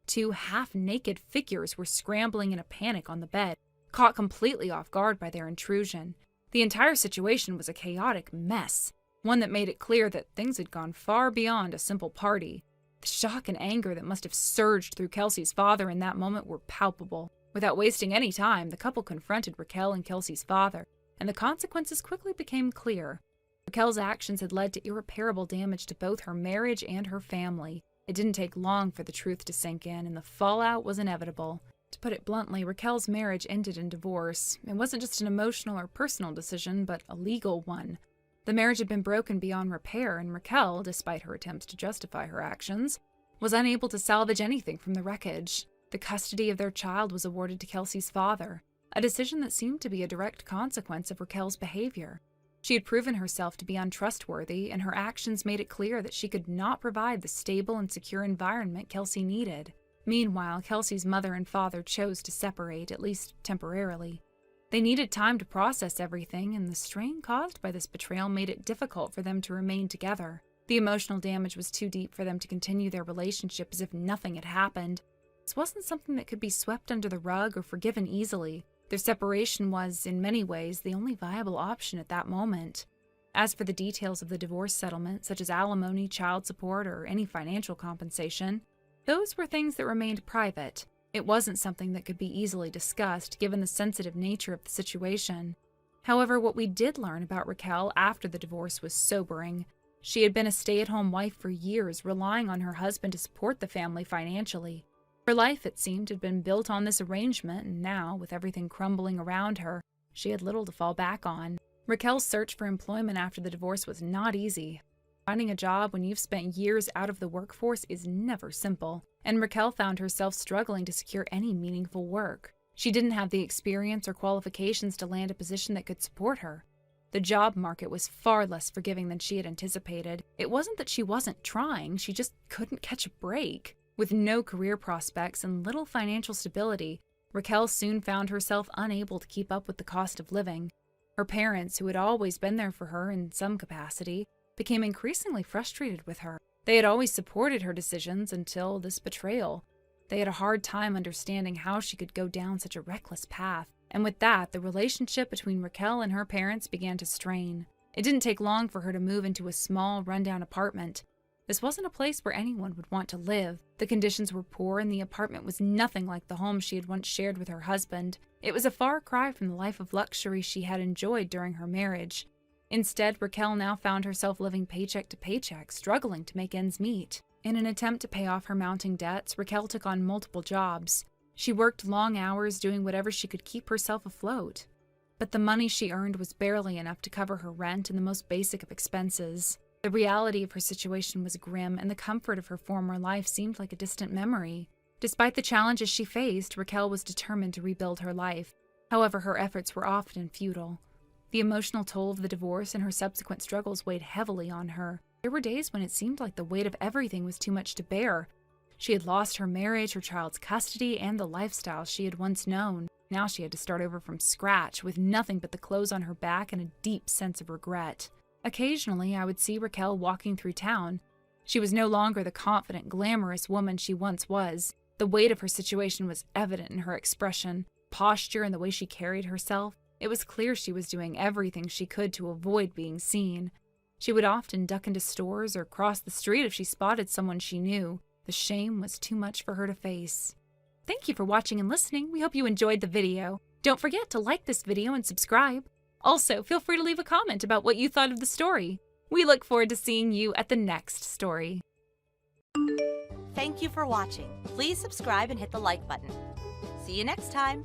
2 half-naked figures were scrambling in a panic on the bed, caught completely off guard by their intrusion. The entire situation was a chaotic mess, one that made it clear that things had gone far beyond a simple party. The shock and anger that must have surged through Kelsey's father in that moment were palpable. Without wasting any time, the couple confronted Raquel and Kelsey's father, and the consequences quickly became clear. Raquel's actions had led to irreparable damage to both her marriage and her family. It didn't take long for the truth to sink in, and the fallout was inevitable. To put it bluntly, Raquel's marriage ended in divorce. It wasn't just an emotional or personal decision, but a legal one. The marriage had been broken beyond repair, and Raquel, despite her attempts to justify her actions, was unable to salvage anything from the wreckage. The custody of their child was awarded to Kelsey's father, a decision that seemed to be a direct consequence of Raquel's behavior. She had proven herself to be untrustworthy, and her actions made it clear that she could not provide the stable and secure environment Kelsey needed. Meanwhile, Kelsey's mother and father chose to separate, at least temporarily. They needed time to process everything, and the strain caused by this betrayal made it difficult for them to remain together. The emotional damage was too deep for them to continue their relationship as if nothing had happened. This wasn't something that could be swept under the rug or forgiven easily. Their separation was, in many ways, the only viable option at that moment. As for the details of the divorce settlement, such as alimony, child support, or any financial compensation, those were things that remained private. It wasn't something that could be easily discussed, given the sensitive nature of the situation. However, what we did learn about Raquel after the divorce was sobering. She had been a stay-at-home wife for years, relying on her husband to support the family financially. Her life, it seemed, had been built on this arrangement, and now, with everything crumbling around her, She had little to fall back on. Raquel's search for employment after the divorce was not easy. Finding a job when you've spent years out of the workforce is never simple, and Raquel found herself struggling to secure any meaningful work. She didn't have the experience or qualifications to land a position that could support her. The job market was far less forgiving than she had anticipated. It wasn't that she wasn't trying, she just couldn't catch a break. With no career prospects and little financial stability, Raquel soon found herself unable to keep up with the cost of living. Her parents, who had always been there for her in some capacity, became increasingly frustrated with her. They had always supported her decisions until this betrayal. They had a hard time understanding how she could go down such a reckless path, and with that, the relationship between Raquel and her parents began to strain. It didn't take long for her to move into a small, rundown apartment. This wasn't a place where anyone would want to live. The conditions were poor, and the apartment was nothing like the home she had once shared with her husband. It was a far cry from the life of luxury she had enjoyed during her marriage. Instead, Raquel now found herself living paycheck to paycheck, struggling to make ends meet. In an attempt to pay off her mounting debts, Raquel took on multiple jobs. She worked long hours doing whatever she could keep herself afloat. But the money she earned was barely enough to cover her rent and the most basic of expenses. The reality of her situation was grim, and the comfort of her former life seemed like a distant memory. Despite the challenges she faced, Raquel was determined to rebuild her life. However, her efforts were often futile. The emotional toll of the divorce and her subsequent struggles weighed heavily on her. There were days when it seemed like the weight of everything was too much to bear. She had lost her marriage, her child's custody, and the lifestyle she had once known. Now she had to start over from scratch, with nothing but the clothes on her back and a deep sense of regret. Occasionally, I would see Raquel walking through town. She was no longer the confident, glamorous woman she once was. The weight of her situation was evident in her expression, posture, and the way she carried herself. It was clear she was doing everything she could to avoid being seen. She would often duck into stores or cross the street if she spotted someone she knew. The shame was too much for her to face. Thank you for watching and listening. We hope you enjoyed the video. Don't forget to like this video and subscribe. Also, feel free to leave a comment about what you thought of the story. We look forward to seeing you at the next story. Thank you for watching. Please subscribe and hit the like button. See you next time.